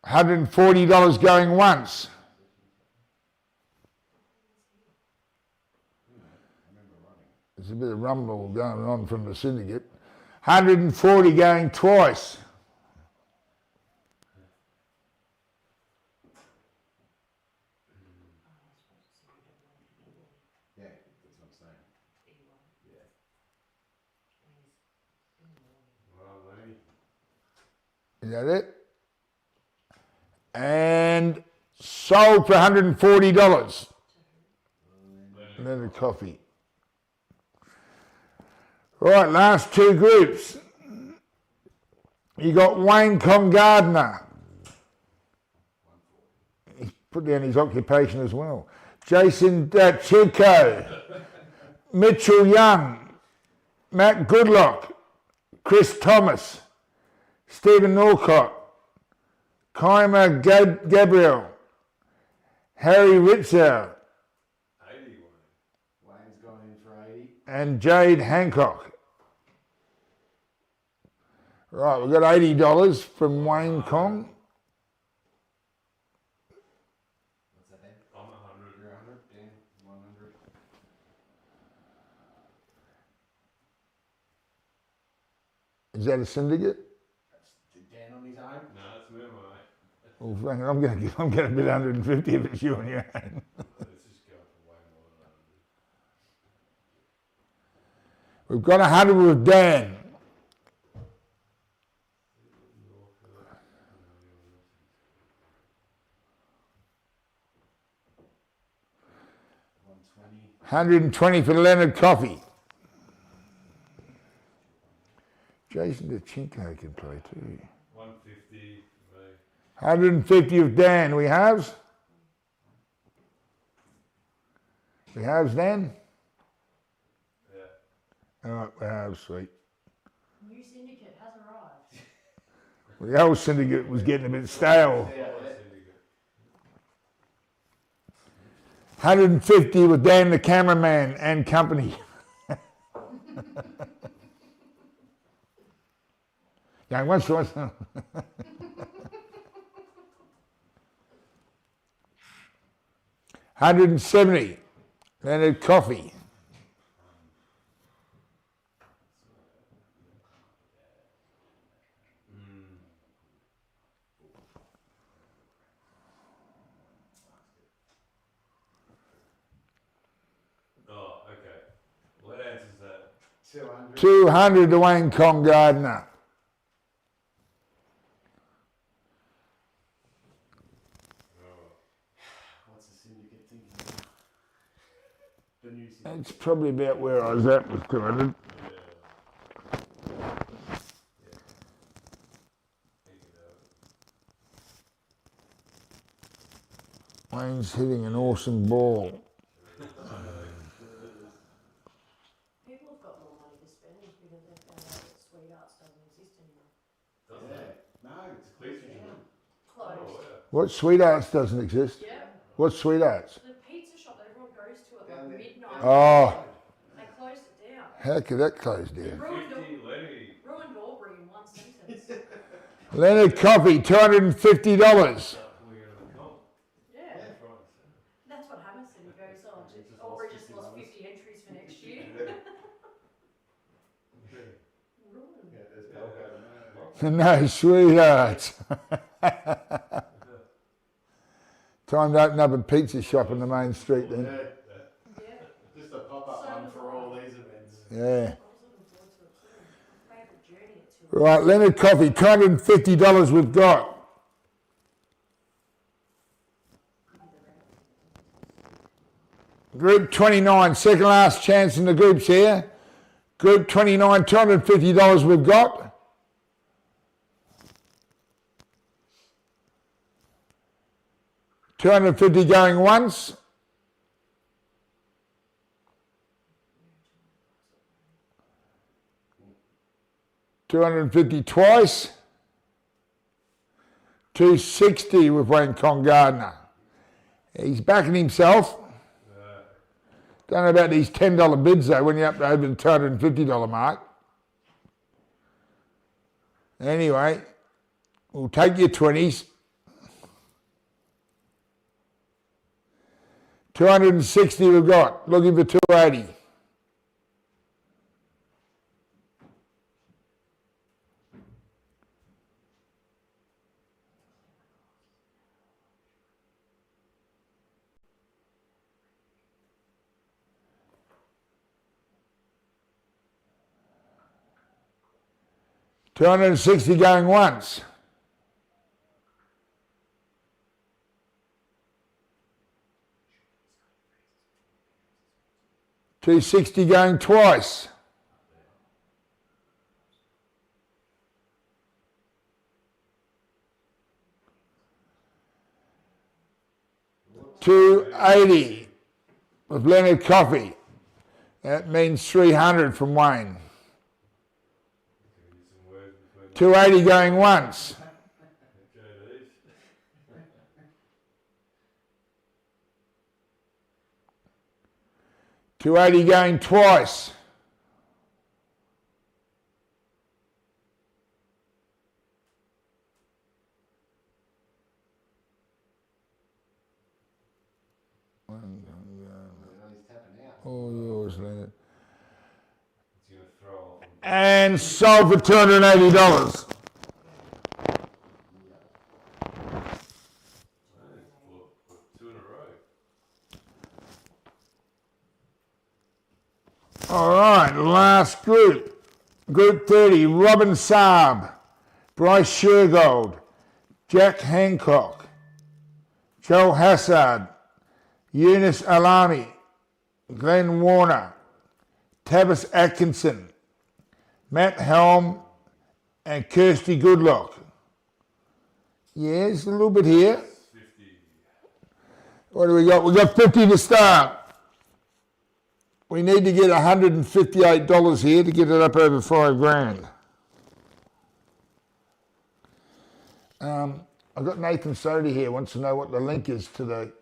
$140 going once. There's a bit of rumble going on from the syndicate. 140 going twice. Yeah, that's what I'm saying. Yeah. Is that it? And sold for $140. Leonard Coffey. Right, last two groups. You got Wayne Gardner. He's put down his occupation as well. Jason Chico. Mitchell Young. Matt Goodlock. Chris Thomas. Stephen Norcott. Keimer Gabriel. Harry Ritzow. 80 Wayne's gone in for 80. And Jade Hancock. Right, we've got $80 from Wayne Kong. What's that then? I'm 100. You're 100, Dan, 100. Is that a syndicate? That's Dan on his own. No, it's me, mate. Well, Frank, I'm going to bid 150 if it's you on your own. Let's just go for way more than 100. We've got 100 with Dan. $120 for Leonard Coffey. Jason DeChinko can play too. 150 for me. 150 of Dan. We have? We have Dan? Yeah. All right, we have, sweet. New syndicate has arrived. Well, the old syndicate was getting a bit stale. Yeah. 150 with Dan the cameraman and company. Yeah, what's 170. Leonard Coffey. Oh, okay. What answers that? 200. 200 to Wayne Gardner. What's the syndicate thinking? The new syndicate. That's probably about where I was at with 200. Wayne's hitting an awesome ball. People have got more money to spend because they've found out that Sweet Arts doesn't exist anymore. Doesn't it? No, it's Please, closed down. Closed. Oh, yeah. What Sweethearts doesn't exist? Yeah. What's Sweethearts? The pizza shop that everyone goes to at Down like there. midnight. Oh, They closed it down. how could that close down? Ruined, 50 Lenny. ruined Albury in one sentence. Leonard Coffey, $250. Pulling out of the comp. Yeah. That's right. That's what Harmon said. He goes, oh, Just lost Albury just 50 lost dollars. 50 entries for next year. Ruined. Yeah, there's Calcutta. No, Sweethearts. Time to open up a pizza shop on the main street then. Yeah, Yeah. just a pop-up So one was for I. all these events. Yeah. I was looking forward to it too. Favourite journey at 2. Right, Leonard Coffey, $250 we've got. Group 29, second last chance in the groups here. Group 29, $250 we've got. $250 going once. $250 twice. $260 with Wayne Gardner. He's backing himself. Don't know about these $10 bids though when you're up to over the $250 mark. Anyway, we'll take your 20s. 260 we've got, looking for 280. $260 going once. $260 going twice. 280 with Leonard Coffee. That means 300 from Wayne. 280 going once. $280 going twice. All yours, Leonard. And sold for $280. All right, last group. Group 30, Robin Saab, Bryce Shergold, Jack Hancock, Joe Hassard, Eunice Alami, Glenn Warner, Tavis Atkinson, Matt Helm, and Kirsty Goodlock. Yes, a little bit here. 50. What do we got? We got 50 to start. We need to get $158 here to get it up over $5,000. I've got Nathan Sody here, wants to know what the link is to the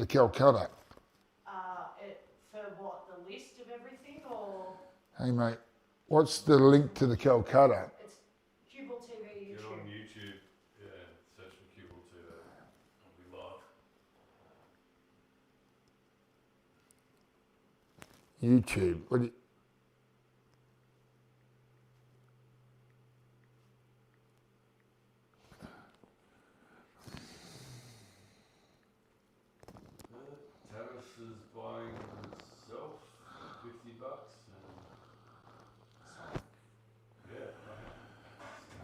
Calcutta. For what, the list of everything, or? Hey mate, what's the link to the Calcutta? It's CueballTV YouTube. Get on YouTube, yeah, search for CueballTV. It'll be live. YouTube. What do you, Tavis is buying himself $50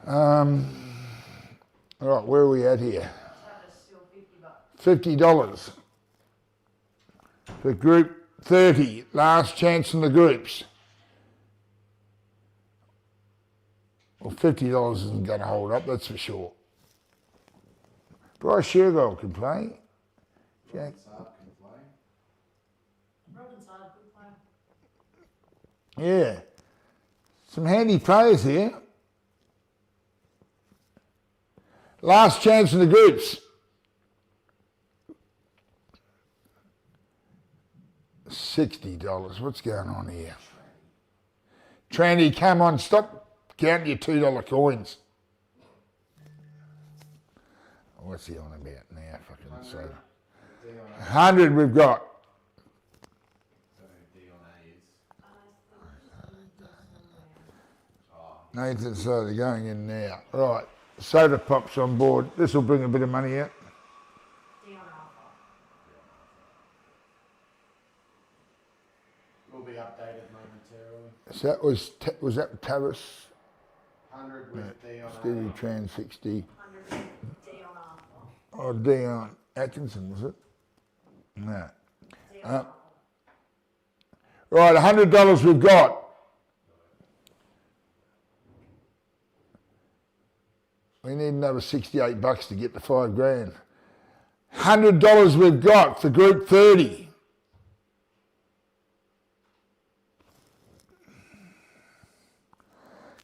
and all right, where are we at here? That is still $50. $50 for group 30, last chance in the groups. Well, $50 isn't going to hold up, that's for sure. Bryce Shergold can play. Jack. Robin Saab, good player. Yeah. Some handy players here. Last chance in the groups. $60. What's going on here? Tranny, come on, stop counting your $2 coins. What's he on about now? Fucking so. 100 we've got. Nathan Soda going in now. Right, soda pops on board. This will bring a bit of money out. Will be updated momentarily. So that was that Tavis? 100 with Dion. Stevie Tran 60. 100 Dion Arthur. Oh, Dion Atkinson, was it? No. Right, $100 we've got. We need another $68 to get to $5,000. $100 we've got for group 30.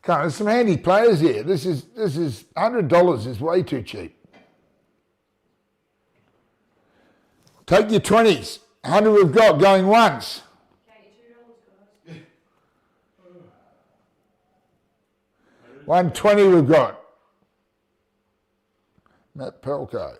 Come on, there's some handy players here. This is $100 is way too cheap. Take your 20s. 100 we've got going once. Count your $2, guys. 120 we've got. Matt Pelko.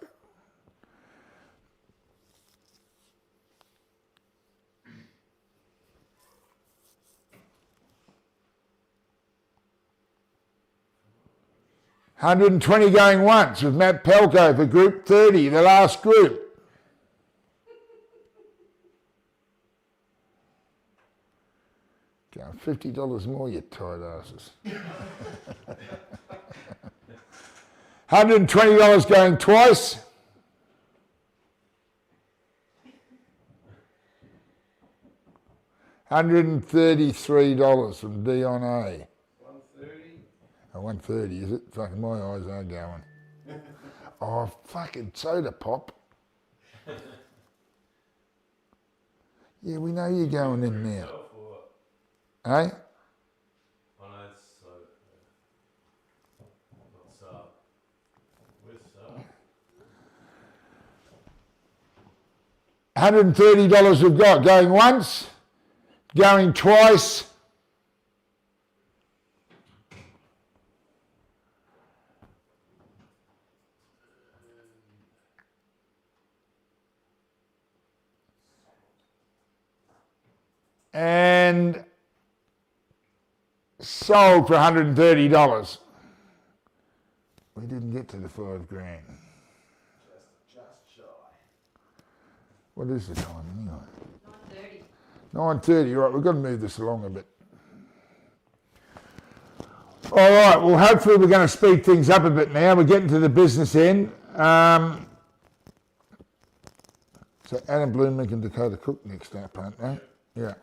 $120 going once with Matt Pelko for group 30, the last group. Going $50 more, you tight asses. $120 going twice. $133 from Dion A. 130, is it? Fucking my eyes are going. Oh, fucking soda pop. Yeah, we know you're going in now. Yourself or what? Eh? I know it's so. What's up? Where's $130 we've got. Going once, going twice. And sold for $130. We didn't get to the $5 grand. Just shy. What is the time anyway? 9:30. 9:30, right, we've got to move this along a bit. All right, well, hopefully we're going to speed things up a bit now. We're getting to the business end. So Adam Blooming and Dakota Cook next up, aren't they? Yeah.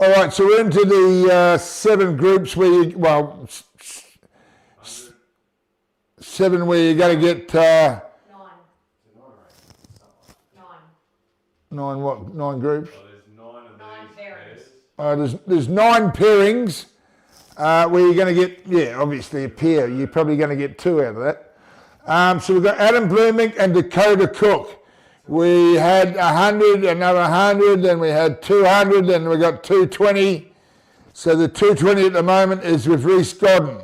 All right, so we're into the 7 groups where you, well, 7 where you're going to get 9. 9 groups? Oh, there's 9 of 9 these pairs. There's 9 pairings where you're going to get, yeah, obviously a pair. You're probably going to get 2 out of that. So we've got Adam Blooming and Dakota Cook. We had 100, another 100, then we had 200, then we got 220. So the 220 at the moment is with Reese Godden.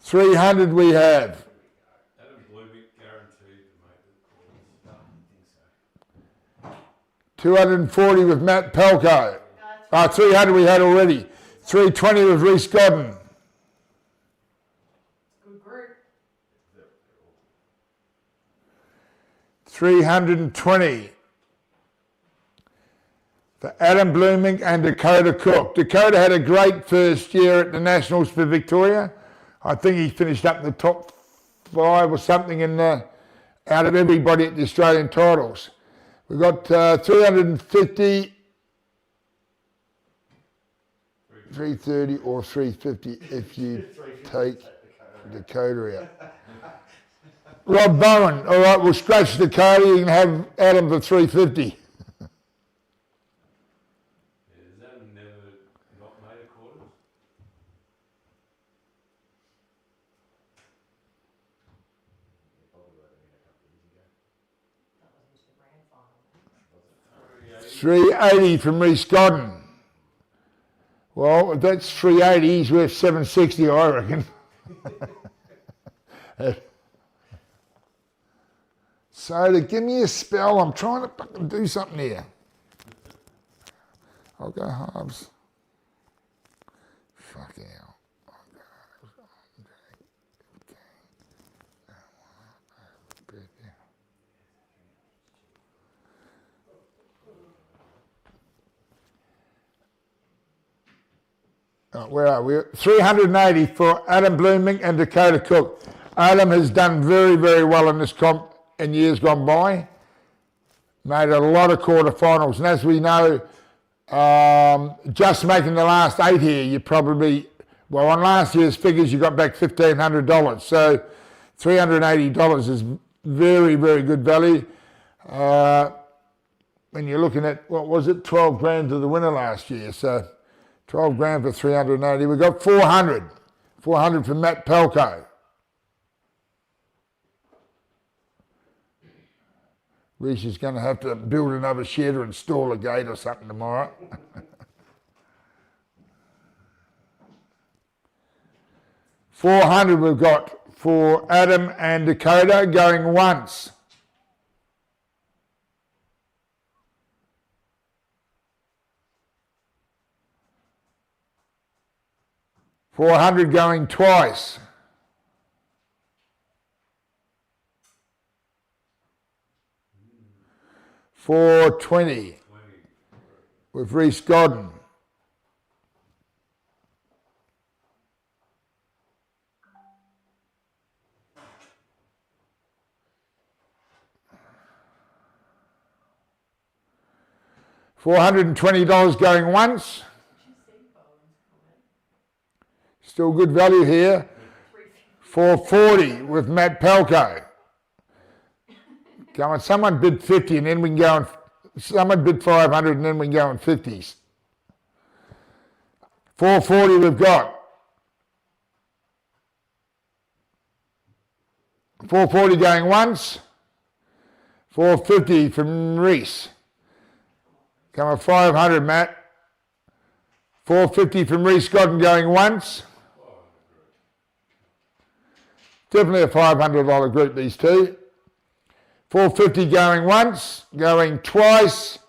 300 we have. Adam Blooming guaranteed to make the calls. I think so. 240 with Matt Pelko. 300 we had already. 320 with Reese Godden. Good group. 320 for Adam Blooming and Dakota Cook. Dakota had a great first year at the Nationals for Victoria. I think he finished up in the top 5 or something out of everybody at the Australian titles. We've got 350, 330 or 350 if you take Dakota out. Rob Bowen, all right, we'll scratch Dakota, you can have Adam for 350. Yeah, has Adam never not made a quarters? Probably would have been a couple of years ago. That was into the grand final. 380 from Reese Godden. Well, if that's 380, he's worth 760, I reckon. So to give me a spell, I'm trying to fucking do something here. I'll go halves. Fuck hell. Where are we? 380 for Adam Blooming and Dakota Cook. Adam has done very, very well in this comp in years gone by. Made a lot of quarterfinals, and as we know, just making the last 8 here, you probably, well, on last year's figures, you got back $1,500. So $380 is very, very good value. When you're looking at, what was it, 12 grand to the winner last year. So 12 grand for 380. We've got 400. 400 for Matt Pelko. Reese is going to have to build another shed or install a gate or something tomorrow. 400 we've got for Adam and Dakota going once. $400 going twice. $420 with Reese Godden. $420 going once. Still good value here. $440 with Matt Pelko. Come on, someone bid 50 and then we can go on, someone bid 500 and then we can go on 50s. 440 we've got. 440 going once. 450 from Reese. Come on, 500, Matt. 450 from Reese Godden going once. Definitely a $500 group, these two. 450 going once, going twice.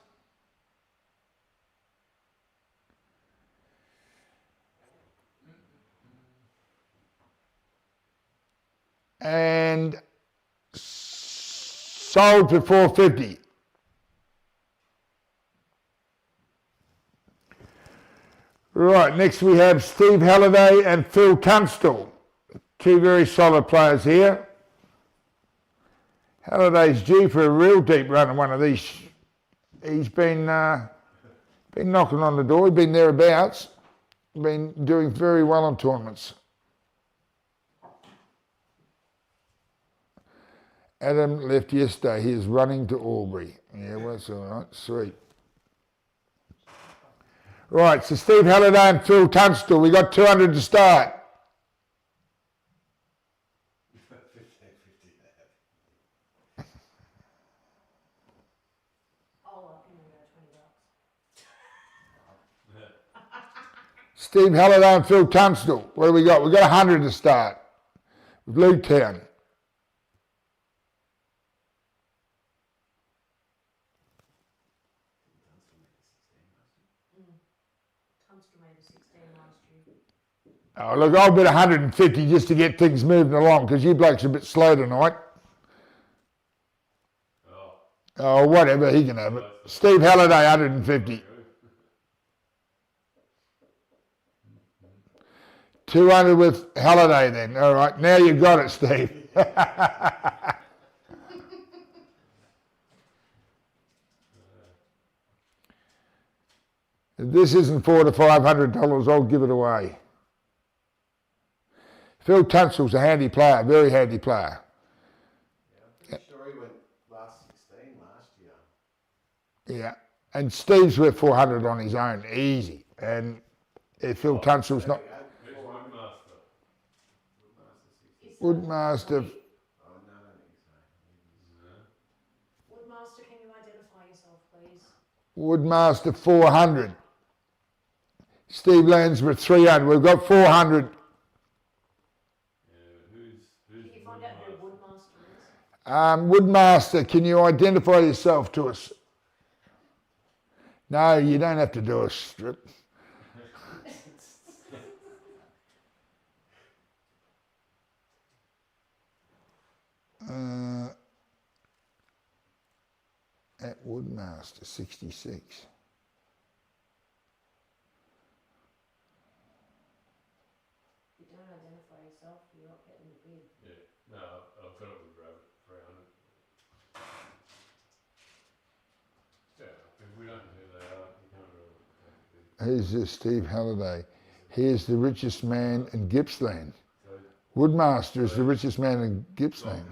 And sold for 450. Right, next we have Steve Halliday and Phil Tunstall. Two very solid players here. Halliday's due for a real deep run in one of these. He's been knocking on the door. He's been thereabouts. Been doing very well in tournaments. Adam left yesterday. He is running to Albury. Yeah, well, that's all right. Sweet. Right, so Steve Halliday and Phil Tunstall. We got 200 to start. Steve Halliday and Phil Tunstall. What do we got? We've got 100 to start. With Lutown. Oh, look, I'll bet 150 just to get things moving along because you blokes are a bit slow tonight. Oh, whatever, he can have it. Steve Halliday, 150. 200 with Halliday then. All right, now you've got it, Steve. If this isn't $400 to $500, I'll give it away. Phil Tunstall's a handy player, very handy player. Yeah, I'm pretty sure he went last 16 last year. Yeah, and Steve's worth 400 on his own, easy. And if Phil Tunstall's not... Woodmaster. Oh, no, I don't think so. Woodmaster, can you identify yourself, please? Woodmaster 400. Steve Landsworth 300. We've got 400. Can you find out who Woodmaster is? Woodmaster, can you identify yourself to us? No, you don't have to do a strip. At Woodmaster 66. You don't identify yourself, you're not getting the bid. Yeah, no, I've got it with Rabbit 300. Yeah, if we don't know who they are, you can't really. Who's this Steve Halliday? He is the richest man in Gippsland. Woodmaster is the richest man in Gippsland.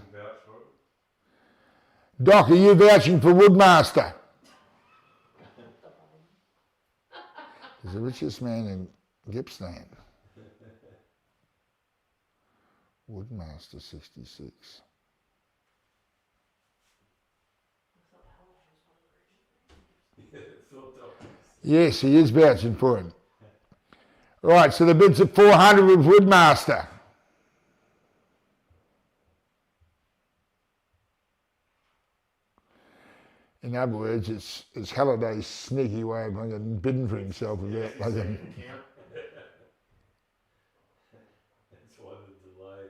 Doc, are you vouching for Woodmaster? He's the richest man in Gippsland. Woodmaster 66. Yes, he is vouching for him. Right, so the bid's at 400 with Woodmaster. In other words, it's Halliday's sneaky way of bidding for himself about That's why the delay.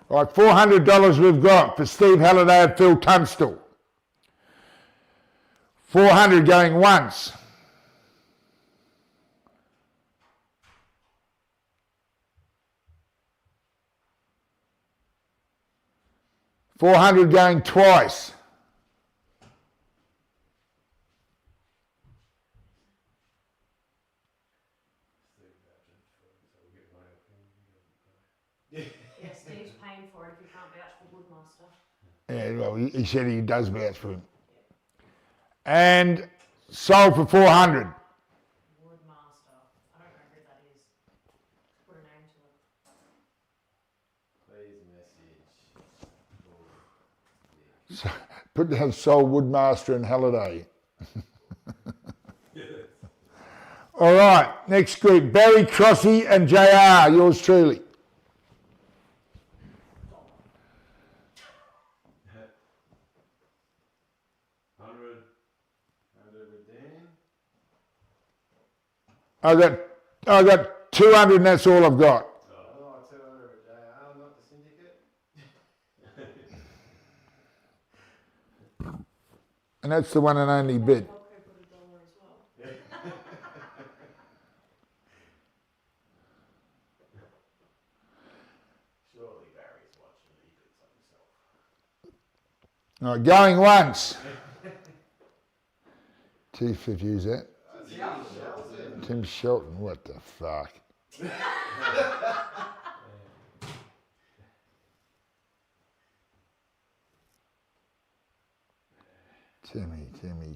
Right, $400 we've got for Steve Halliday and Phil Tunstall. 400 going once. $400 going twice. Woodmaster. Yeah, well, he said he does vouch for him. And sold for 400. Woodmaster. I don't know who that is. Put a name to it. Please message. So, put down sold Woodmaster and Halliday. All right, next group, Barry, Crossy and JR, yours truly. $100. 100 with Dan. I got 200 and that's all I've got. Oh, 200 with JR, not the syndicate. And that's the one and only bid. Elko put $1 as well. Surely Barry's watching. He puts on himself. All right, going once. 250 is that? Tim Shelton, what the fuck?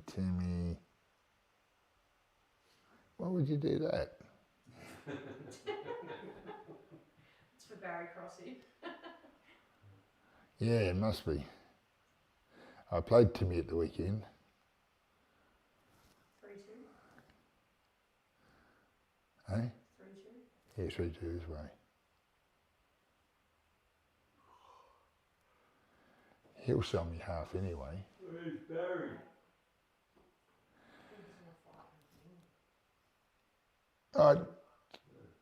Timmy. Why would you do that? It's for Barry Crossy. Yeah, it must be. I played Timmy at the weekend. 3-2. Eh? 3-2. Yeah, 3-2 is way. He'll sell me half anyway. Where's Barry? All right,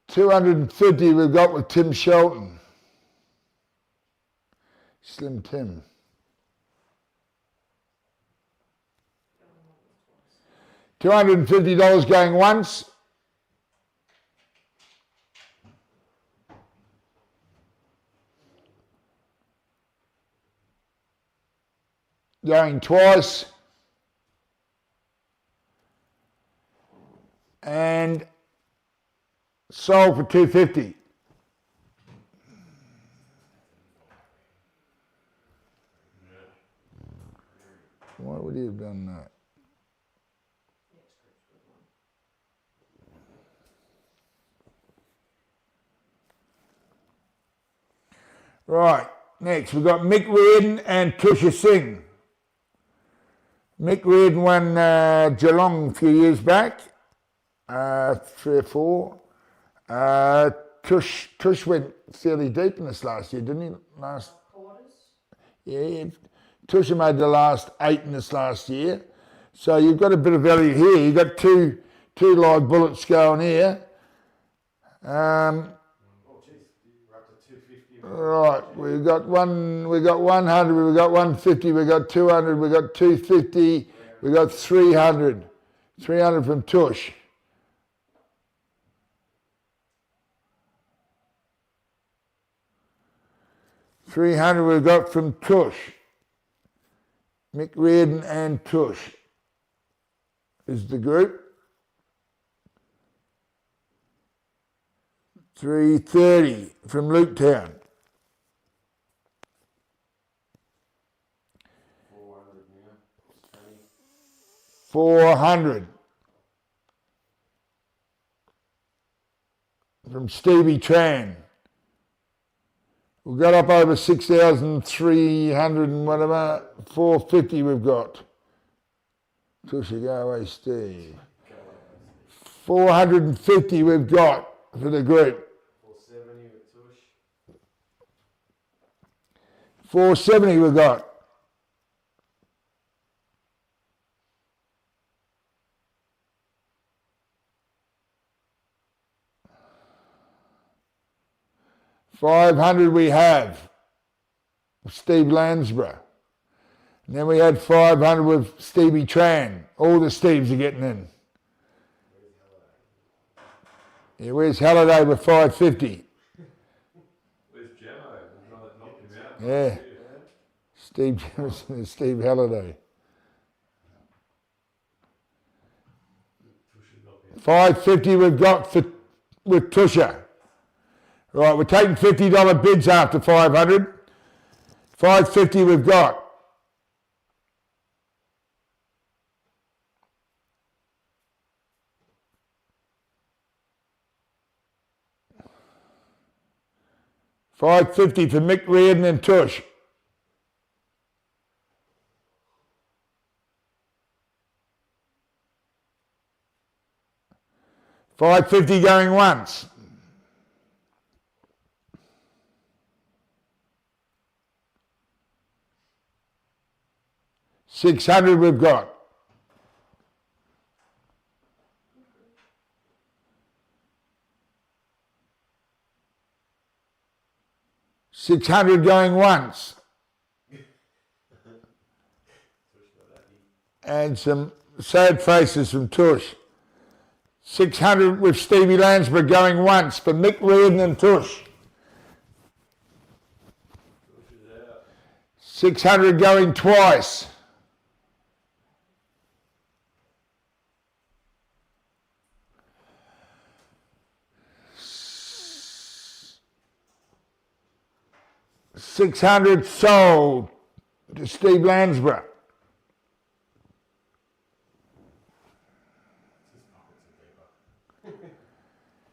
250 we've got with Tim Shelton. Slim Tim. $250 going once. Going twice. And sold for 250. Why would he have done that? Right, next we've got Mick Reardon and Tusha Singh. Mick Reardon won Geelong a few years back, 3 or 4. Tush went fairly deep in this last year, didn't he? Quarters. Yeah, Tusha made the last 8 in this last year. So you've got a bit of value here. You've got two live bullets going here. Oh, geez, we're up to 250. Right, we've got 100, we've got 150, we've got 200, we've got 250, we've got 300. 300 from Tush. $300 we've got from Tush. Mick Reardon and Tush is the group. 330 from Luketown. 400 now. 400 from Stevie Tran. We've got up over 6,300 and whatever. 450 we've got. Tusha, go away, Steve. 450 we've got for the group. 470 with Tush. 470 we've got. $500 we have. Steve Lansborough. And then we had 500 with Stevie Tran. All the Steves are getting in. Yeah, where's Halliday with 550? Where's Gemmo? The one that knocked him out. Yeah. Steve Jemison and Steve Halliday. 550 we've got with Tusha. Right, we're taking $50 bids after 500. 550 we've got. $550 for Mick Reardon and Tush. $550 going once. $600 we've got. $600 going once. And some sad faces from Tush. $600 with Stevie Lansbury going once for Mick Reardon and Tush. $600 going twice. $600 sold to Steve Lansbury.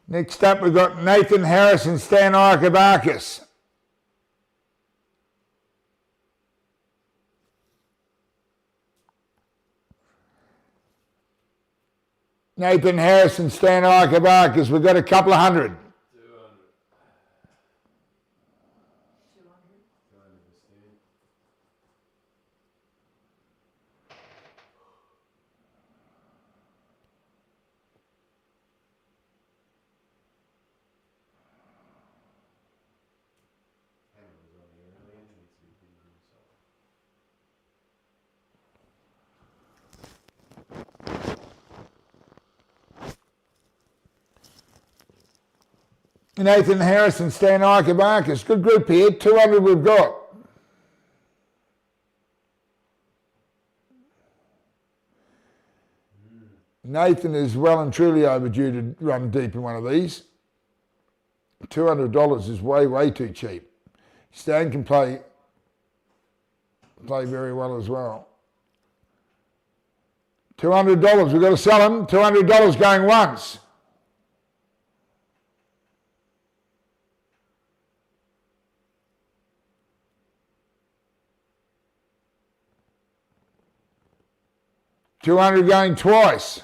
Next up we've got Nathan Harris and Stan Arkabakis. Nathan Harris and Stan Arkabakis, we've got a couple of hundred. Nathan Harris and Stan Arkabakis. Good group here. 200 we've got. Nathan is well and truly overdue to run deep in one of these. $200 is way, way too cheap. Stan can play very well as well. $200, we've got to sell him. $200 going once. $200 going twice.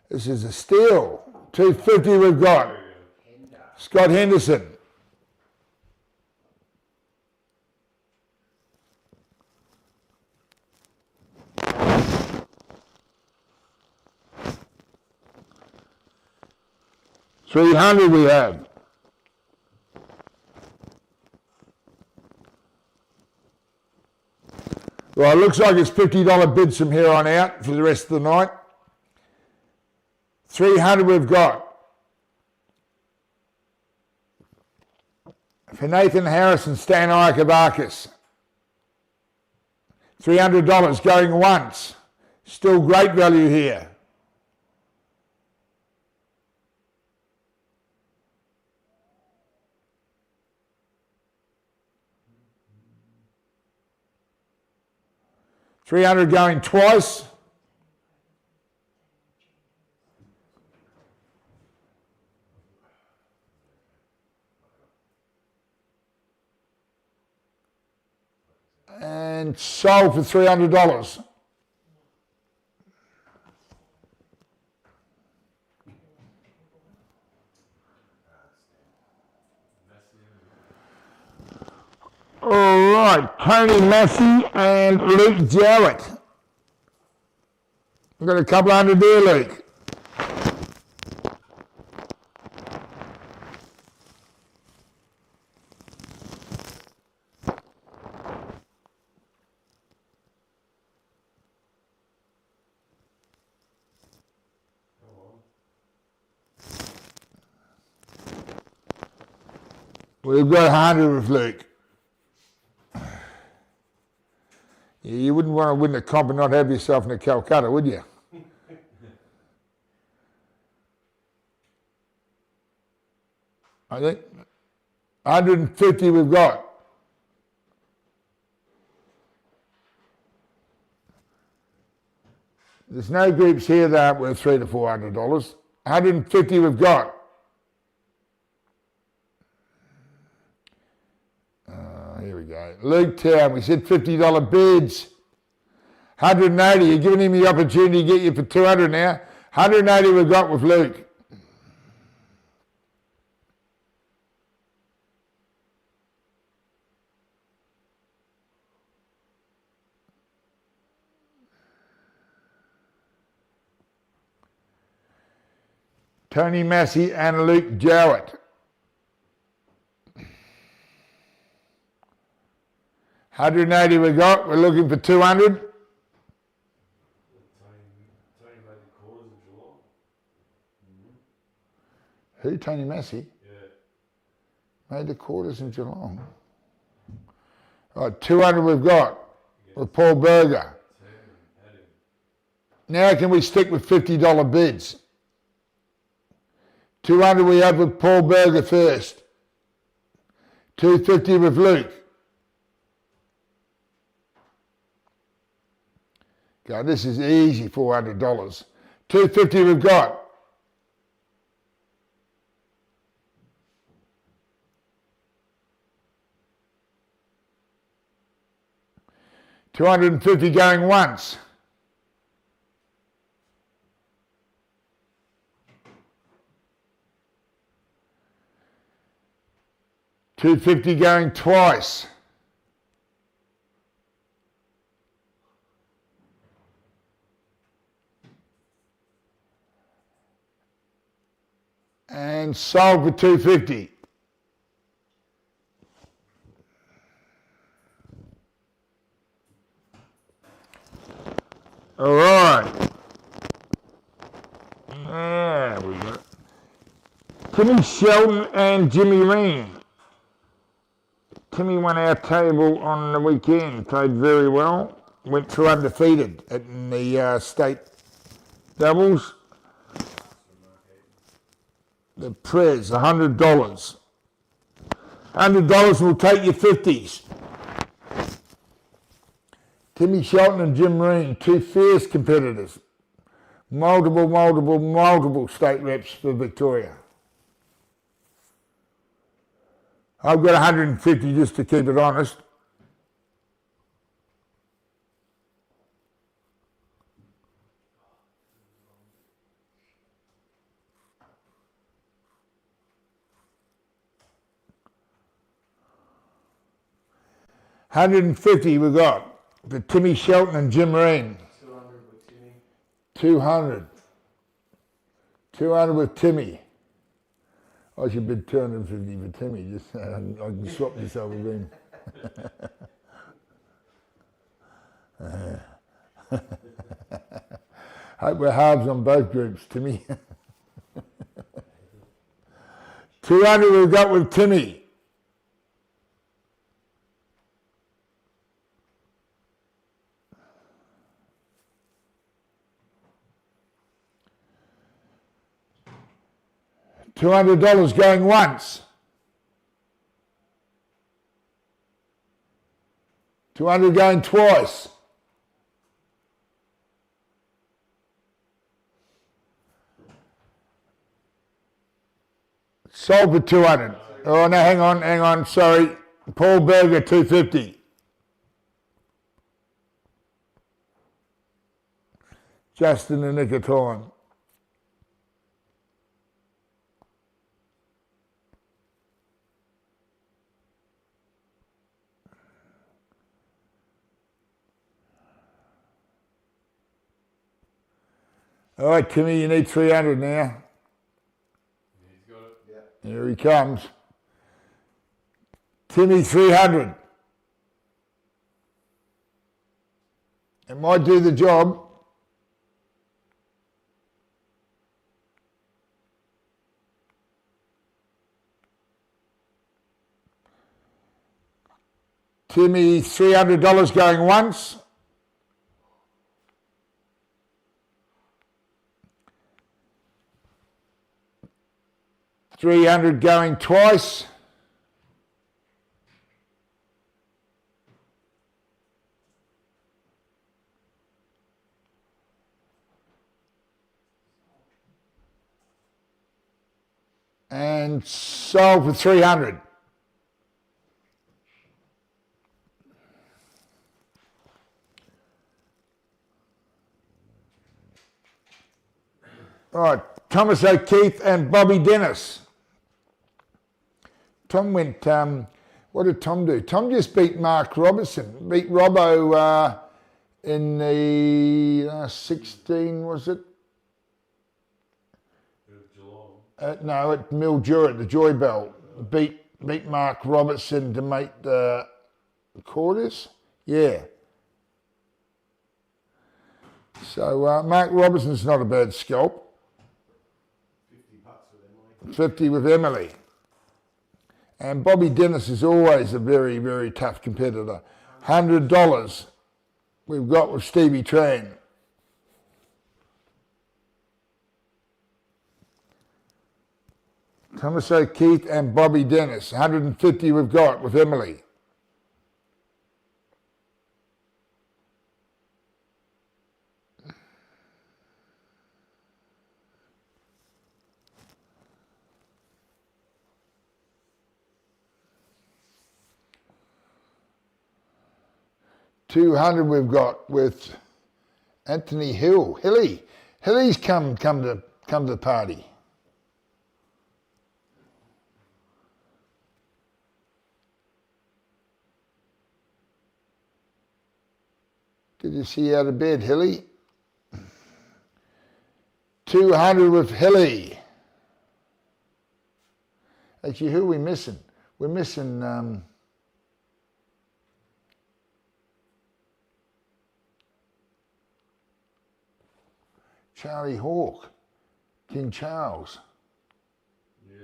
This is a steal. $250 we've got. Scott Henderson. $300 we have. Well, it looks like it's $50 bids from here on out for the rest of the night. $300 we've got. For Nathan Harris and Stan Arkabakis. $300 going once. Still great value here. $300 going twice. And sold for $300. All right, Tony Massey and Luke Jarrett. We've got a couple hundred there, Luke. We've got 100 with Luke. Yeah, you wouldn't want to win the comp and not have yourself in a Calcutta, would you? I think. 150 we've got. There's no groups here that aren't worth $300 to $400. 150 we've got. Here we go. Luke Town, we said $50 bids. 180, you're giving him the opportunity to get you for 200 now. 180 we've got with Luke. Tony Massey and Luke Jowett. 180 we got, we're looking for 200. Tony made the quarters in July. Who, Tony Massey? Yeah. Made the quarters in Geelong. Right, 200 we've got with Paul Berger. Now can we stick with $50 bids? 200 we have with Paul Berger first. 250 with Luke. God, this is easy, $400. 250 we've got. $250 going once. $250 going twice. And sold for $250. All right. There we go. Timmy Shelton and Jimmy Reen. Timmy won our table on the weekend, played very well, went through undefeated in the state doubles. The Prez, $100. $100 will take your 50s. Timmy Shelton and Jim Reen, two fierce competitors. Multiple state reps for Victoria. I've got 150 just to keep it honest. $150 we got for Timmy Shelton and Jim Reen. 200 with Timmy. 200. 200 with Timmy. I should bid 250 for Timmy, just I can swap myself with him. Hope we're halves on both groups, Timmy. 200 we've got with Timmy. $200 going once. 200 going twice. Sold for 200. Oh no, hang on, sorry. Paul Berger, 250. Just in the nick of time. All right, Timmy, you need 300 now. He's got it. Yeah. Here he comes. Timmy, 300. It might do the job. Timmy, $300 going once. 300 going twice. And sold for 300. All right, Thomas O'Keefe and Bobby Dennis. Tom went, what did Tom do? Tom just beat Mark Robertson, beat Robbo in the 16, was it? No, at Mildura, at the Joy Bell. Beat Mark Robertson to make the quarters. Yeah. So Mark Robertson's not a bad scalp. 50 with Emily. And Bobby Dennis is always a very, very tough competitor. $100 we've got with Stevie Tran. Thomas O'Keefe and Bobby Dennis. 150 we've got with Emily. $200 we've got with Anthony Hilly. Hilly's come to the party. Good to see you out of bed, Hilly. 200 with Hilly. Actually, who are we missing? We're missing Charlie Hawk, King Charles. Yeah.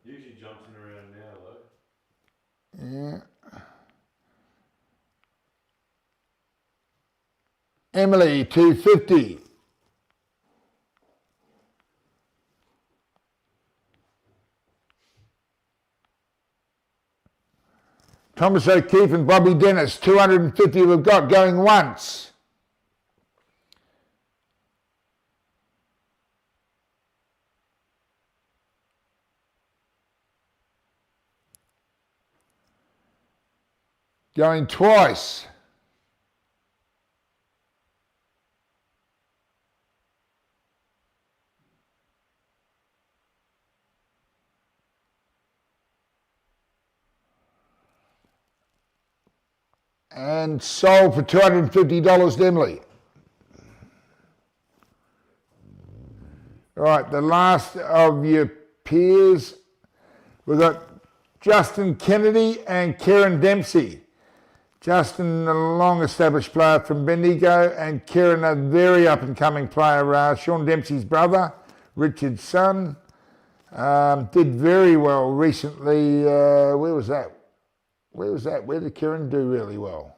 Usually jumps in around now, though. Yeah. Emily, 250. Thomas O'Keefe and Bobby Dennis, 250 we've got, going once. Going twice. And sold for $250 to Emily. All right, the last of your peers, we've got Justin Kennedy and Kieran Dempsey. Justin, a long-established player from Bendigo, and Kieran, a very up-and-coming player, Sean Dempsey's brother, Richard's son. Did very well recently. Where was that? Where did Kieran do really well?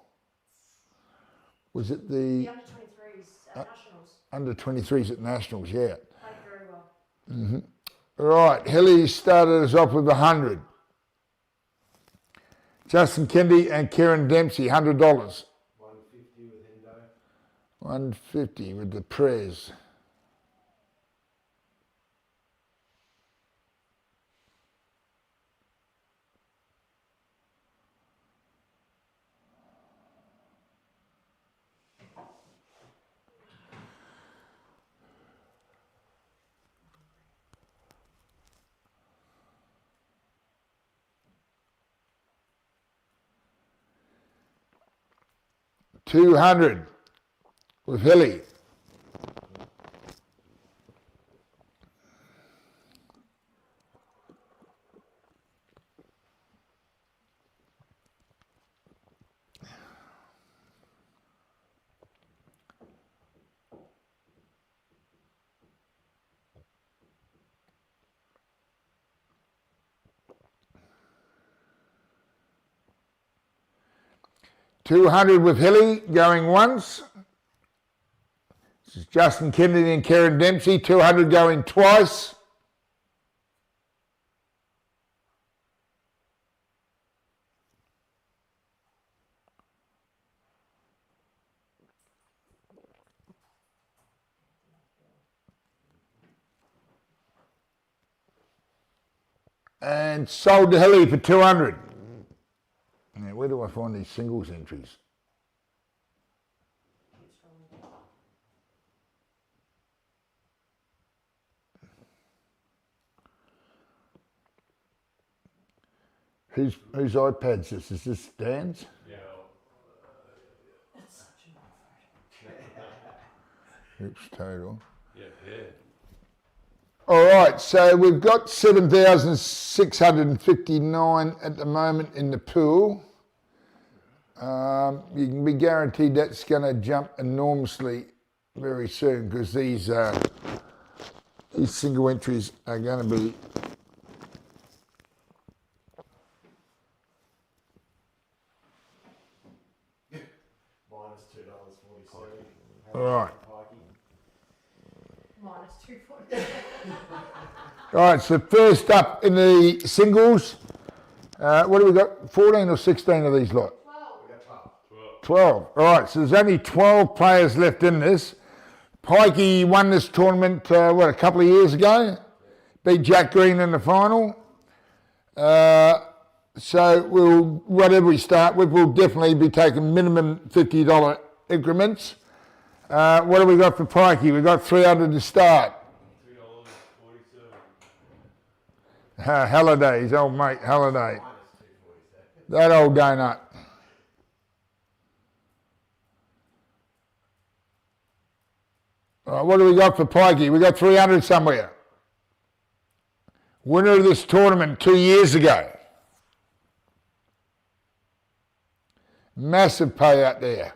Was it the under-23s at Nationals. Under-23s at Nationals, yeah. Played very well. Mm-hmm. All right, Hilly started us off with 100. Justin Kennedy and Kieran Dempsey, $100. 150 with Hendo. 150 with the Prez. $200 with Hilly. $200 with Hilly going once. This is Justin Kennedy and Kieran Dempsey. $200 going twice. and sold to Hilly for 200. Now, where do I find these singles entries? Whose iPad's this? Is this Dan's? Yeah. It's such a no. Oops, total. Yeah. All right, so we've got 7,659 at the moment in the pool. You can be guaranteed that's going to jump enormously very soon because these single entries are going to be Minus $2.47. all right. Minus 240. All right, so first up in the singles, what do we got? 14 or 16 of these lot? 12. All right, so there's only 12 players left in this. Pikey won this tournament, a couple of years ago? Beat Jack Green in the final. So whatever we start with, we'll definitely be taking minimum $50 increments. What do we got for Pikey? We've got 300 to start. $3.47. Halliday, his old mate, Halliday. That old donut. All right, what do we got for Pikey? We got 300 somewhere. Winner of this tournament 2 years ago. Massive payout there.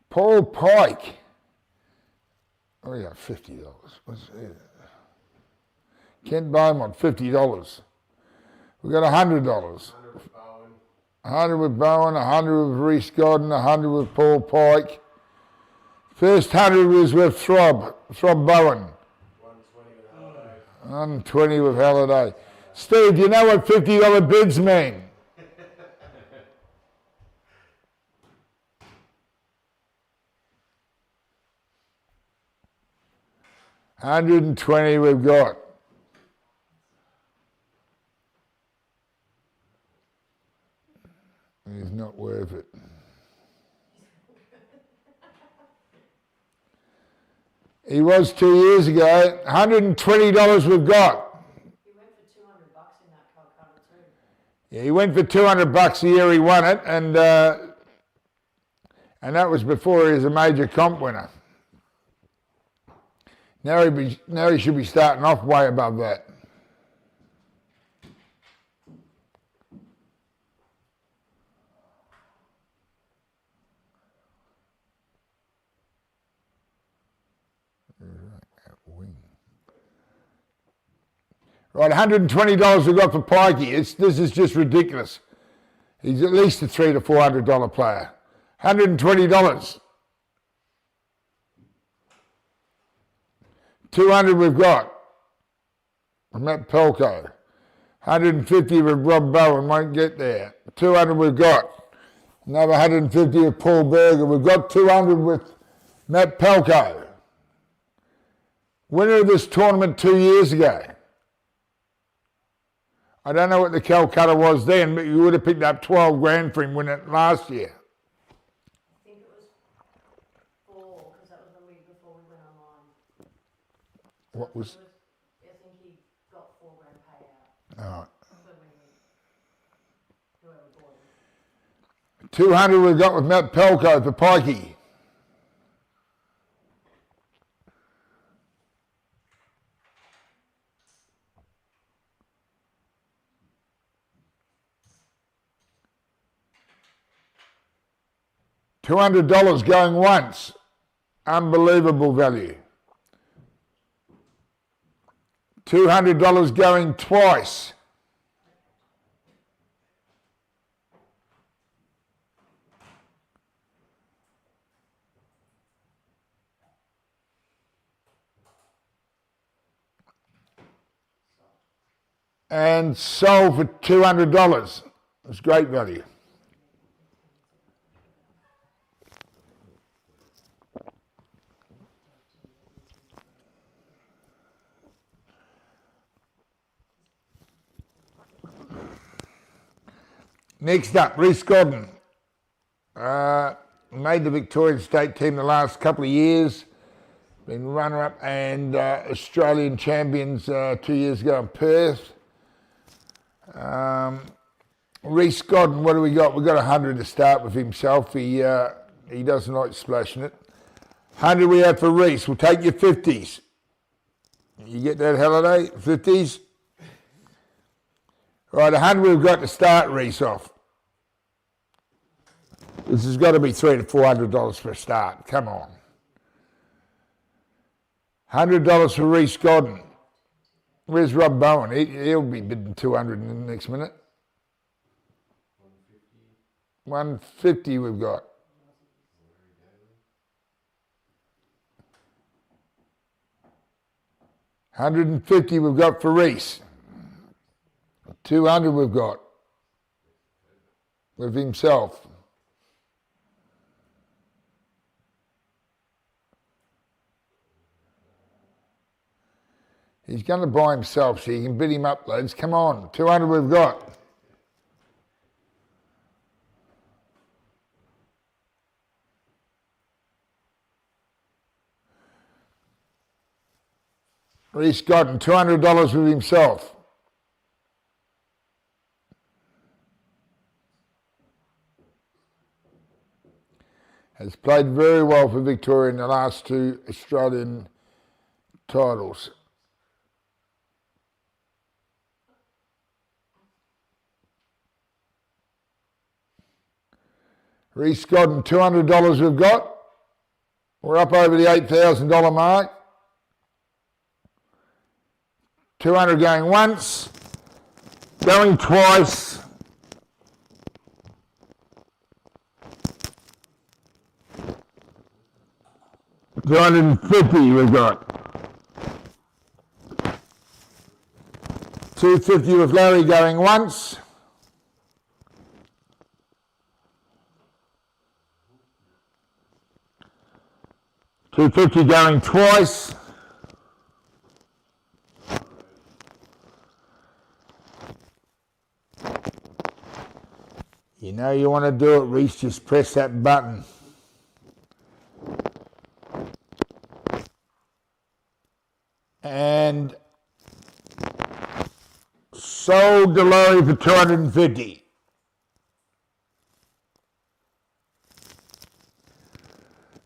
Paul Pike. Oh, we got $50. What's it? Kent Beaumont, $50. We got $100. 100 with Bowen, 100 with Reese Godden, 100 with Paul Pike. First 100 was with Throb Bowen. 120 with Halliday. Steve, do you know what $50 bids mean? $120 we've got. He's not worth it. He was 2 years ago. $120 we've got. He went for $200 in that Calcutta too. Yeah, he went for $200 the year he won it, and that was before he was a major comp winner. Now he should be starting off way above that. Right, $120 we got for Pikey. This is just ridiculous. He's at least a $300 to $400 player. $120. 200 we've got. Matt Pelko. 150 with Rob Bowen, won't get there. 200 we've got. Another 150 with Paul Berger. We've got 200 with Matt Pelko. Winner of this tournament 2 years ago. I don't know what the Calcutta was then, but you would have picked up 12 grand for him winning it last year. I think it was 4, because that was the week before we went online. What was? I think he got $4 grand payout. Oh. Whoever bought him. 200 we've got with Matt Pelko for Pikey. $200 going once. Unbelievable value. $200 going twice. And sold for $200. It's great value. Next up, Reese Godden. Made the Victorian state team the last couple of years. Been runner-up and Australian champions 2 years ago in Perth. Reese Godden, what do we got? We've got 100 to start with himself. He doesn't like splashing it. 100 we have for Reese. We'll take your 50s. You get that, Halliday? 50s? Right, 100 we've got to start Reese off. This has got to be $300 to $400 for a start. Come on. $100 for Reese Godden. Where's Rob Bowen? He'll be bidding 200 in the next minute. 150 we've got. $150 we've got for Reese. 200 we've got with himself. He's going to buy himself, so you can bid him up, lads. Come on, 200 we've got. Reese Godden, $200 with himself. Has played very well for Victoria in the last 2 Australian titles. Reese Godden, $200 we've got. We're up over the $8,000 mark. 200 going once, going twice. $250 we've got. $250 with Larry going once. $250 going twice. You know you want to do it, Reese, just press that button. And sold to Laurie for $250.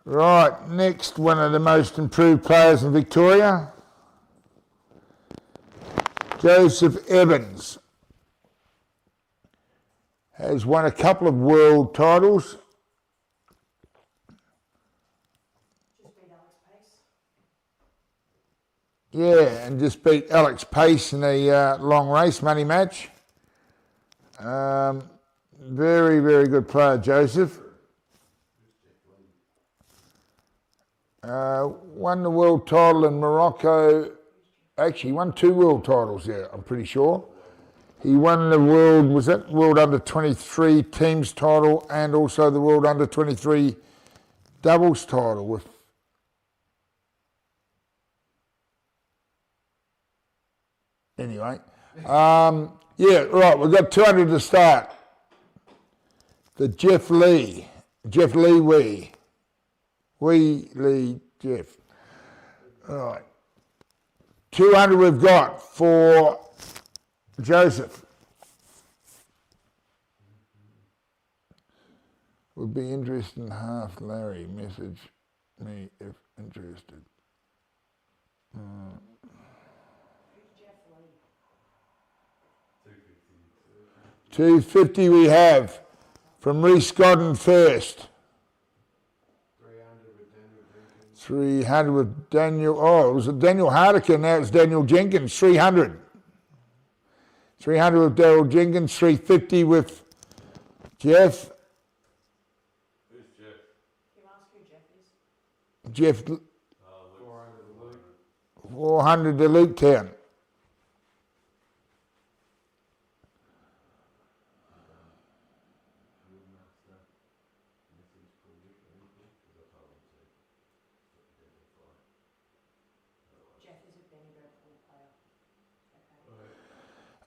Right, next, one of the most improved players in Victoria, Joseph Evans. Has won a couple of world titles. Just beat Alex Pace. Yeah, and just beat Alex Pace in a long race money match. Very, very good player, Joseph. Won the world title in Morocco. Actually, won 2 world titles there, I'm pretty sure. He won the world, was that World Under 23 teams title and also the World Under 23 doubles title with anyway. Yeah, right, we've got 200 to start. The Jeff Lee Wee. Wee Lee Jeff. All right. 200 we've got for Joseph. Would be interested in half Larry. Message me if interested. $250 we have from Reese Godden first. 300 with Daniel. Oh, it was Daniel Hardiker. Now it's Daniel Jenkins. 300. 300 with Daryl Jenkins. 350 with Jeff. Who's Jeff? You ask who Jeff is. Jeff. 400 to Luke Town.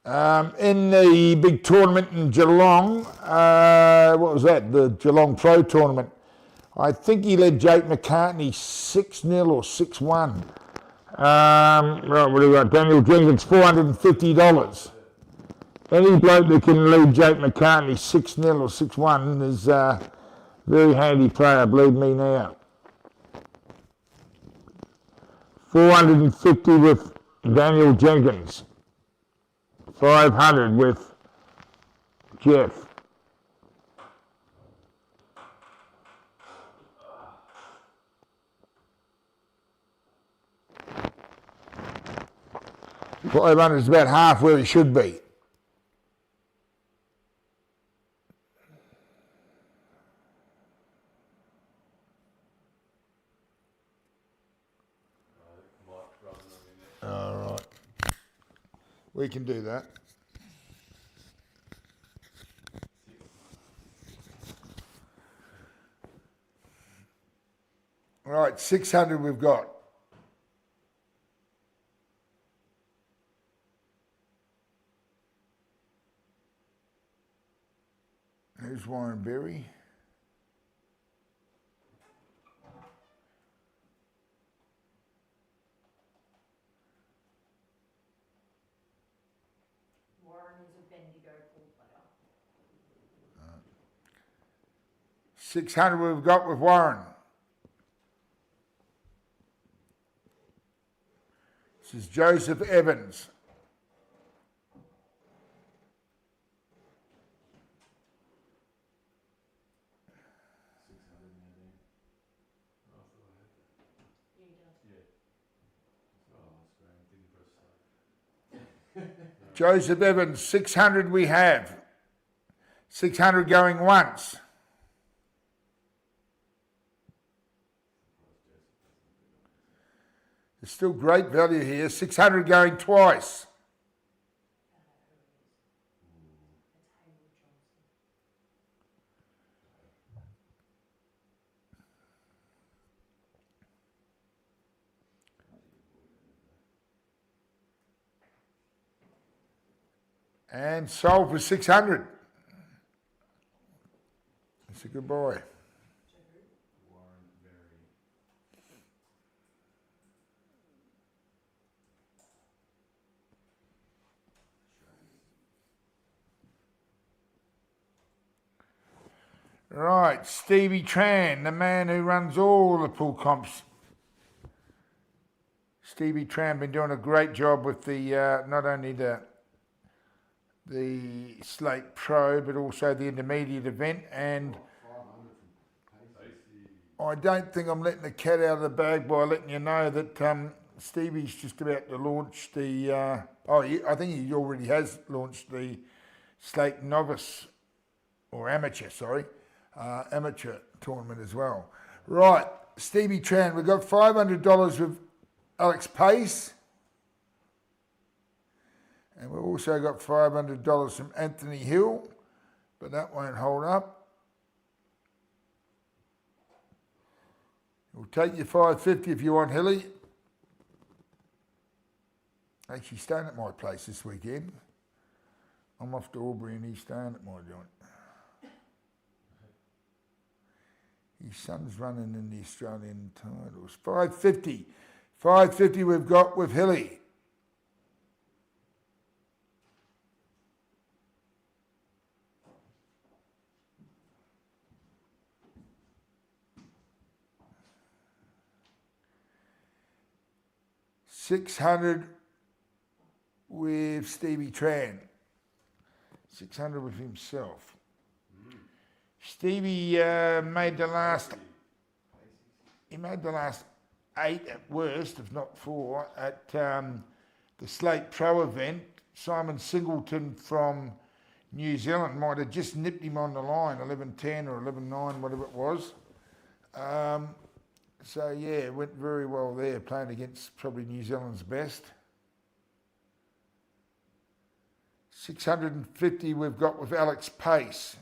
In the big tournament in Geelong, what was that? The Geelong Pro Tournament. I think he led Jake McCartney 6-0 or 6-1. Right, what do we got? Daniel Jenkins, $450. Any bloke that can lead Jake McCartney 6-0 or 6-1 is a very handy player, believe me now. 450 with Daniel Jenkins. 500 with Jeff. $500 is about half where he should be. All right. We can do that. All right, 600 we've got. There's Warren Berry. Warren is a Bendigo pool player. 600 we've got with Warren. This is Joseph Evans. Joseph Evans, 600 we have. 600 going once. There's still great value here. 600 going twice. And sold for 600. That's a good boy. Right, Stevie Tran, the man who runs all the pool comps. Stevie Tran been doing a great job with the not only the Slate Pro, but also the intermediate event. And I don't think I'm letting the cat out of the bag by letting you know that Stevie's just about to launch the. I think he already has launched the Slate Novice or Amateur, amateur tournament as well. Right, Stevie Tran, we've got $500 with Alex Pace. And we've also got $500 from Anthony Hill, but that won't hold up. We'll take your $550 if you want, Hilly. Actually, staying at my place this weekend. I'm off to Albury and he's staying at my joint. His son's running in the Australian titles. $550. $550 we've got with Hilly. $600 with Stevie Tran. 600 with himself. Stevie made the last 8 at worst, if not 4, at the Slate Pro event. Simon Singleton from New Zealand might have just nipped him on the line, 11.10 or 11.9, whatever it was. So yeah, it went very well there, playing against probably New Zealand's best. 650 we've got with Alex Pace.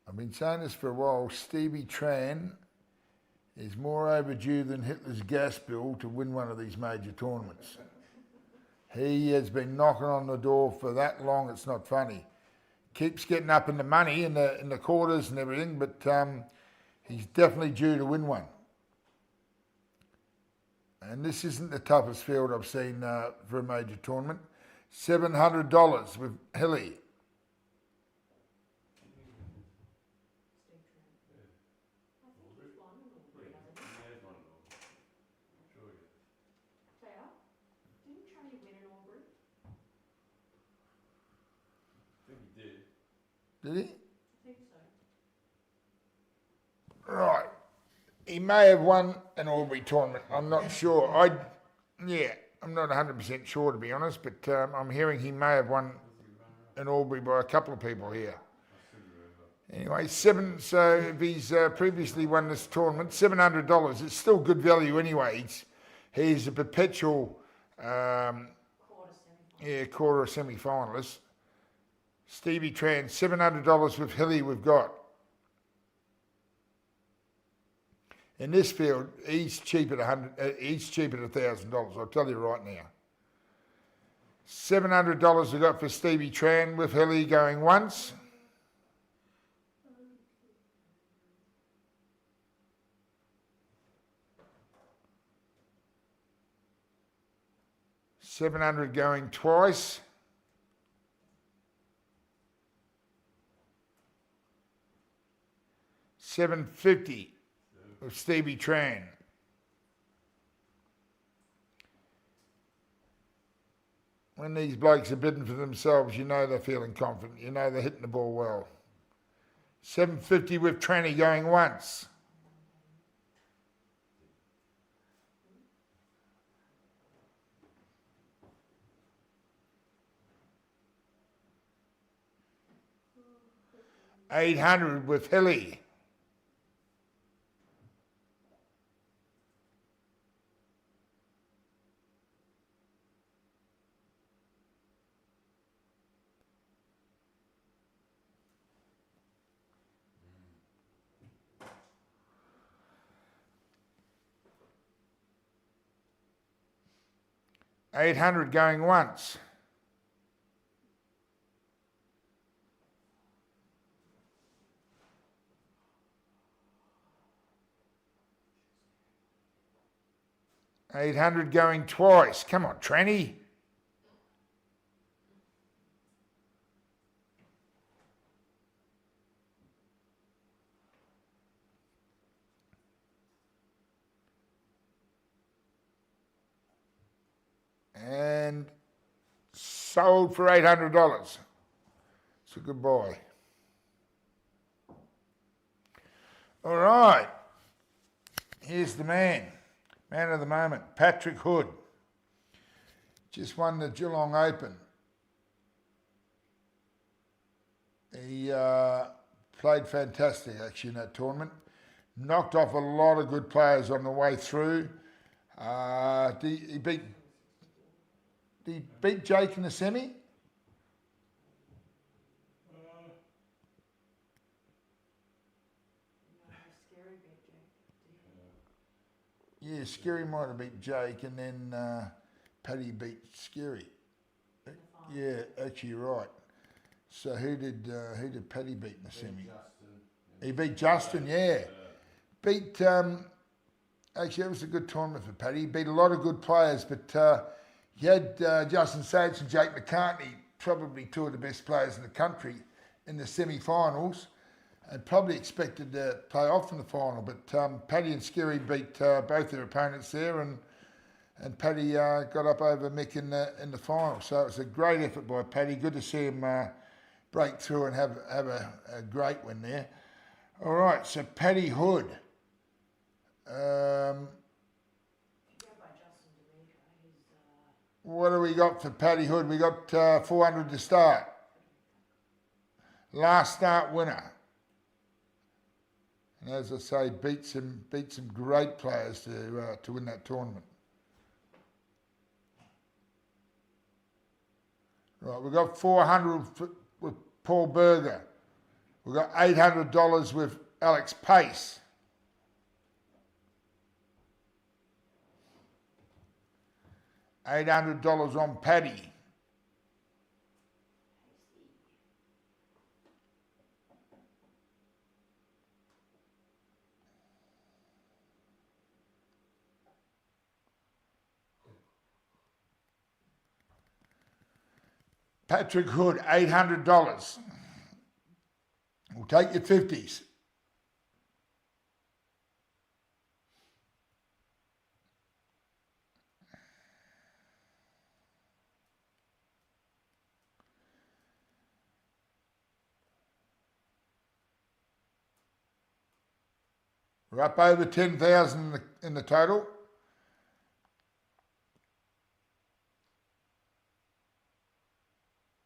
I've been saying this for a while. Stevie Tran is more overdue than Hitler's gas bill to win one of these major tournaments. He has been knocking on the door for that long, it's not funny. Keeps getting up in the money in the quarters and everything, but he's definitely due to win one. And this isn't the toughest field I've seen for a major tournament. $700 with Hilly. Steve Tran. I think he's won an Albury, hasn't he? There's one of them. Sure, yeah. JR? Didn't Tran win an Albury? I think he did. Did he? I think so. Right. He may have won an Albury tournament. I'm not sure. I'm not 100% sure, to be honest, but I'm hearing he may have won an Albury by a couple of people here. Anyway, so if he's previously won this tournament, $700, it's still good value anyway. He's a perpetual quarter semi-finalist. Stevie Tran, $700 with Hilly we've got. In this field, he's cheap at $1,000. I'll tell you right now. $700 we got for Stevie Tran with Hilly going once. $700 going twice. $750 with Stevie Tran. When these blokes are bidding for themselves, you know they're feeling confident. You know they're hitting the ball well. $750 with Tranny going once. $800 with Hilly. $800 going once. $800 going twice. Come on, Tranny. And sold for $800. It's a good buy. All right. Here's the man of the moment, Patrick Hood. Just won the Geelong Open. He played fantastic actually in that tournament. Knocked off a lot of good players on the way through. He beat Jake in the semi? Yeah, Scary might have beat Jake, and then Paddy beat Scary. Yeah, actually, you're right. So who did Paddy beat in the semi? Justin. He beat Justin, yeah. Beat actually that was a good tournament for Paddy. He beat a lot of good players, but he had Justin Sage and Jake McCartney, probably two of the best players in the country, in the semi-finals. And probably expected to play off in the final, but Paddy and Scary beat both their opponents there, and Paddy got up over Mick in the final. So it was a great effort by Paddy. Good to see him break through and have a great win there. All right, so Paddy Hood. What do we got for Paddy Hood? We got 400 to start. Last start winner. And as I say, beat some great players to win that tournament. Right, we've got 400 with Paul Berger. We've got $800 with Alex Pace. $800 on Paddy. Patrick Hood, $800. We'll take your 50s. We're up over 10,000 in the total.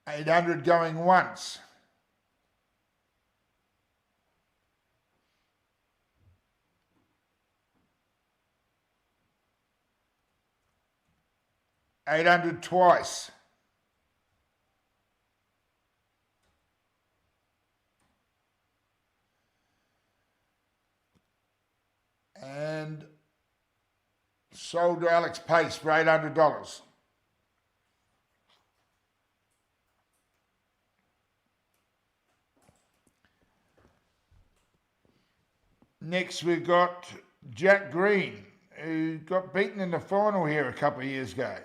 $800 going once. $800 twice. And sold to Alex Pace for $800. Next we've got Jack Green, who got beaten in the final here a couple of years ago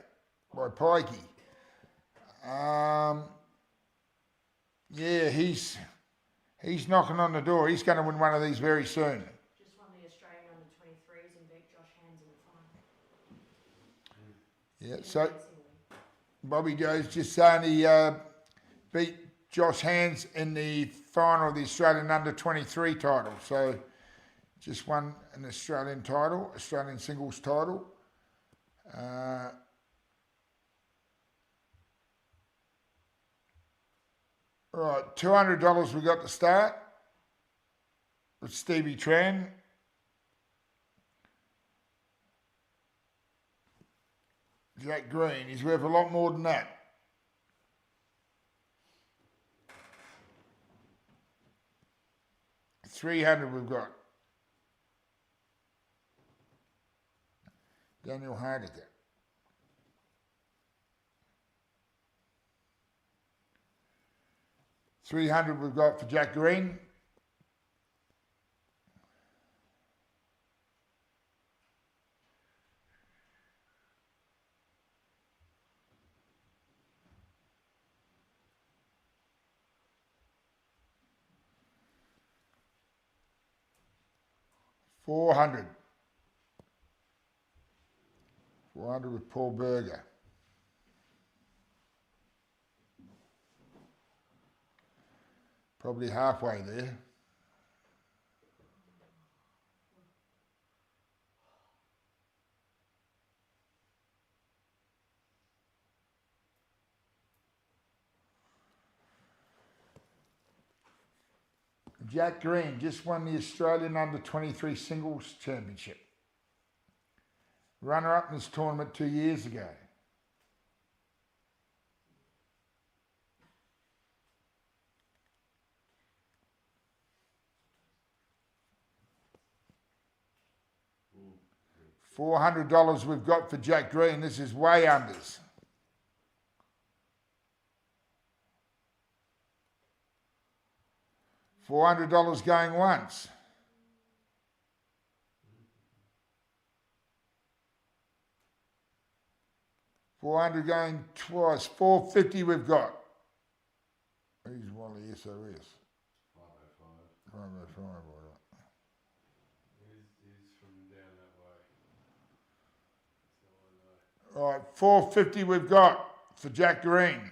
by Pikey. Yeah, he's knocking on the door. He's going to win one of these very soon. Just won the Australian under-23s and beat Josh Hands in the final. Yeah, so Bobby Joe's just saying he beat Josh Hands in the final of the Australian under-23 title. So just won an Australian title, Australian singles title. Right, $200 we got to start with Stevie Tran. Jack Green, he's worth a lot more than that. $300 we've got. Daniel Hardiker. $300 we've got for Jack Green. $400 with Paul Berger. Probably halfway there. Jack Green just won the Australian under-23 singles championship. Runner-up in this tournament 2 years ago. $400 we've got for Jack Green. This is way unders. $400 going once. $400 going twice. $450 we've got. He's one of the SOS. 505. 505, all right. He's from down that way. All right, $450 we've got for Jack Green.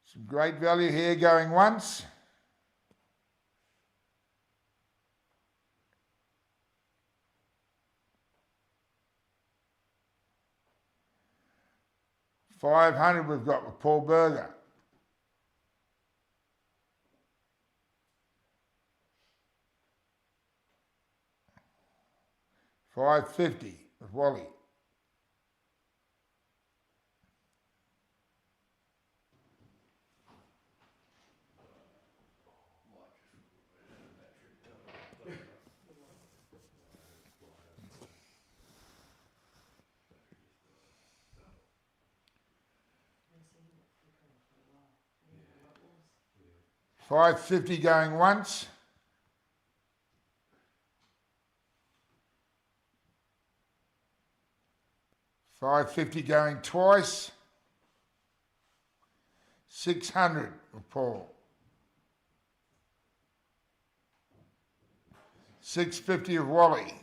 Some great value here going once. $500 we've got with Paul Berger. $550 with Wally. 550 going once. $550 going twice. 600 of Paul. 650 of Wally.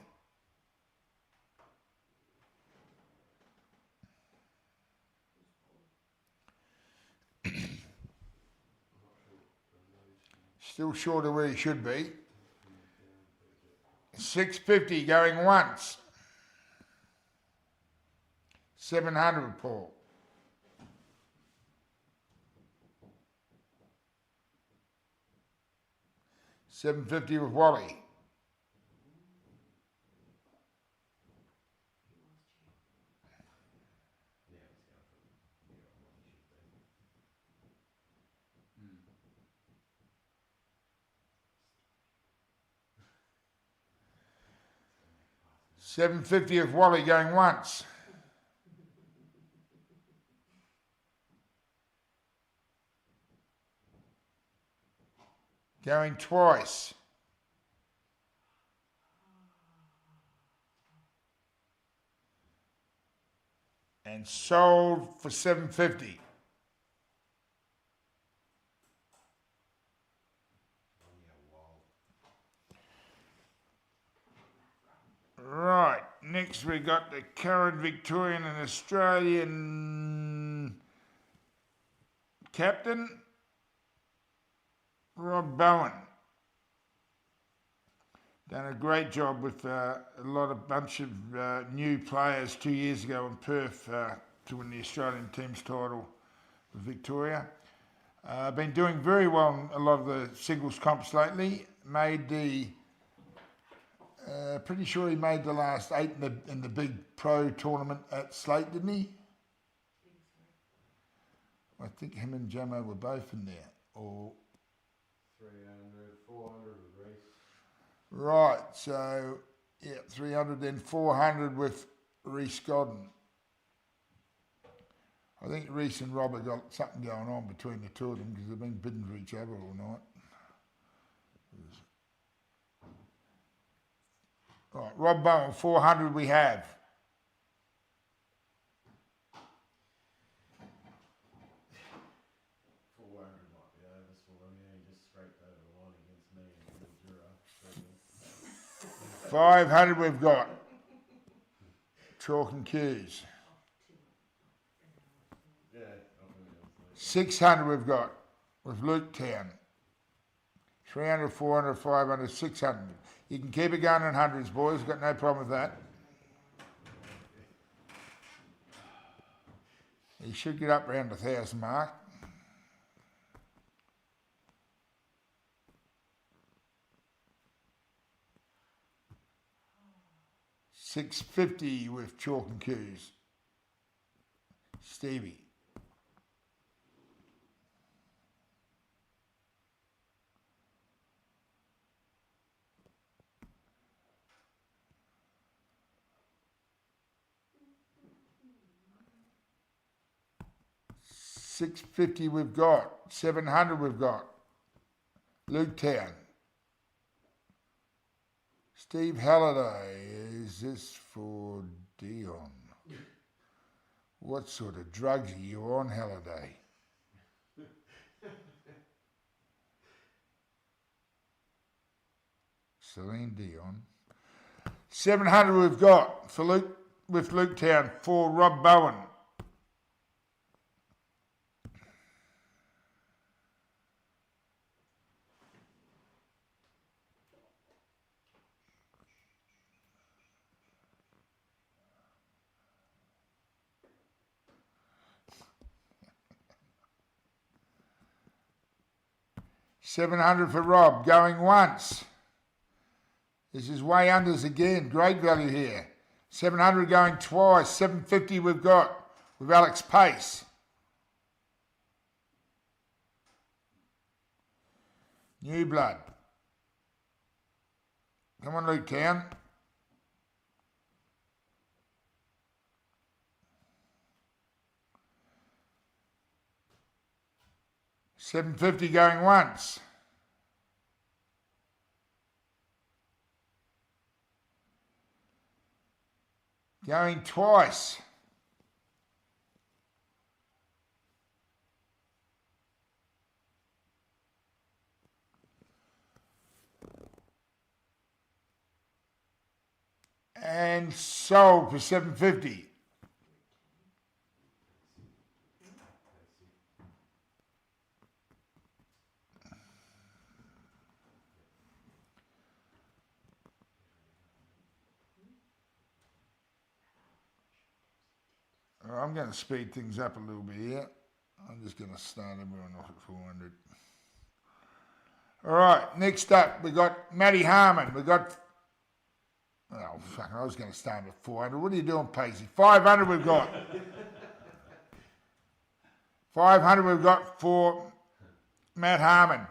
Still short of where he should be. 650 going once. 700 of Paul. 750 with Wally. $750 of Wally going once. Going twice. And sold for $750. Right, next we got the current Victorian and Australian captain, Rob Bowen. Done a great job with a bunch of new players 2 years ago in Perth to win the Australian team's title with Victoria. Been doing very well in a lot of the singles comps lately. Made the pretty sure he made the last 8 in the big pro tournament at Slate, didn't he? I think him and Jamo were both in there. Or 300, 400 with Reese. Right, so yeah, 300 then 400 with Reese Godden. I think Reese and Rob have got something going on between the two of them because they've been bidding for each other all night. Right, Rob Bowen, 400 we have. Might be over for him. Yeah, he just scraped over the line against me and Mildura. 500 we've got. Chalk and Cues. Yeah. 600 we've got with Luke Town. 300, 400, 500, 600. You can keep it going in hundreds, boys. Got no problem with that. You should get up around the 1,000 mark. $650 with Chalk and Cues. Stevie. $650 we've got. 700 we've got. Luke Town. Steve Halliday. Is this for Dion? What sort of drugs are you on, Halliday? Celine Dion. 700 we've got for Luke with Luke Town for Rob Bowen. $700 for Rob, going once. This is way unders again, great value here. 700 going twice, 750 we've got with Alex Pace. New blood. Come on, Luke Town. $750 going once. going twice. And sold for $7.50. I'm going to speed things up a little bit here. I'm just going to start everyone off at 400. All right, next up we got Matty Harmon. We got, oh fuck, I was going to start at 400. What are you doing, Pacey? 500 we've got. 500 we've got for Matt Harmon.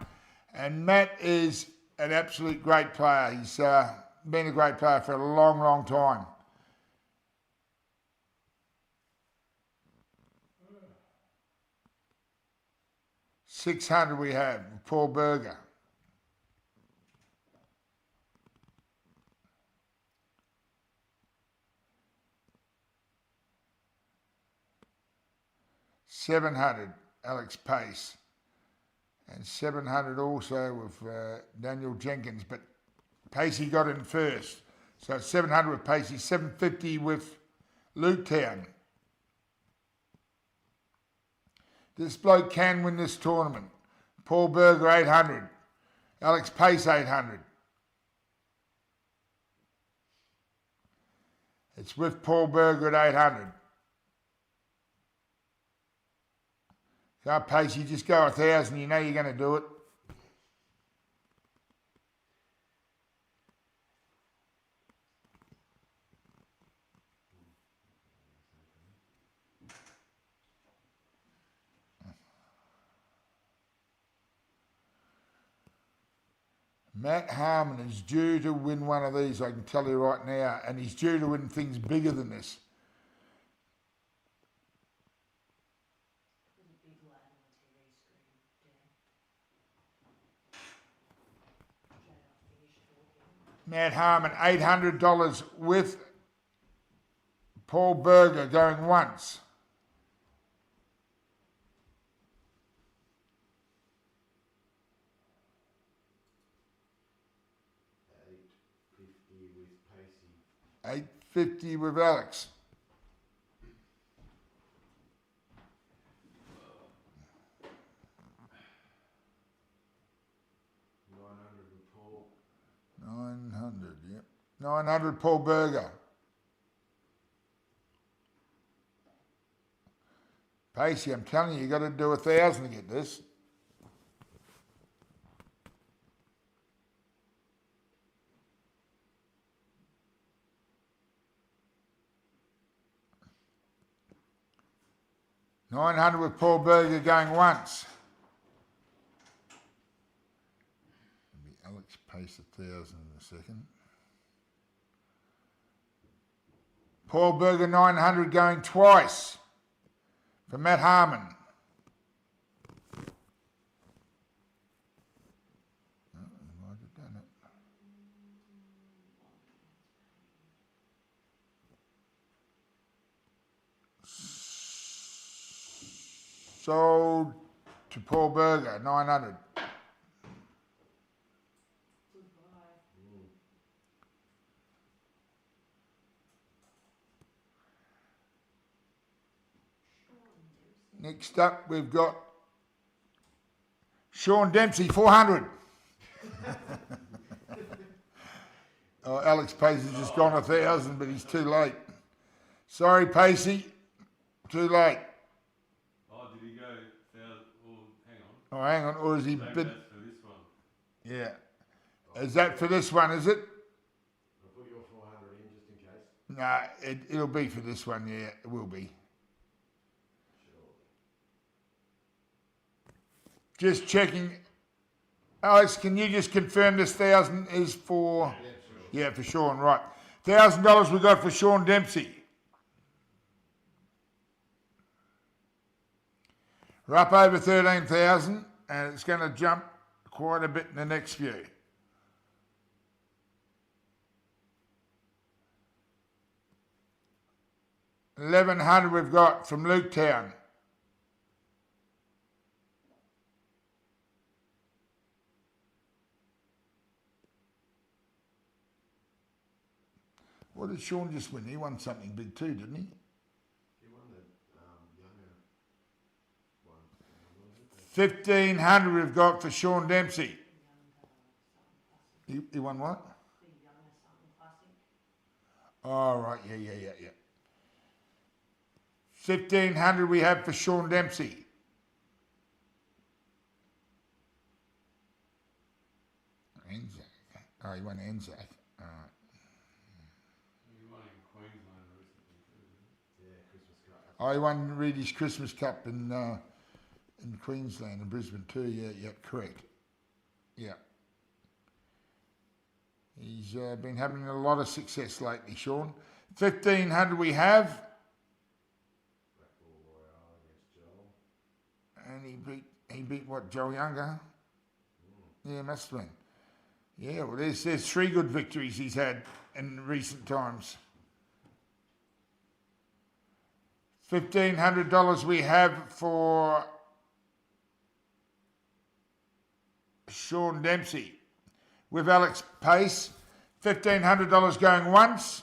And Matt is an absolute great player. He's been a great player for a long, long time. $600 we have, Paul Berger. $700, Alex Pace. And $700 also with Daniel Jenkins, but Pacey got in first. So $700 with Pacey, $750 with Luke Town. This bloke can win this tournament. Paul Berger, $800. Alex Pace, $800. It's with Paul Berger at $800. So Pace, you just go 1,000, you know you're going to do it. Matt Harmon is due to win one of these, I can tell you right now, and he's due to win things bigger than this. There's a big lad on the TV screen, Dan. Matt Harmon, $800 with Paul Berger going once. $850 with Alex. $900 with Paul. 900, yep. 900 Paul Berger. Pacey, I'm telling you, you got to do 1,000 to get this. $900 with Paul Berger going once. Maybe Alex Pace 1,000 in a second. Paul Berger 900 going twice for Matt Harmon. Oh, I might have done it. Sold to Paul Berger, 900. Next up, we've got Sean Dempsey, 400. Oh, Alex Pace has just gone 1,000, but he's too late. Sorry, Pacey, too late. Oh, did he go 1,000? Oh, hang on. Oh, hang on, or is he Maybe bid? that's for this one. Yeah. Is that for this one, is it? I'll put your 400 in just in case. No, it'll be for this one, yeah, it will be. Just checking. Alex, can you just confirm this 1,000 is for... Yeah, for Sean, right. $1,000 we got for Sean Dempsey. We're up over 13,000 and it's going to jump quite a bit in the next few. 1100 we've got from Luketown. What did Sean just win? He won something big too, didn't he? He won the younger one. 1500 we've got for Sean Dempsey. He won what? The younger something classic. Oh, right, yeah. 1500 we have for Sean Dempsey. Anzac. Oh, he won Anzac. All right. You won in Queensland recently too, didn't you? Yeah, Christmas Cup. Oh, he won Reedy's Christmas Cup in Queensland and Brisbane too. Yeah, correct. Yeah. He's been having a lot of success lately, Sean. 1500 we have. Blackpool Royale against Joel. And he beat what, Joel Younger? Yeah, must have been. Yeah, well, there's 3 good victories he's had in recent times. $1,500 we have for Sean Dempsey. With Alex Pace, $1,500 going once.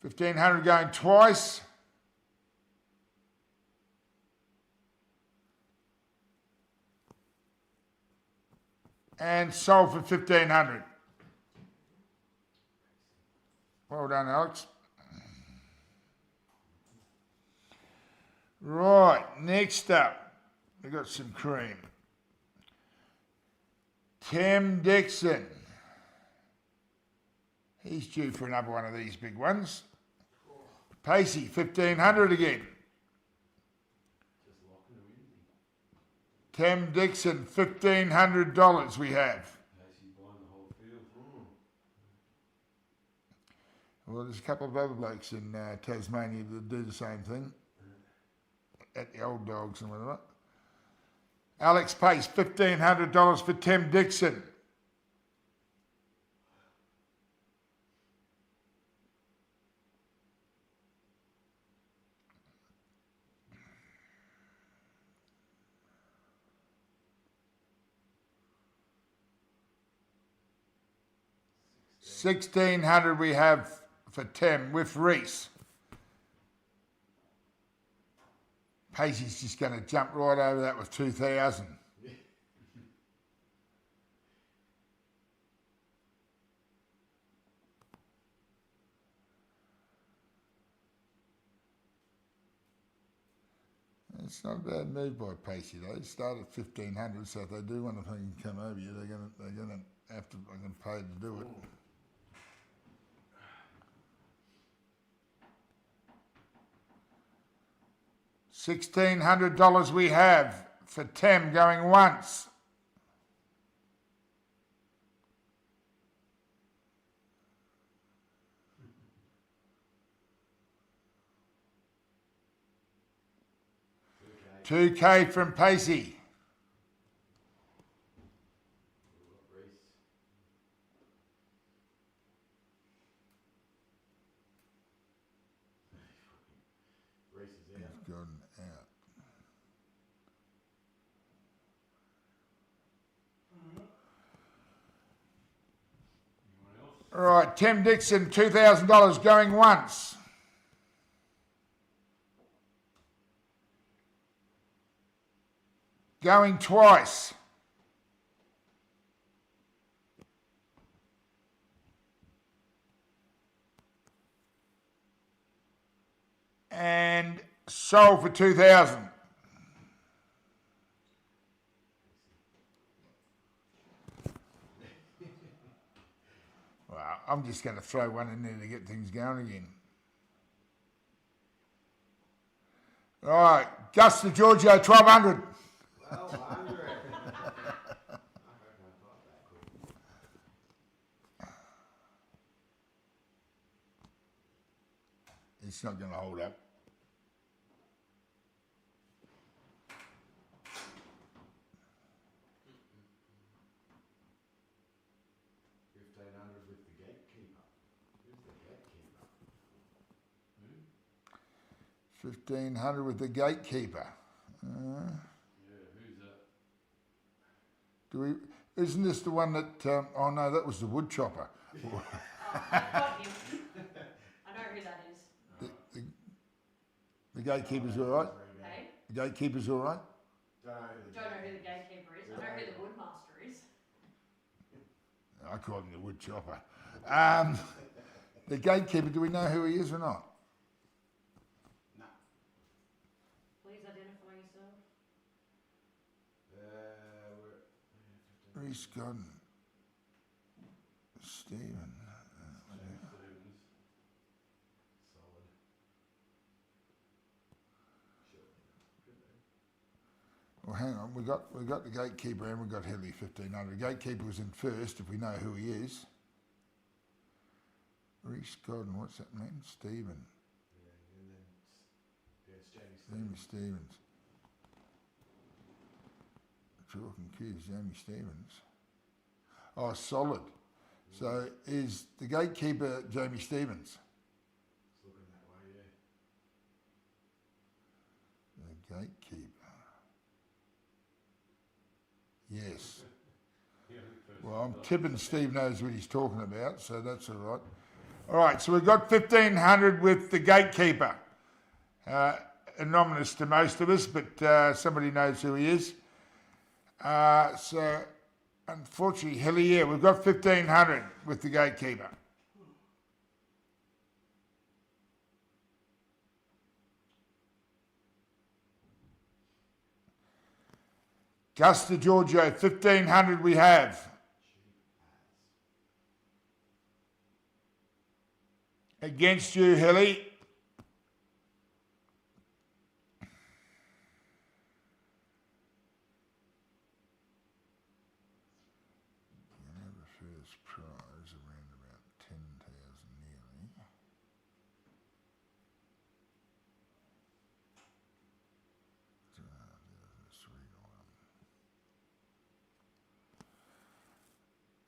$1,500 going twice. And sold for $1,500. Well done, Alex. Right, next up, we got some cream. Tim Dixon. He's due for another one of these big ones. Pacey, 1500 again. Just locking him in. Tim Dixon, $1,500 we have. Actually buying the whole field. Well, there's a couple of other blokes in Tasmania that do the same thing. At the old dogs and whatever. Alex Pace, $1,500 for Tim Dixon. $1,600 we have for Tim with Reese. Pacey's just going to jump right over that with 2,000. It's not a bad move by Pacey though. It started at 1,500, so if they do want to come over you, they're gonna have to pay to do it. $1,600 we have for Tim going once. $2K from Pacey. Reese is out. Reese Godden out. Anyone else? All right, Tim Dixon, $2,000 going once. Going twice. And sold for 2,000. Well, I'm just going to throw one in there to get things going again. All right, Gus to Giorgio, 1,200. Well, 100. It's not going to hold up. 1500 with the gatekeeper. Yeah, who's that? Do we? Isn't this the one that? Oh no, that was the wood chopper. Oh, got him. I know who that is. The gatekeeper's all right. Hey? The gatekeeper's all right. Don't know Don't know who the gatekeeper is. I know who the woodmaster is. I call him the wood chopper. The gatekeeper. Do we know who he is or not? No. Please identify yourself. We're Reese Godden. Stephen. Stevens. solid. Sure. Good name. Well, hang on. We got the gatekeeper and we got Hilly 1500. The gatekeeper was in first. If we know who he is. Reese Godden. What's that mean? Stephen. Yeah, and then it's Jamie Jamie Stevens. Stevens. Chalk and Keys. Jamie Stevens. Oh, solid. So is the gatekeeper Jamie Stevens? It's looking that way, yeah. The gatekeeper. Yes. Yeah, first Well, I'm one. tipping Steve knows what he's talking about, so that's all right. All right, so we've got 1500 with the gatekeeper. Anonymous to most of us, but somebody knows who he is. So, unfortunately, Hilly, yeah, we've got 1500 with the gatekeeper. Gus de Giorgio, 1500 we have. Against you, Hilly. First prize around about 10,000 nearly.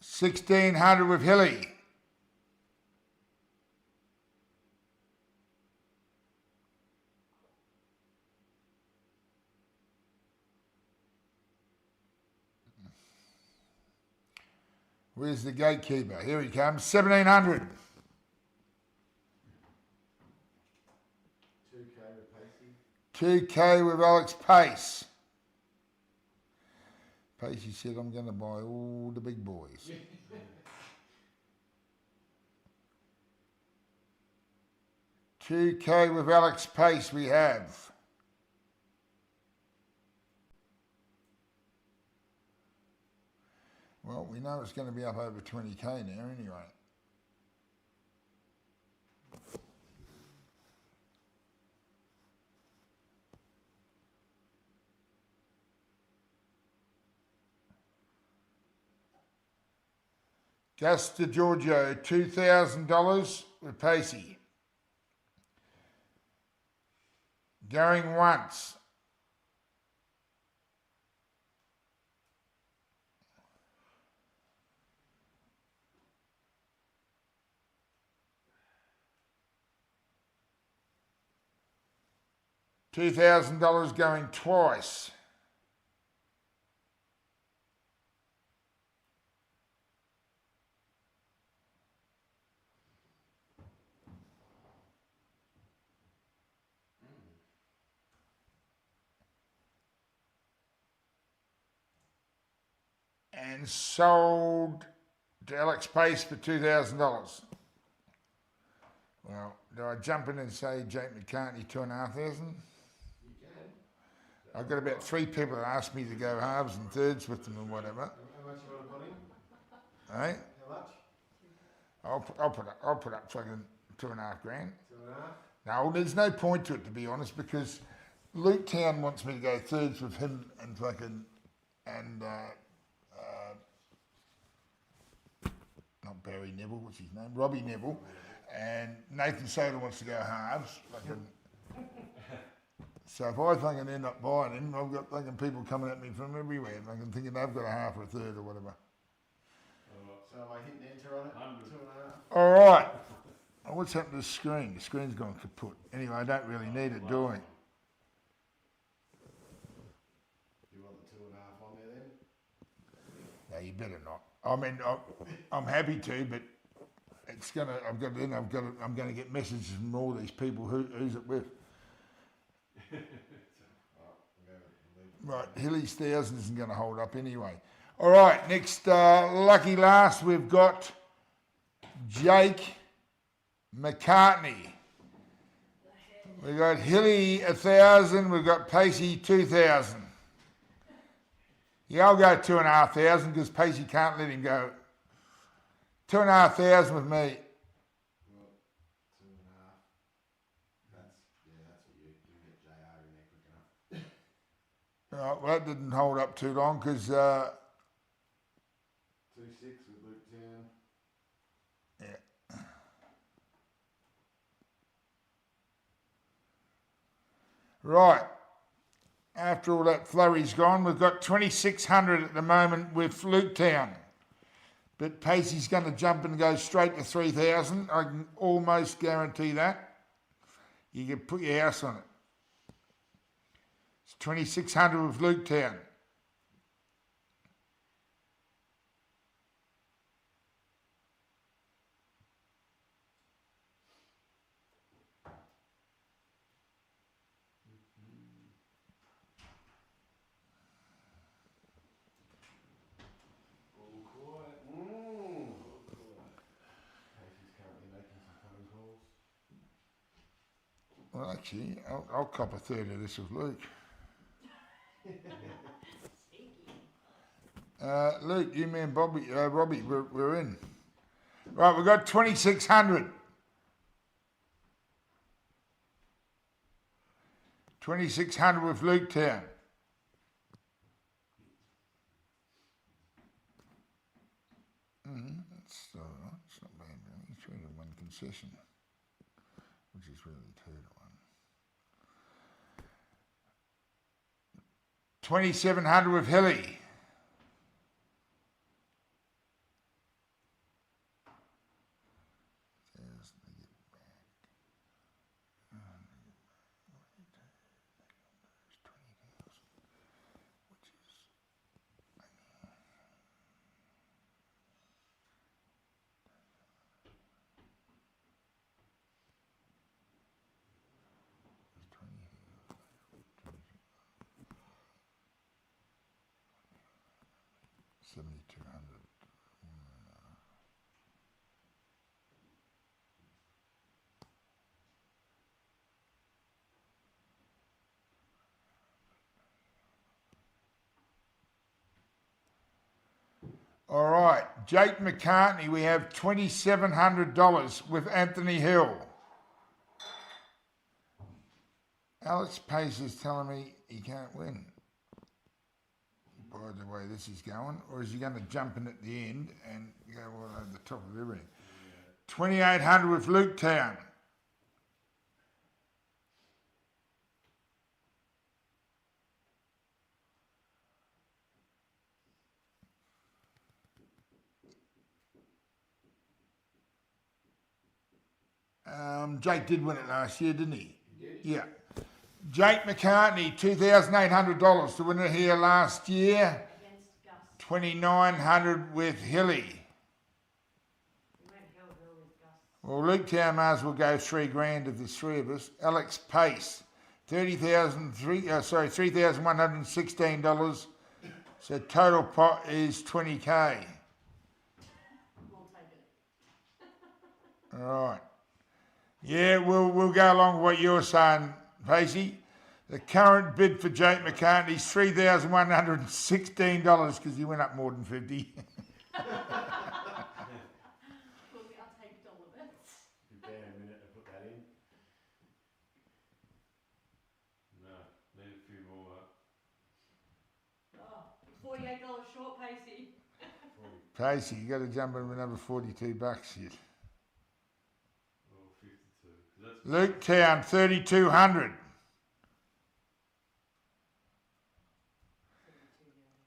$1,600 with Hilly. Where's the gatekeeper? Here he comes. 1,700. 2K with Pacey. 2K with Alex Pace. Pacey said, I'm going to buy all the big boys. $2K with Alex Pace we have. Well, we know it's going to be up over 20K now anyway. Gus de Giorgio, $2,000 with Pacey. Going once. $2,000 going twice. And sold to Alex Pace for $2,000. Well, do I jump in and say Jake McCartney 2,500? You can. I've got about 3 people that ask me to go halves and thirds with them and whatever. How much you want to put in? Eh? How much? I'll put up fucking 2.5 grand. 2.5? No, there's no point to it, to be honest, because Luke Town wants me to go thirds with him and fucking not Barry Neville, what's his name? Robbie Neville, and Nathan Soda wants to go halves. Fucking. So if I fucking end up buying him, I've got fucking people coming at me from everywhere, fucking thinking they've got a half or a third or whatever. So am I hitting enter on it? 100. 2.5? All right. Oh, what's happened to the screen? The screen's gone kaput. Anyway, I don't really need it, do I? Do you want the 2.5 on there then? No, you better not. I mean, I'm happy to, but it's gonna. I'm gonna get messages from all these people. Who's it with? Right, Hilly's 1,000 isn't going to hold up anyway. All right, next lucky last we've got Jake McCartney. We've got Hilly 1,000. We've got Pacey 2,000. Yeah, I'll go 2,500 because Pacey can't let him go. 2,500 with me. Well, 2.5. That's what you can get JR in there quick enough. Right, well, that didn't hold up too long because 2.6 with Luke Town. yeah. Right. After all that flurry's gone, we've got 2,600 at the moment with Luke Town. But Pacey's going to jump and go straight to 3,000. I can almost guarantee that. You can put your house on it. It's 2,600 with Luke Town. All quiet. Casey's currently making some phone calls. Well, actually, I'll cop a third of this with Luke. Luke, you, me and Robbie, we're in. Right, we've got 2,600. 2,600 with Luke Town. That's all right. It's not bad, really. 3 to 1 concession, which is really 2 to 1. 2,700 with Hilly. All right, Jake McCartney, we have $2,700 with Anthony Hill. Alex Pace is telling me he can't win. By the way this is going, or is he going to jump in at the end and go all over the top of everything? 2,800 with Luke Town. Jake did win it last year, didn't he? He did. Yeah. Jake McCartney, $2,800 to win it here last year. Against Gus. 2,900 with Hilly. We went hill with Gus. Well, Luke Town might as well go $3,000 of the 3 of us. Alex Pace, $3,116. So total pot is 20K. We'll take it. All right. Yeah, we'll go along with what you're saying, Pacey. The current bid for Jake McCartney is $3,116 because he went up more than 50. I'll take dollar bits. Prepare a minute to put that in. No, need a few more. Oh, $48 short, Pacey. Pacey, you got to jump in with another $42 yet. Or 52. 'Cause that's Luke Town, 3,200.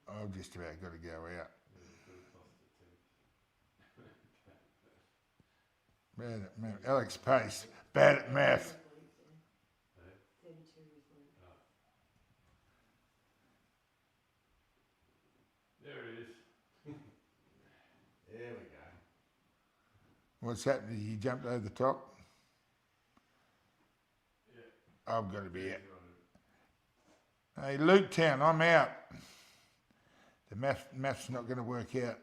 I've just about got to go out. Bad at math. Alex Pace, bad at math. 32 is Luke. There it is. There we go. What's happening? You jumped over the top? Yeah. I've got to be out. Hey, Luke Town, I'm out. The math's not going to work out.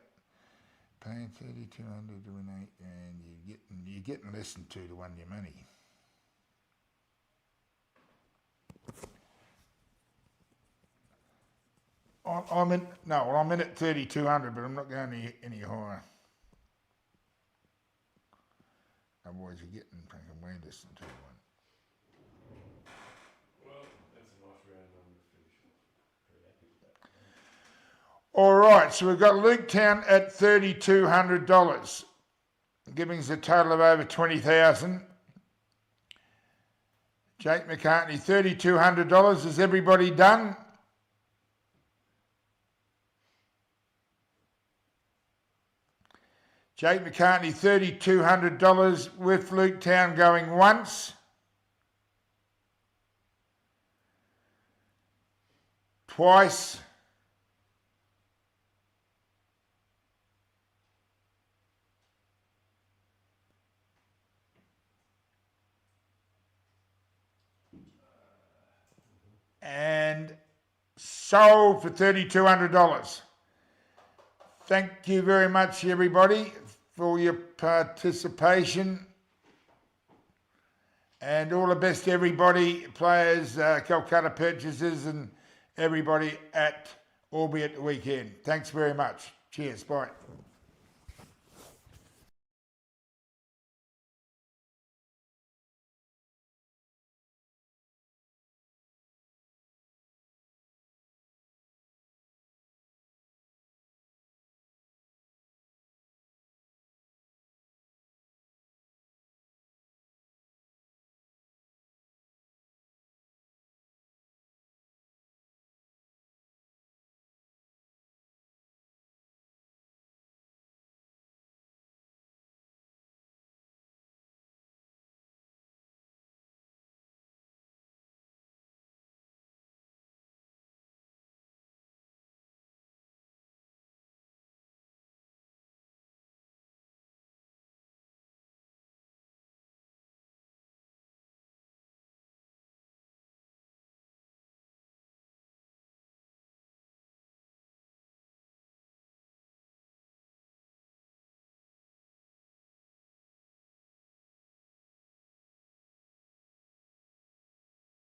Paying 3,200 to win 8, and you're getting less than 2 to 1 your money. I'm in at 3,200, but I'm not going any higher. Otherwise, you're getting fucking way less than 2 to 1. Well, that's a nice round number to finish off. Pretty happy with that. All right, so we've got Luke Town at $3,200, giving us a total of over 20,000. Jake McCartney, $3,200. Is everybody done? Jake McCartney, $3,200 with Luke Town going once. Twice. And sold for $3,200. Thank you very much, everybody, for your participation. And all the best to everybody, players, Calcutta purchasers, and everybody at Albury at the weekend. Thanks very much. Cheers. Bye.